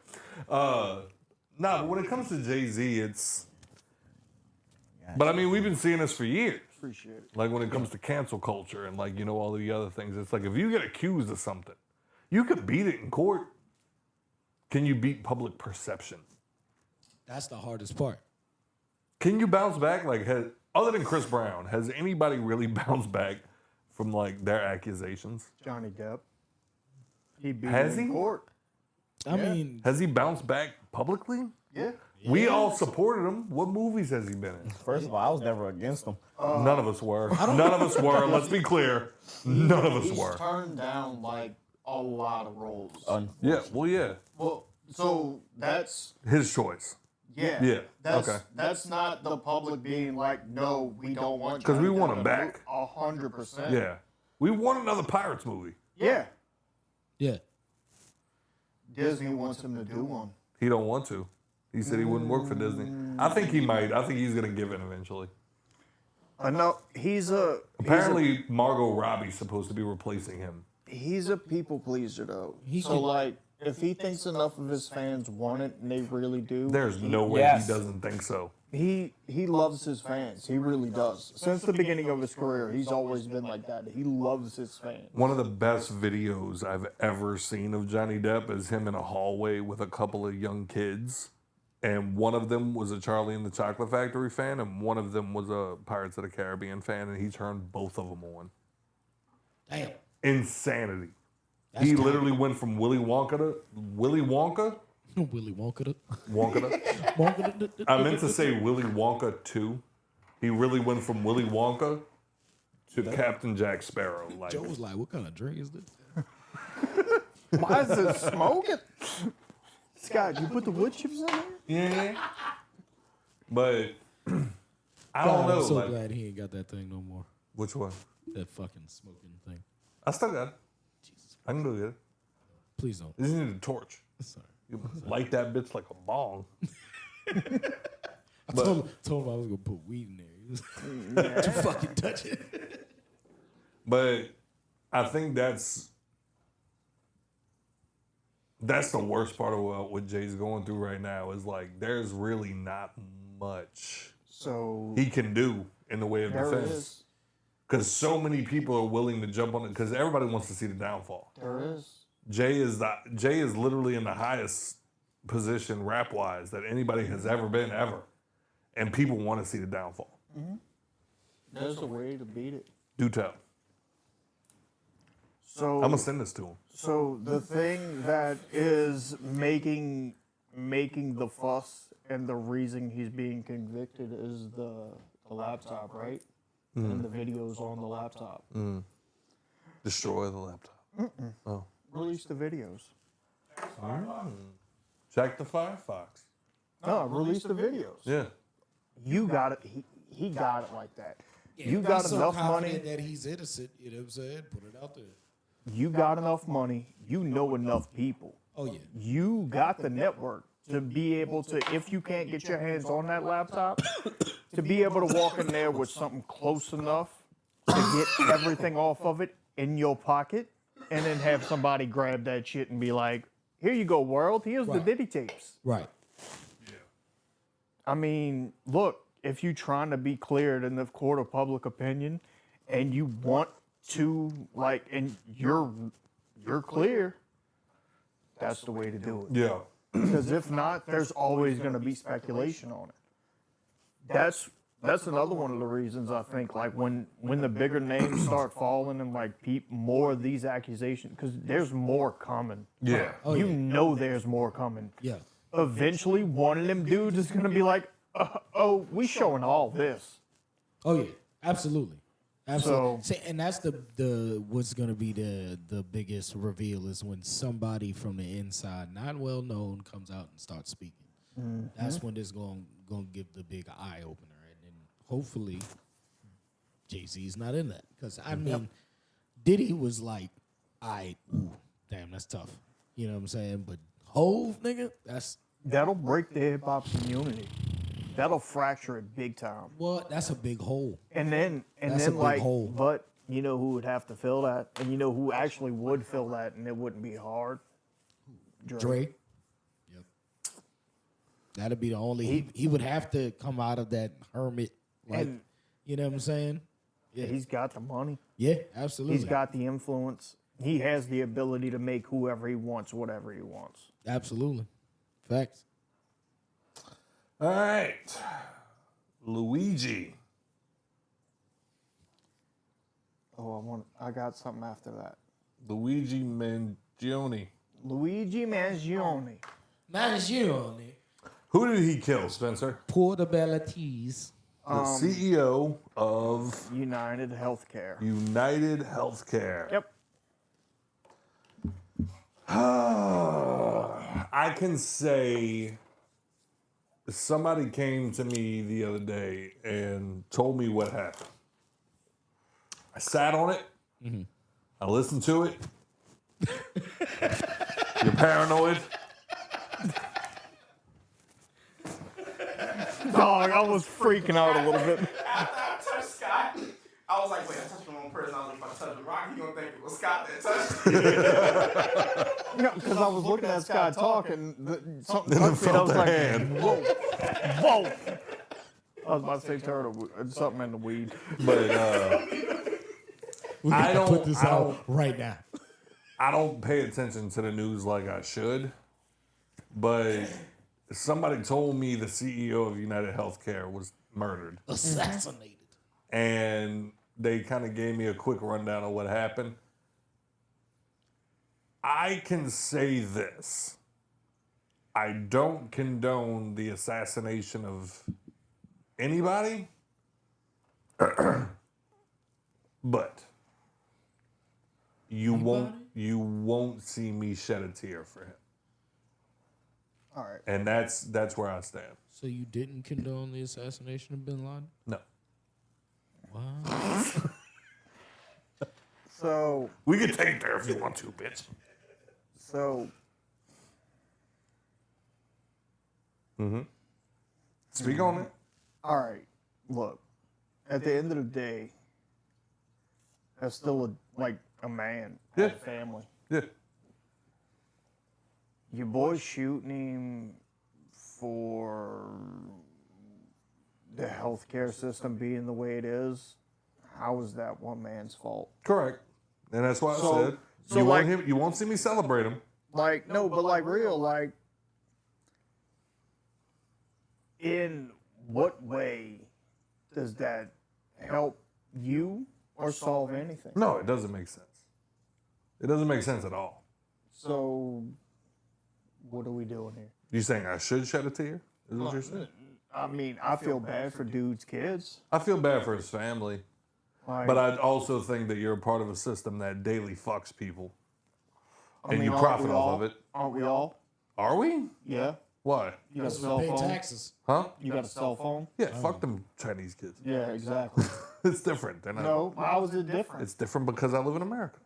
S3: but when it comes to Jay-Z, it's. But I mean, we've been seeing this for years.
S2: Appreciate it.
S3: Like when it comes to cancel culture and like, all the other things, it's like if you get accused of something, you could beat it in court. Can you beat public perception?
S4: That's the hardest part.
S3: Can you bounce back? Like, other than Chris Brown, has anybody really bounced back from like their accusations?
S2: Johnny Depp. He beat
S3: Has
S2: it in
S3: he?
S2: court.
S4: I mean,
S3: Has he bounced back publicly?
S2: Yeah.
S3: We all supported him. What movies has he been in?
S5: First of all, I was never against him.
S3: None of us were. None of us were. Let's be clear. None of us
S2: He's
S3: were.
S2: turned down like a lot of roles.
S3: Yeah. Well, yeah.
S2: Well, so that's
S3: His choice.
S2: yeah. That's
S3: okay.
S2: that's not the public being like, no, we don't want.
S3: 'Cause we
S2: Johnny
S3: want
S2: Depp
S3: him
S2: to
S3: back.
S2: 100%.
S3: Yeah. We want another Pirates movie.
S2: Yeah.
S4: yeah.
S2: Disney wants him to do one.
S3: He don't want to. He said he wouldn't work for Disney. I think he might. I think he's gonna give in eventually.
S2: No, he's a
S3: Apparently, Margot Robbie's supposed to be replacing him.
S2: he's a people pleaser though.
S4: He
S2: So
S4: can-
S2: like, if he thinks enough of his fans want it, and they really do,
S3: There's no way
S5: Yes.
S3: he doesn't think so.
S2: he loves his fans. He really does. Since the beginning of his career, he's always been like that. He loves his fans.
S3: One of the best videos I've ever seen of Johnny Depp is him in a hallway with a couple of young kids. And one of them was a Charlie and the Chocolate Factory fan, and one of them was a Pirates of the Caribbean fan, and he turned both of them on.
S4: Damn.
S3: Insanity.
S4: That's
S3: He
S4: dope.
S3: literally went from Willy Wonka to Willy Wonka?
S4: Willy Wonka.
S3: Wonka. I meant to say Willy Wonka 2. He really went from Willy Wonka to Captain Jack Sparrow. Like,
S4: Joe was like, what kind of drink is this?
S2: Why is it smoking? Scott, you put the wood chips in there?
S3: yeah. But I don't know.
S4: I'm so
S3: like,
S4: glad he ain't got that thing no more.
S3: which one?
S4: That fucking smoking thing.
S3: I still got it.
S4: Jesus.
S3: I can go get it.
S4: Please don't.
S3: You just need a torch.
S4: Sorry.
S3: You light that bitch like a bong.
S4: I told him I was going to put weed in there. He was too fucking touch it.
S3: But I think that's the worst part of what Jay's going through right now is like there's really not much
S2: So
S3: he can do in the way of
S2: there
S3: defense.
S2: is.
S3: Because so many people are willing to jump on it because everybody wants to see the downfall.
S2: There is.
S3: Jay is literally in the highest position rap wise that anybody has ever been ever. And people want to see the downfall.
S2: There's a way to beat it.
S3: Do tell.
S2: So
S3: I'm gonna send this to him.
S2: So the thing that is making the fuss and the reason he's being convicted is the laptop, right? And the videos on the laptop.
S3: Destroy the laptop. Oh.
S2: Release the videos.
S3: Jack the Firefox.
S2: No, release the videos.
S3: Yeah.
S2: You got it. He got it like that. You
S4: He's
S2: got
S4: so
S2: enough
S4: confident
S2: money.
S4: that he's innocent. You know what I'm saying? Put it out there.
S2: You got enough money. You know enough people.
S4: Oh, yeah.
S2: You got the network. to be able to, if you can't get your hands on that laptop, to be able to walk in there with something close enough to get everything off of it in your pocket, and then have somebody grab that shit and be like, here you go, world, here's the Diddy tapes.
S4: Right.
S2: I mean, look, if you're trying to be cleared in the court of public opinion and you want to, like, and you're clear, that's the way to do it.
S3: Yeah.
S2: Because if not, there's always going to be speculation on it. That's another one of the reasons I think, like, when the bigger names start falling and like more of these accusations, because there's more coming.
S3: Yeah.
S2: You know there's more coming.
S4: Yeah.
S2: Eventually, one of them dudes is going to be like, oh, we showing all this.
S4: Oh yeah, absolutely, absolutely.
S2: So-
S4: And that's the what's gonna be the biggest reveal is when somebody from the inside, not well known, comes out and starts speaking. That's when this gonna give the big eye opener, and then hopefully Jay-Z's not in that, because I mean, Diddy was like, ooh, damn, that's tough. You know what I'm saying? But Hove, nigga,
S2: That'll break the hip hop community. That'll fracture it big time.
S4: what? That's a big hole.
S2: And then
S4: That's a big
S2: like,
S4: hole.
S2: but you know who would have to fill that, and you know who actually would fill that, and it wouldn't be hard.
S4: Dre. Yep. That'd be the only. He would have to come out of that hermit, like,
S2: And-
S4: you know what I'm saying? Yeah.
S2: He's got the money.
S4: Yeah, absolutely.
S2: He's got the influence. He has the ability to make whoever he wants, whatever he wants.
S4: Absolutely. Facts.
S3: All right. Luigi.
S2: Oh, I got something after that.
S3: Luigi Mangione.
S2: Luigi Mangione.
S4: Mangione.
S3: Who did he kill, Spencer?
S4: Portobello Teas.
S3: The CEO of
S2: United Healthcare.
S3: United Healthcare.
S2: Yep.
S3: I can say somebody came to me the other day and told me what happened. I sat on it. I listened to it. You're paranoid.
S2: Dog, I was freaking out a little bit.
S11: After I touched Scott, I was like, wait, I touched the wrong person. I was like, if I touch the rock, he gonna think it was Scott that touched me.
S2: Yeah, because I was looking at Scott talking, something
S3: Then
S2: touched me, and I
S3: felt
S2: was
S3: the
S2: like,
S3: hand.
S2: whoa, whoa. I was about to say turtle, something in the weed.
S3: But
S4: We
S3: I
S4: gotta
S3: don't-
S4: put this
S3: I
S4: out
S3: don't-
S4: right now.
S3: I don't pay attention to the news like I should. But somebody told me the CEO of United Healthcare was murdered.
S4: Assassinated.
S3: And they kind of gave me a quick rundown of what happened. I can say this. I don't condone the assassination of anybody, but you won't see me shed a tear for him.
S2: All right.
S3: And that's where I stand.
S4: So you didn't condone the assassination of Bin Laden?
S3: No.
S4: Wow.
S2: So,
S3: We can take it there if you want to, bitch.
S2: so
S3: Speak on it.
S2: all right, look, at the end of the day, that's still a man,
S3: Yeah.
S2: a family.
S3: Yeah.
S2: Your boy shooting him for the healthcare system being the way it is. How is that one man's fault?
S3: Correct. And that's why I said
S2: so
S3: you
S2: like-
S3: want him. You won't see me celebrate him.
S2: Like, no, but like real, like, in what way does that help you or solve anything?
S3: No, it doesn't make sense. It doesn't make sense at all.
S2: So, what are we doing here?
S3: You saying I should shed a tear? Is what you're saying?
S2: I mean, I feel bad for dude's kids.
S3: I feel bad for his family,
S2: Like,
S3: but I also think that you're a part of a system that daily fucks people,
S2: I
S3: and
S2: mean,
S3: you
S2: aren't
S3: profit
S2: we
S3: off
S2: all?
S3: of it.
S2: Aren't we all?
S3: Are we?
S2: Yeah.
S3: Why?
S2: You got a cell
S4: Pay
S2: phone?
S4: taxes.
S3: Huh?
S2: You got a cell phone?
S3: Yeah, fuck them Chinese kids.
S2: Yeah, exactly.
S3: It's different. They're not-
S2: No, how is it different?
S3: It's different because I live in America.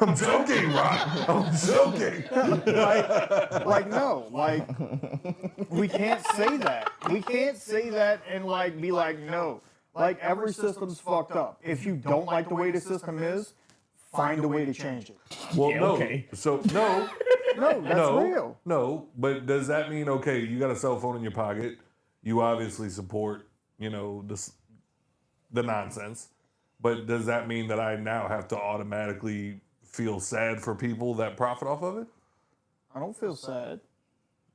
S3: I'm joking, Rock. I'm joking.
S2: No, we can't say that. We can't say that and be like, no. Like, every system's fucked up. If you don't like the way the system is, find a way to change it.
S3: Well,
S5: Yeah,
S3: no.
S5: okay.
S3: So no.
S2: No, that's real.
S3: No, but does that mean, okay, you got a cell phone in your pocket, you obviously support, the nonsense, but does that mean that I now have to automatically feel sad for people that profit off of it?
S2: I don't feel sad.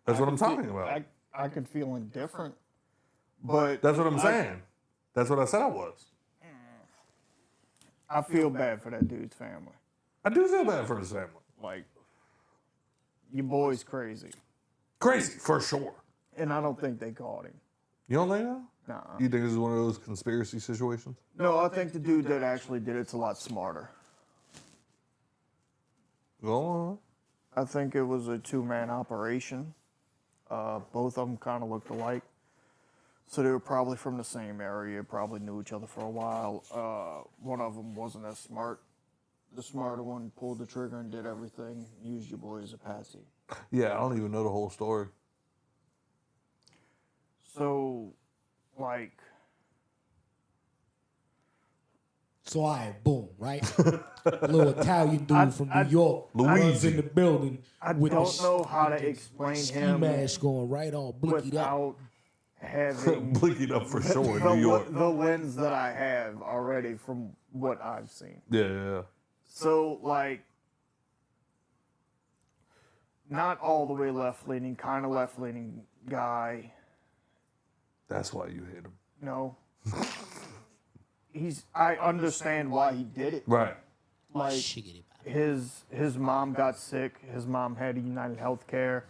S3: That's what I'm talking about.
S2: I could feel indifferent, but
S3: That's what I'm saying. That's what I said I was.
S2: I feel bad for that dude's family.
S3: I do feel bad for his family.
S2: Like, your boy's crazy.
S3: Crazy, for sure.
S2: And I don't think they caught him.
S3: You don't think that?
S2: Nah.
S3: You think this is one of those conspiracy situations?
S2: No, I think the dude that actually did it's a lot smarter.
S3: Go on.
S2: I think it was a two-man operation. Both of them kind of looked alike. So they were probably from the same area, probably knew each other for a while. One of them wasn't as smart. The smarter one pulled the trigger and did everything. Used your boy as a patsy.
S3: Yeah, I don't even know the whole story.
S2: So,
S4: So all right, boom, right? Little Italian dude from New York runs in the building.
S2: I
S4: with
S2: don't know how to explain
S4: ski
S2: him
S4: mask going right on, blinkied up.
S2: without having
S3: Blinking up for sure in New York.
S2: the lens that I have already from what I've seen.
S3: Yeah.
S2: So, not all the way left-leaning, kind of left-leaning guy.
S3: That's why you hate him.
S2: No. I understand why he did it.
S3: Right.
S2: His mom got sick. His mom had United Healthcare.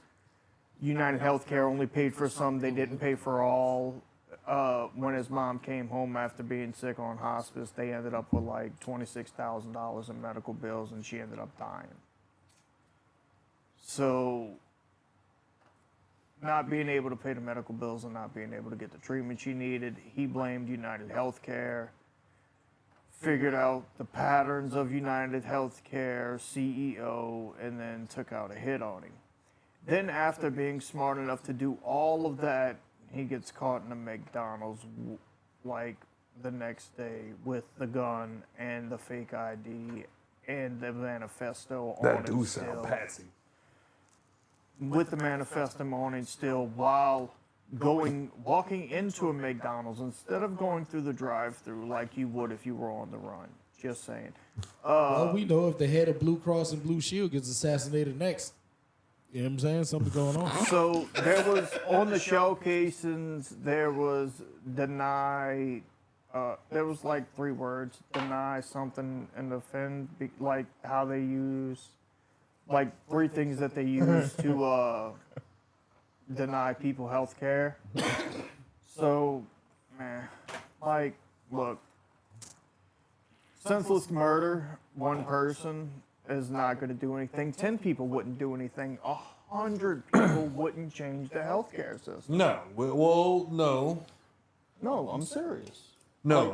S2: United Healthcare only paid for some. They didn't pay for all. When his mom came home after being sick on hospice, they ended up with $26,000 in medical bills, and she ended up dying. So, not being able to pay the medical bills and not being able to get the treatment she needed, he blamed United Healthcare. Figured out the patterns of United Healthcare CEO, and then took out a hit on him. Then, after being smart enough to do all of that, he gets caught in a McDonald's the next day with the gun and the fake ID and the manifesto on
S3: That
S2: him
S3: do
S2: still.
S3: sound patsy.
S2: With the manifesto on him still, while walking into a McDonald's instead of going through the drive-thru like you would if you were on the run. Just saying.
S4: Well, we know if the head of Blue Cross and Blue Shield gets assassinated next. You know what I'm saying? Something's going on.
S2: So there was, on the shell casings, there was deny, there was 3 words, deny something and offend, how they use, 3 things that they use to deny people health care. So, man, look, senseless murder, 1 person is not going to do anything. 10 people wouldn't do anything. 100 people wouldn't change the healthcare system.
S3: No. Well, no.
S2: No, I'm serious.
S3: No,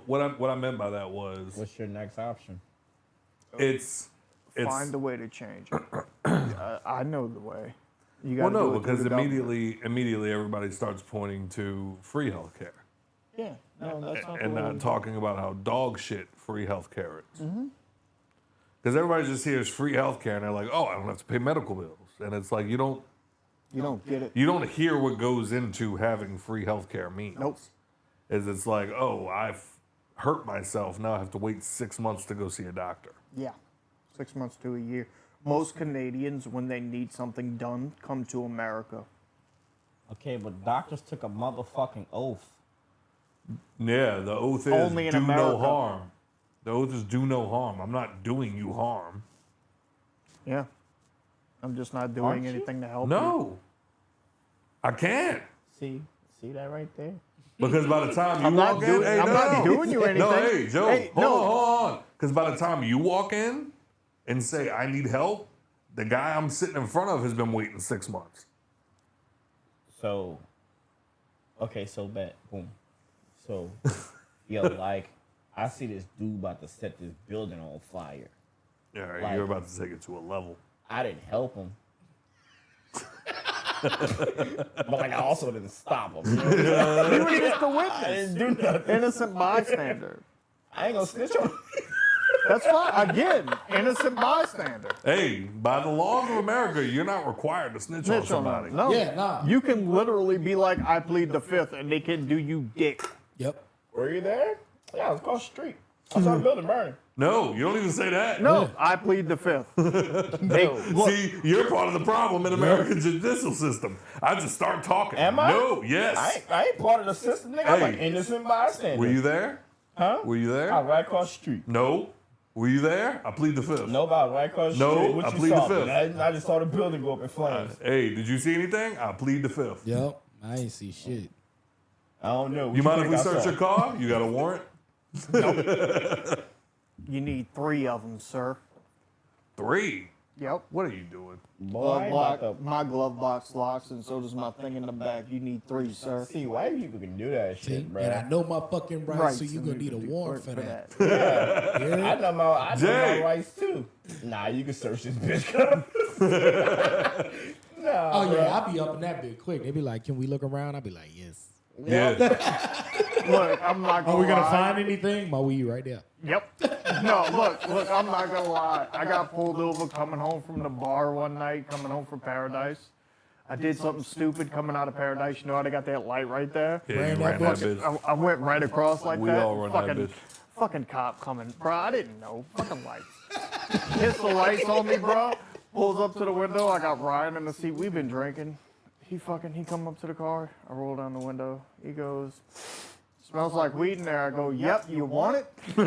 S3: what I meant by that was
S5: What's your next option?
S3: it's
S2: Find a way to change it. I know the way. You
S3: well,
S2: gotta
S3: no,
S2: do it through
S3: because
S2: the government.
S3: immediately everybody starts pointing to free healthcare.
S2: Yeah, no, that's not
S3: And
S2: the way.
S3: not talking about how dog shit free healthcare is.
S2: Mm-hmm.
S3: Because everybody just hears free healthcare and they're like, oh, I don't have to pay medical bills. And it's like, you don't
S2: get it.
S3: You don't hear what goes into having free healthcare means.
S2: Nope.
S3: It's like, oh, I've hurt myself. Now I have to wait 6 months to go see a doctor.
S2: Yeah, 6 months to a year. Most Canadians, when they need something done, come to America.
S5: Okay, but doctors took a motherfucking oath.
S3: Yeah, the oath is
S2: Only in
S3: do
S2: America.
S3: no harm. The oath is do no harm. I'm not doing you harm.
S2: Yeah. I'm just not doing
S5: Aren't you?
S2: anything to help you.
S3: No. I can't.
S5: See that right there?
S3: Because by the time you
S2: I'm not
S3: walk
S2: doing-
S3: in, hey,
S2: I'm
S3: no,
S2: not
S3: no.
S2: doing you anything.
S3: No, hey, Joe,
S2: Hey,
S3: hold
S2: no.
S3: on, hold on. Because by the time you walk in and say, I need help, the guy I'm sitting in front of has been waiting 6 months.
S5: So, okay, so bet, boom. So, yo, I see this dude about to set this building on fire.
S3: Yeah, right,
S5: Like-
S3: you're about to take it to a level.
S5: I didn't help him. But like I also didn't stop him. You know?
S2: You were just the
S5: I
S2: witness.
S5: didn't do nothing.
S2: Innocent bystander.
S5: I ain't gonna snitch on him.
S2: That's fine. Again, innocent bystander.
S3: Hey, by the laws of America, you're not required to snitch on
S2: Snitch on
S3: somebody.
S2: them. No.
S4: Yeah, nah.
S2: You can literally be like, I plead the fifth, and they can do you dick.
S4: Yep.
S5: Were you there? Yeah, I was across the street. I saw the building burning.
S3: No, you don't even say that.
S2: No, I plead the fifth.
S3: See, you're part of the problem in American judicial system. I just start talking.
S5: Am I?
S3: No, yes.
S5: I ain't part of the system, nigga. I'm
S3: Hey.
S5: like innocent bystander.
S3: Were you there?
S5: Huh?
S3: Were you there?
S5: I was right across the street.
S3: No. Were you there? I plead the fifth.
S5: No, I was right across the
S3: No,
S5: street. What
S3: I
S5: you
S3: plead the
S5: saw?
S3: fifth.
S5: I just saw the building go up in flames.
S3: Hey, did you see anything? I plead the fifth.
S4: Yep. I ain't see shit.
S5: I don't know. What
S3: You mind if
S5: think
S3: we
S5: I
S3: search
S5: saw?
S3: your car? You got a warrant?
S2: You need 3 of them, sir.
S3: 3?
S2: Yep.
S3: What are you doing?
S5: Boy, I ain't about to-
S2: My glove box locks, and so does my thing in the back. You need 3, sir.
S5: See, white people can do that
S4: See?
S5: shit, bro.
S4: And I know my fucking rights, so you
S2: and
S4: gonna
S2: you
S4: need a
S2: can do
S4: warrant
S2: work
S4: for that.
S5: I know my
S3: Jay.
S5: rights too. Nah, you can search this bitch. Nah,
S4: Oh
S5: bro.
S4: yeah, I'll be up in that bit quick. They be like, "Can we look around?" I'll be like, "Yes."
S3: Yeah.
S2: Look, I'm not gonna
S4: Are we gonna
S2: lie.
S4: find anything? My weed right there.
S2: Yep. No, look, I'm not gonna lie. I got pulled over coming home from the bar one night, coming home from Paradise. I did something stupid coming out of Paradise. You know how they got that light right there?
S3: Yeah, you
S4: Ran
S3: ran
S4: that
S3: that bitch.
S2: I went right across like
S3: We
S2: that.
S3: all run that bitch.
S2: Fucking cop coming. Bro, I didn't know. Fucking lights. Hits the lights on me, bro. Pulls up to the window. I got Ryan in the seat. We've been drinking. He come up to the car. I roll down the window. He goes, smells like weed in there. I go, yep, you want it? Bro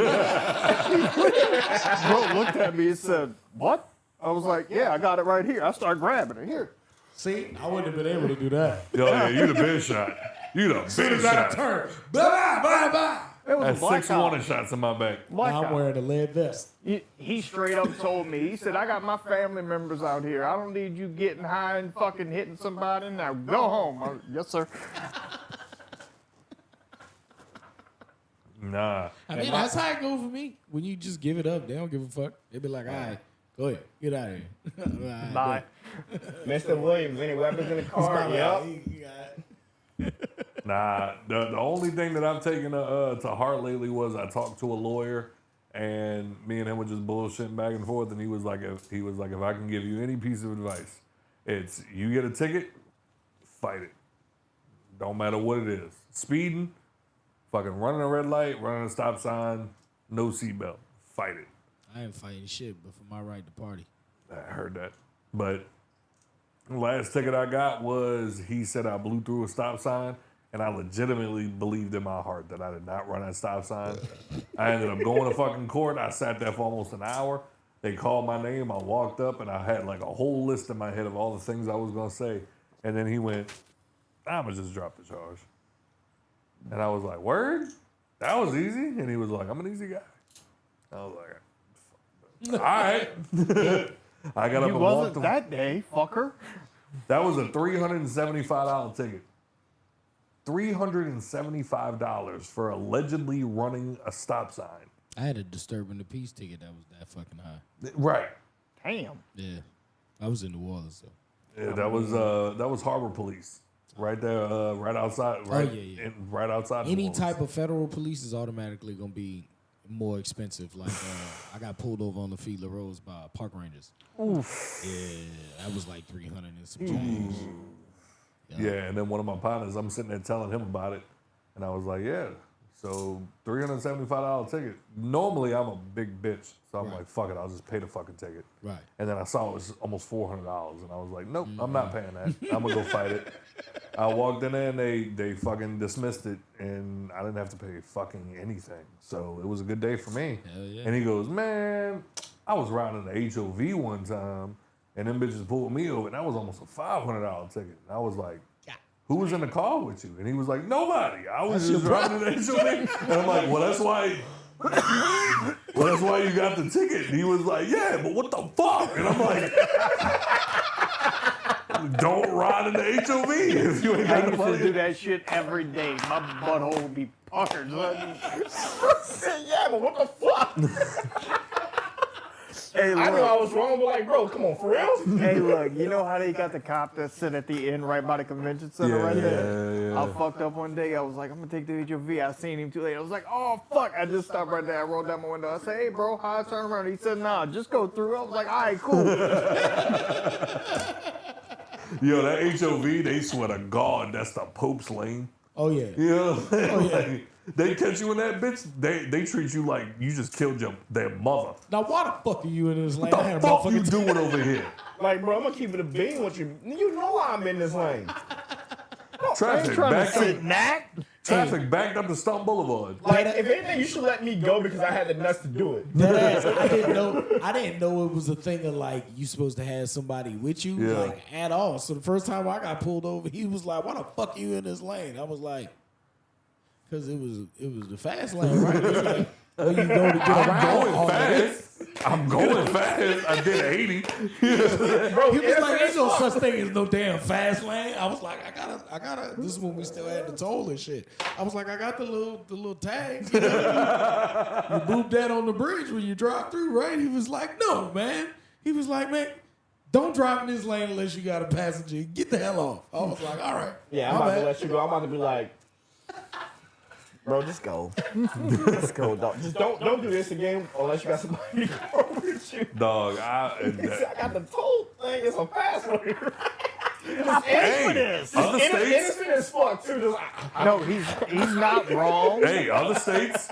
S2: looked at me and said, what? I was like, yeah, I got it right here. I start grabbing it. Here.
S4: See, I wouldn't have been able to do that.
S3: Yo, yeah, you the big shot. You the big shot.
S4: Turn. Bye bye bye.
S2: It was
S3: That's
S2: a black
S3: 6
S2: cop.
S3: warning shots in my back.
S2: Black
S4: I'm
S2: cop.
S4: wearing a lead vest.
S2: He straight up told me, he said, I got my family members out here. I don't need you getting high and fucking hitting somebody. Now go home. I was, yes, sir.
S3: Nah.
S4: I mean, that's how it goes for me. When you just give it up, they don't give a fuck. They be like, all right, go ahead, get out of here. All right,
S2: Bye.
S5: Mr. Williams, any weapons in the car?
S4: Yep.
S3: Nah, the only thing that I've taken to heart lately was I talked to a lawyer, and me and him were just bullshitting back and forth, and he was like, if I can give you any piece of advice, it's you get a ticket, fight it. Don't matter what it is. Speeding, fucking running a red light, running a stop sign, no seatbelt. Fight it.
S4: I ain't fighting shit, but for my right to party.
S3: I heard that. But the last ticket I got was he said I blew through a stop sign, and I legitimately believed in my heart that I did not run that stop sign. I ended up going to fucking court. I sat there for almost an hour. They called my name. I walked up, and I had like a whole list in my head of all the things I was going to say. And then he went, I'm going to just drop the charge. And I was like, word? That was easy? And he was like, I'm an easy guy. I was like, all right. I got up
S2: You
S3: and walked
S2: wasn't
S3: him.
S2: that day, fucker.
S3: That was a $375 ticket. $375 for allegedly running a stop sign.
S4: I had a disturbing the peace ticket that was that fucking high.
S3: Right.
S2: Damn.
S4: Yeah, I was in New Orleans, so.
S3: Yeah, that was Harbor Police. Right there, right outside. Right, right outside.
S4: Any
S3: New Orleans.
S4: type of federal police is automatically gonna be more expensive. Like I got pulled over on the Field Rose by park rangers.
S2: Oof.
S4: Yeah, that was like 300 and some change.
S3: Yeah, and then one of my partners, I'm sitting there telling him about it, and I was like, yeah. So $375 ticket. Normally I'm a big bitch, so I'm like, fuck it, I'll just pay the fucking ticket.
S4: Right.
S3: And then I saw it was almost $400, and I was like, nope, I'm not paying that. I'm gonna go fight it. I walked in there and they fucking dismissed it, and I didn't have to pay fucking anything. So it was a good day for me.
S4: Hell yeah.
S3: And he goes, man, I was riding the HOV one time, and them bitches pulled me over, and that was almost a $500 ticket. And I was like, who was in the car with you? And he was like, nobody. I was just driving the HOV. And I'm like, well, that's why you got the ticket. And he was like, yeah, but what the fuck? And I'm like, don't ride in the HOV if you ain't
S2: I
S3: got the
S2: used to
S3: money.
S2: do that shit every day. My butthole would be puckered.
S5: Yeah, but what the fuck?
S2: Hey,
S5: I knew I was wrong, but like, bro, come on, for real?
S2: Hey, look, you know how they got the cop that sit at the end right by the convention center right there? I fucked up one day. I was like, I'm going to take the HOV. I seen him too late. I was like, oh, fuck. I just stopped right there. I rolled down my window. I said, hey, bro, how I turn around? He said, nah, just go through. I was like, all right, cool.
S3: Yo, that HOV, they swear to God, that's the Pope's lane.
S4: Oh, yeah.
S3: You know what I'm saying?
S4: Oh, yeah.
S3: Like, they catch you in that bitch, they treat you like you just killed their mother.
S4: Now, why the fuck are you in this lane?
S3: What the fuck you doing over here?
S5: Like, bro, I'm gonna keep it a bean with you. You know I'm in this lane.
S3: Traffic backed up to Stump Boulevard.
S5: Like, if anything, you should let me go because I had the nuts to do it.
S4: I didn't know it was a thing of like you supposed to have somebody with you like at all. So the first time I got pulled over, he was like, "Why the fuck you in this lane?" I was like, "Cause it was the fast lane, right?" It was like, where you go to get around.
S3: I'm going fast. I did 80.
S4: Bro, he was like, "Ain't no such thing as no damn fast lane." I was like, I gotta. This is when we still had the toll and shit. I was like, I got the little tag. You know? You boop that on the bridge when you drive through, right? He was like, "No, man." He was like, "Man, don't drive in this lane unless you got a passenger. Get the hell off." I was like, "All right."
S5: Yeah, I'm about to let you go. I'm about to be like, bro, just go. Just go, dog. Just don't do this again unless you got somebody to go with you.
S3: Dog,
S5: I got the toll thing. It's a password.
S3: Hey, other states.
S5: Innocent as fuck too. Just like,
S2: No, he's not wrong.
S3: Hey, other states,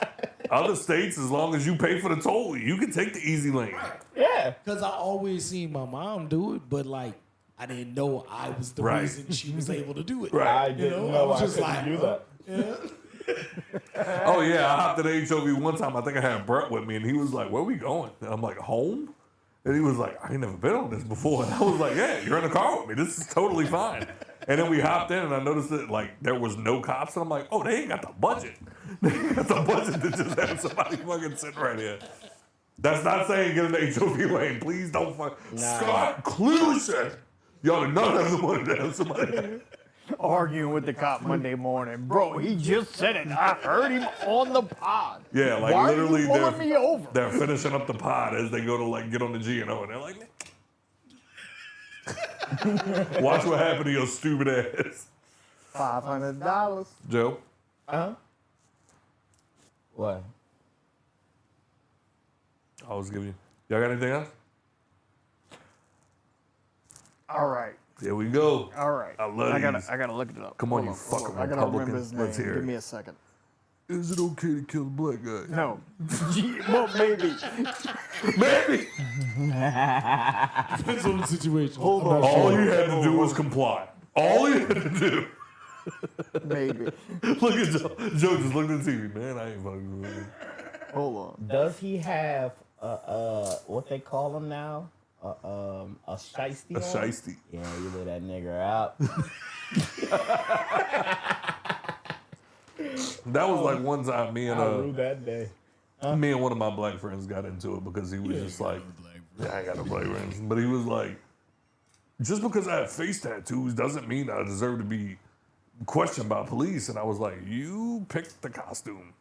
S3: as long as you pay for the toll, you can take the easy lane.
S5: yeah.
S4: Because I always seen my mom do it, but like I didn't know I was the reason she was able to do it.
S5: I didn't know
S4: I was just
S5: couldn't do that.
S3: Oh yeah, I hopped at the HOV one time. I think I had Brett with me, and he was like, "Where we going?" And I'm like, "Home." And he was like, "I ain't never been on this before." And I was like, "Yeah, you're in the car with me. This is totally fine." And then we hopped in, and I noticed that like there was no cops, and I'm like, "Oh, they ain't got the budget. They ain't got the budget to just have somebody fucking sitting right here." That's not saying get in the HOV lane. Please don't fuck. Scott clearly said y'all did not have the money to have somebody.
S2: Arguing with the cop Monday morning. Bro, he just said it. I heard him on the pod.
S3: Yeah, like
S2: Why
S3: literally
S2: are you pulling me over?
S3: They're finishing up the pod as they go to like get on the G&O, and they're like, "Watch what happened to your stupid ass."
S2: $500.
S3: Joe?
S5: What?
S3: I was giving you. Y'all got anything else?
S2: All right.
S3: Here we go.
S2: All right.
S3: I love these.
S2: I gotta look it up.
S3: Come on,
S2: Hold
S3: you fucking
S2: I gotta remember his
S3: Republicans.
S2: name.
S3: Let's hear
S2: Give
S3: it.
S2: me a second.
S3: Is it okay to kill the black guy?
S2: No. Well, maybe.
S3: Maybe.
S4: Depends on the situation.
S2: Hold on.
S3: All you had to do was comply. All you had to do.
S2: Maybe.
S3: Look at Joe. Joe just looked at the TV. Man, I ain't fucking with it.
S2: Hold on.
S5: Does he have what they call him now? A shiesty?
S3: A shiesty.
S5: Yeah, you let that nigger out.
S3: That was like one time me and
S5: I ruled that day.
S3: me and one of my black friends got into it because he was just like, yeah, I got no black friends. But he was like, just because I have face tattoos doesn't mean I deserve to be questioned by police. And I was like, you picked the costume.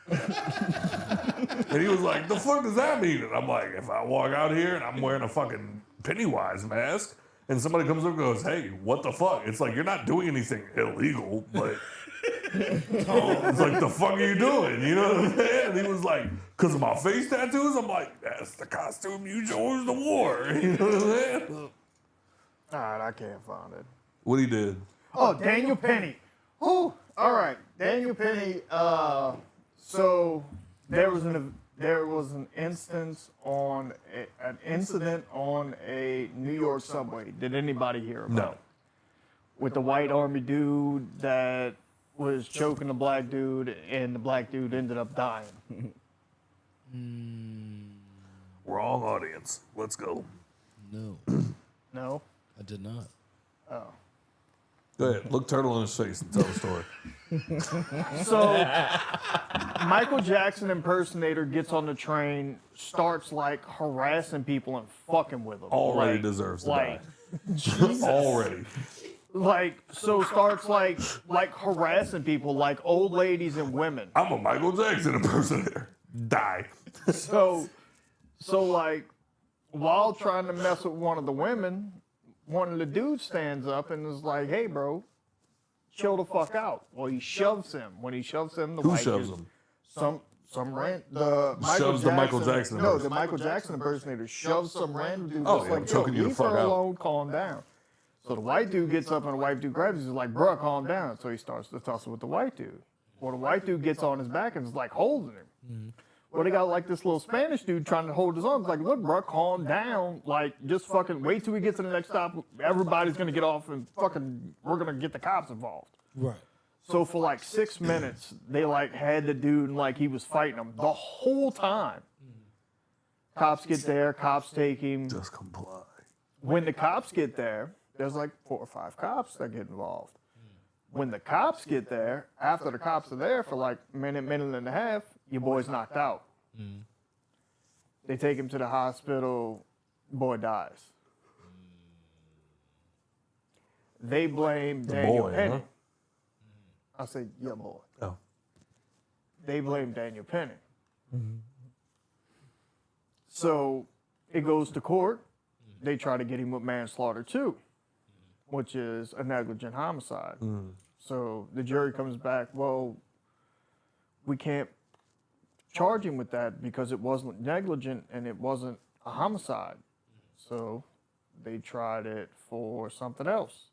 S3: And he was like, the fuck does that mean? And I'm like, if I walk out here and I'm wearing a fucking Pennywise mask and somebody comes up and goes, hey, what the fuck? It's like, you're not doing anything illegal, but it's like, the fuck are you doing? You know what I'm saying? And he was like, because of my face tattoos? I'm like, that's the costume you chose to wear. You know what I'm saying?
S2: All right, I can't find it.
S3: What he did?
S2: Oh, Daniel Penny. Oh, all right. Daniel Penny. So there was an incident on a New York subway. Did anybody hear about it? With the white army dude that was choking the black dude, and the black dude ended up dying.
S3: Wrong audience. Let's go.
S4: No.
S2: No?
S4: I did not.
S2: Oh.
S3: Go ahead. Look Turtle in his face and tell the story.
S2: So, Michael Jackson impersonator gets on the train, starts like harassing people and fucking with them.
S3: Already deserves to die.
S2: Jesus.
S3: Already.
S2: Starts like harassing people, like old ladies and women.
S3: I'm a Michael Jackson impersonator. Die.
S2: So like while trying to mess with one of the women, one of the dudes stands up and is like, "Hey, bro, chill the fuck out." Well, he shoves him. When he shoves him, the
S3: Who
S2: white
S3: shoves
S2: dude,
S3: him?
S2: some
S3: Shoves the Michael Jackson
S2: No, the
S3: impersonator.
S2: Michael Jackson impersonator shoves some random dude.
S3: Oh,
S2: just
S3: yeah,
S2: like,
S3: choking
S2: yo,
S3: you the
S2: leave
S3: fuck
S2: her
S3: out.
S2: alone, calm down. So the white dude gets up and the white dude grabs him. He's like, "Bruh, calm down." So he starts to tussle with the white dude. Well, the white dude gets on his back and is like holding him. Well, they got like this little Spanish dude trying to hold his arms. Like, "Look, bro, calm down. Like, just fucking wait till we get to the next stop. Everybody's gonna get off and fucking, we're gonna get the cops involved."
S4: Right.
S2: So for like 6 minutes, they like had the dude and like he was fighting him the whole time. Cops get there, cops take him.
S3: Just comply.
S2: When the cops get there, there's like 4 or 5 cops that get involved. When the cops get there, after the cops are there for like a minute and a half, your boy's knocked out. They take him to the hospital, boy dies. They blame Daniel
S3: boy,
S2: Penny.
S3: huh?
S2: I say, yeah, boy.
S3: Oh.
S2: They blame Daniel Penny. So it goes to court. They try to get him with manslaughter too, which is a negligent homicide. So the jury comes back, well, we can't charge him with that because it wasn't negligent and it wasn't a homicide. So they tried it for something else.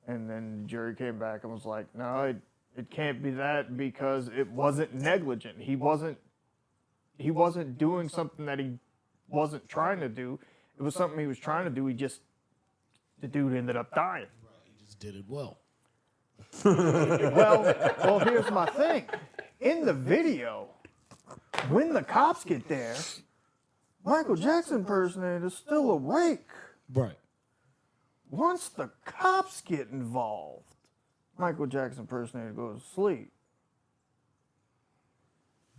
S2: And then the jury came back and was like, no, it can't be that because it wasn't negligent. He wasn't doing something that he wasn't trying to do. It was something he was trying to do. The dude ended up dying.
S4: He just did it well.
S2: Well, here's my thing. In the video, when the cops get there, Michael Jackson impersonator is still awake.
S4: Right.
S2: Once the cops get involved, Michael Jackson impersonator goes to sleep.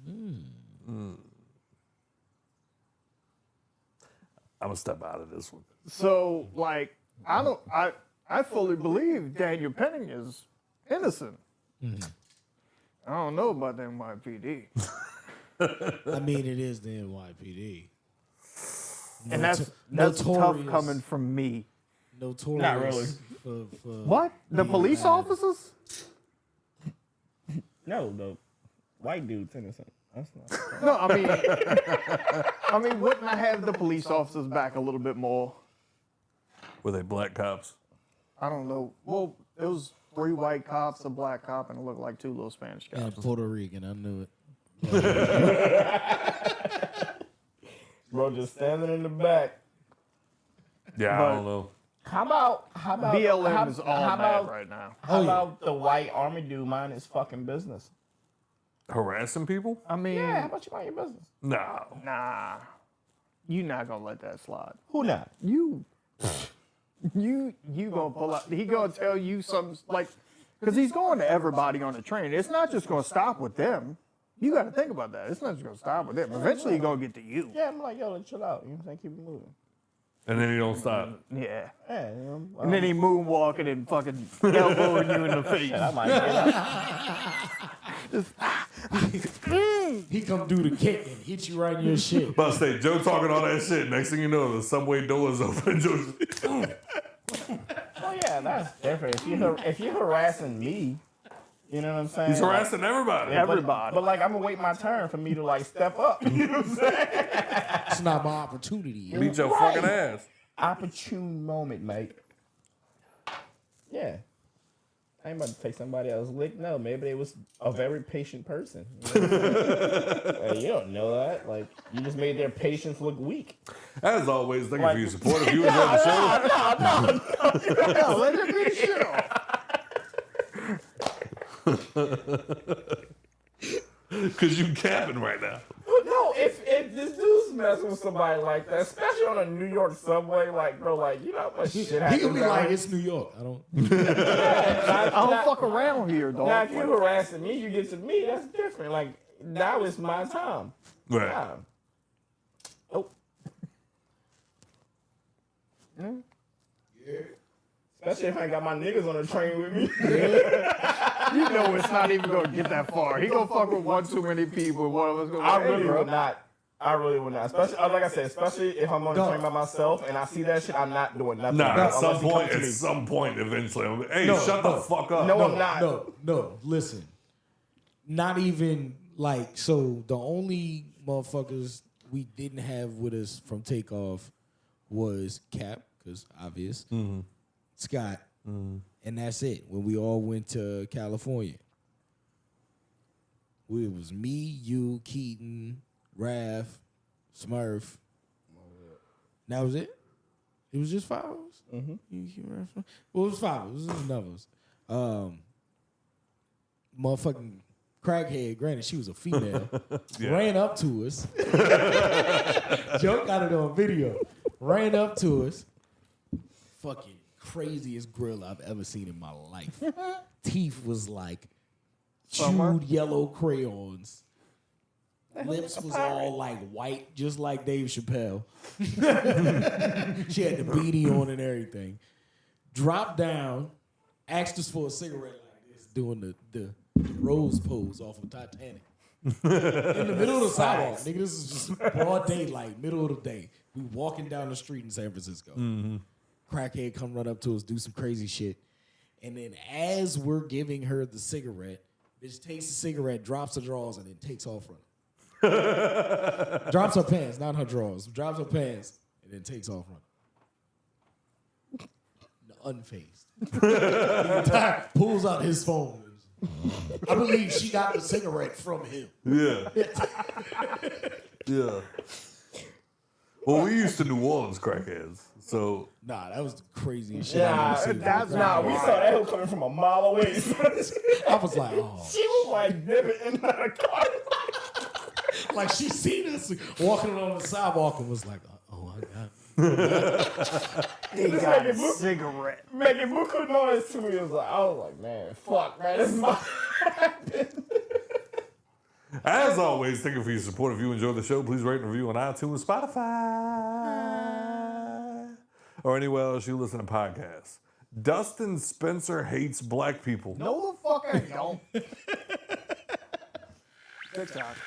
S3: I'm gonna step out of this one.
S2: So, like, I fully believe Daniel Penning is innocent. I don't know about the NYPD.
S4: I mean, it is the NYPD.
S2: And that's tough coming from me.
S4: Notorious.
S5: Not really.
S4: For
S2: What? The police officers?
S5: No, the white dude's innocent. That's not.
S2: No, I mean, wouldn't I have the police officers back a little bit more?
S3: Were they black cops?
S2: I don't know. Well, it was 3 white cops, a black cop, and it looked like 2 little Spanish cops.
S4: And Puerto Rican, I knew it.
S5: Bro, just standing in the back.
S3: Yeah, I don't know.
S5: How about
S2: BLM is all mad right now.
S5: How about the white army dude mind his fucking business?
S3: Harassing people?
S2: I mean,
S5: Yeah, how about you mind your business?
S3: No.
S2: nah, you not gonna let that slide.
S5: Who not?
S2: You gonna pull out? He gonna tell you something like, because he's going to everybody on the train. It's not just gonna stop with them. You got to think about that. It's not just gonna stop with them. Eventually, he's gonna get to you.
S5: Yeah, I'm like, yo, chill out. You know what I'm saying? Keep it moving.
S3: And then you don't stop.
S2: Yeah.
S5: Yeah, you know,
S2: And then he moonwalking and fucking elbowing you in the face.
S5: I might get up.
S4: He come do the kick and hit you right in your shit.
S3: But I say, Joe talking all that shit. Next thing you know, the subway door is open. Joe's
S5: Oh yeah, that's different. If you're harassing me, you know what I'm saying?
S3: he's harassing everybody.
S2: Everybody.
S5: But like, I'm gonna wait my turn for me to like step up. You know what I'm saying?
S4: It's not my opportunity.
S3: Beat your fucking ass.
S5: Opportune moment, mate. Yeah. I ain't about to take somebody else's lick. No, maybe they was a very patient person. You know what I'm saying? Like, you don't know that. Like, you just made their patience look weak.
S3: As always, thank you for your support. If you enjoyed the show,
S2: No, let it be chill.
S3: because you capping right now.
S5: No, if this dude's messing with somebody like that, especially on a New York subway, like, bro, like, you know how much shit happens.
S4: He gonna be
S5: down
S4: like,
S5: there?
S4: it's New York. I don't.
S2: I don't fuck around here, dog.
S5: Now, if you're harassing me, you get to me, that's different. Like, now it's my time.
S3: Right.
S5: Time. Oh.
S2: Yeah.
S5: Especially if I ain't got my niggas on the train with me.
S2: You know it's not even gonna get that far. He gonna fuck with one too many people. One of us gonna.
S5: I
S2: Hey,
S5: really
S2: bro.
S5: would not. I really would not. Especially, like I said, especially if I'm on the train by myself and I see that shit, I'm not doing nothing.
S3: Nah, at
S5: unless he comes to me.
S3: some point, eventually, hey, shut the fuck up.
S5: No, I'm not.
S4: No, listen. Not even like, so the only motherfuckers we didn't have with us from Takeoff was Cap, because obvious, Scott, and that's it. When we all went to California, it was me, you, Keaton, Raph, Smurf. That was it? It was just 5 of us? Mm-hmm. Well, it was 5 of us. It was another us. Motherfucking crackhead, granted, she was a female, ran up to us. Joe got it on video. Ran up to us. Fucking craziest grill I've ever seen in my life. Teeth was like chewed yellow crayons. Lips was all like white, just like Dave Chappelle. She had the beanie on and everything. Dropped down, asked us for a cigarette like this, doing the Rose pose off of Titanic. In the middle of the sidewalk, nigga, this is just broad daylight, middle of the day. We walking down the street in San Francisco. Crackhead come run up to us, do some crazy shit. And then as we're giving her the cigarette, bitch takes the cigarette, drops her drawers, and then takes off running. Drops her pants, not her drawers. Drops her pants, and then takes off running. Unfazed. Pulls out his phone. I believe she got the cigarette from him.
S3: Yeah. Yeah. Well, we used to New Orleans crackheads, so.
S4: Nah, that was the craziest shit.
S5: That's not. We saw that hill coming from a mile away.
S4: I was like, oh.
S5: She was like dipping in the car.
S4: Like she seen us walking along the sidewalk and was like, oh, I got
S5: He got a cigarette. Making buku noise to me. I was like, man, fuck, man, this is my
S3: As always, thank you for your support. If you enjoyed the show, please rate and review on iTunes, Spotify, or anywhere else you listen to podcasts. Dustin Spencer hates black people.
S5: No, the fuck I don't.
S2: TikTok.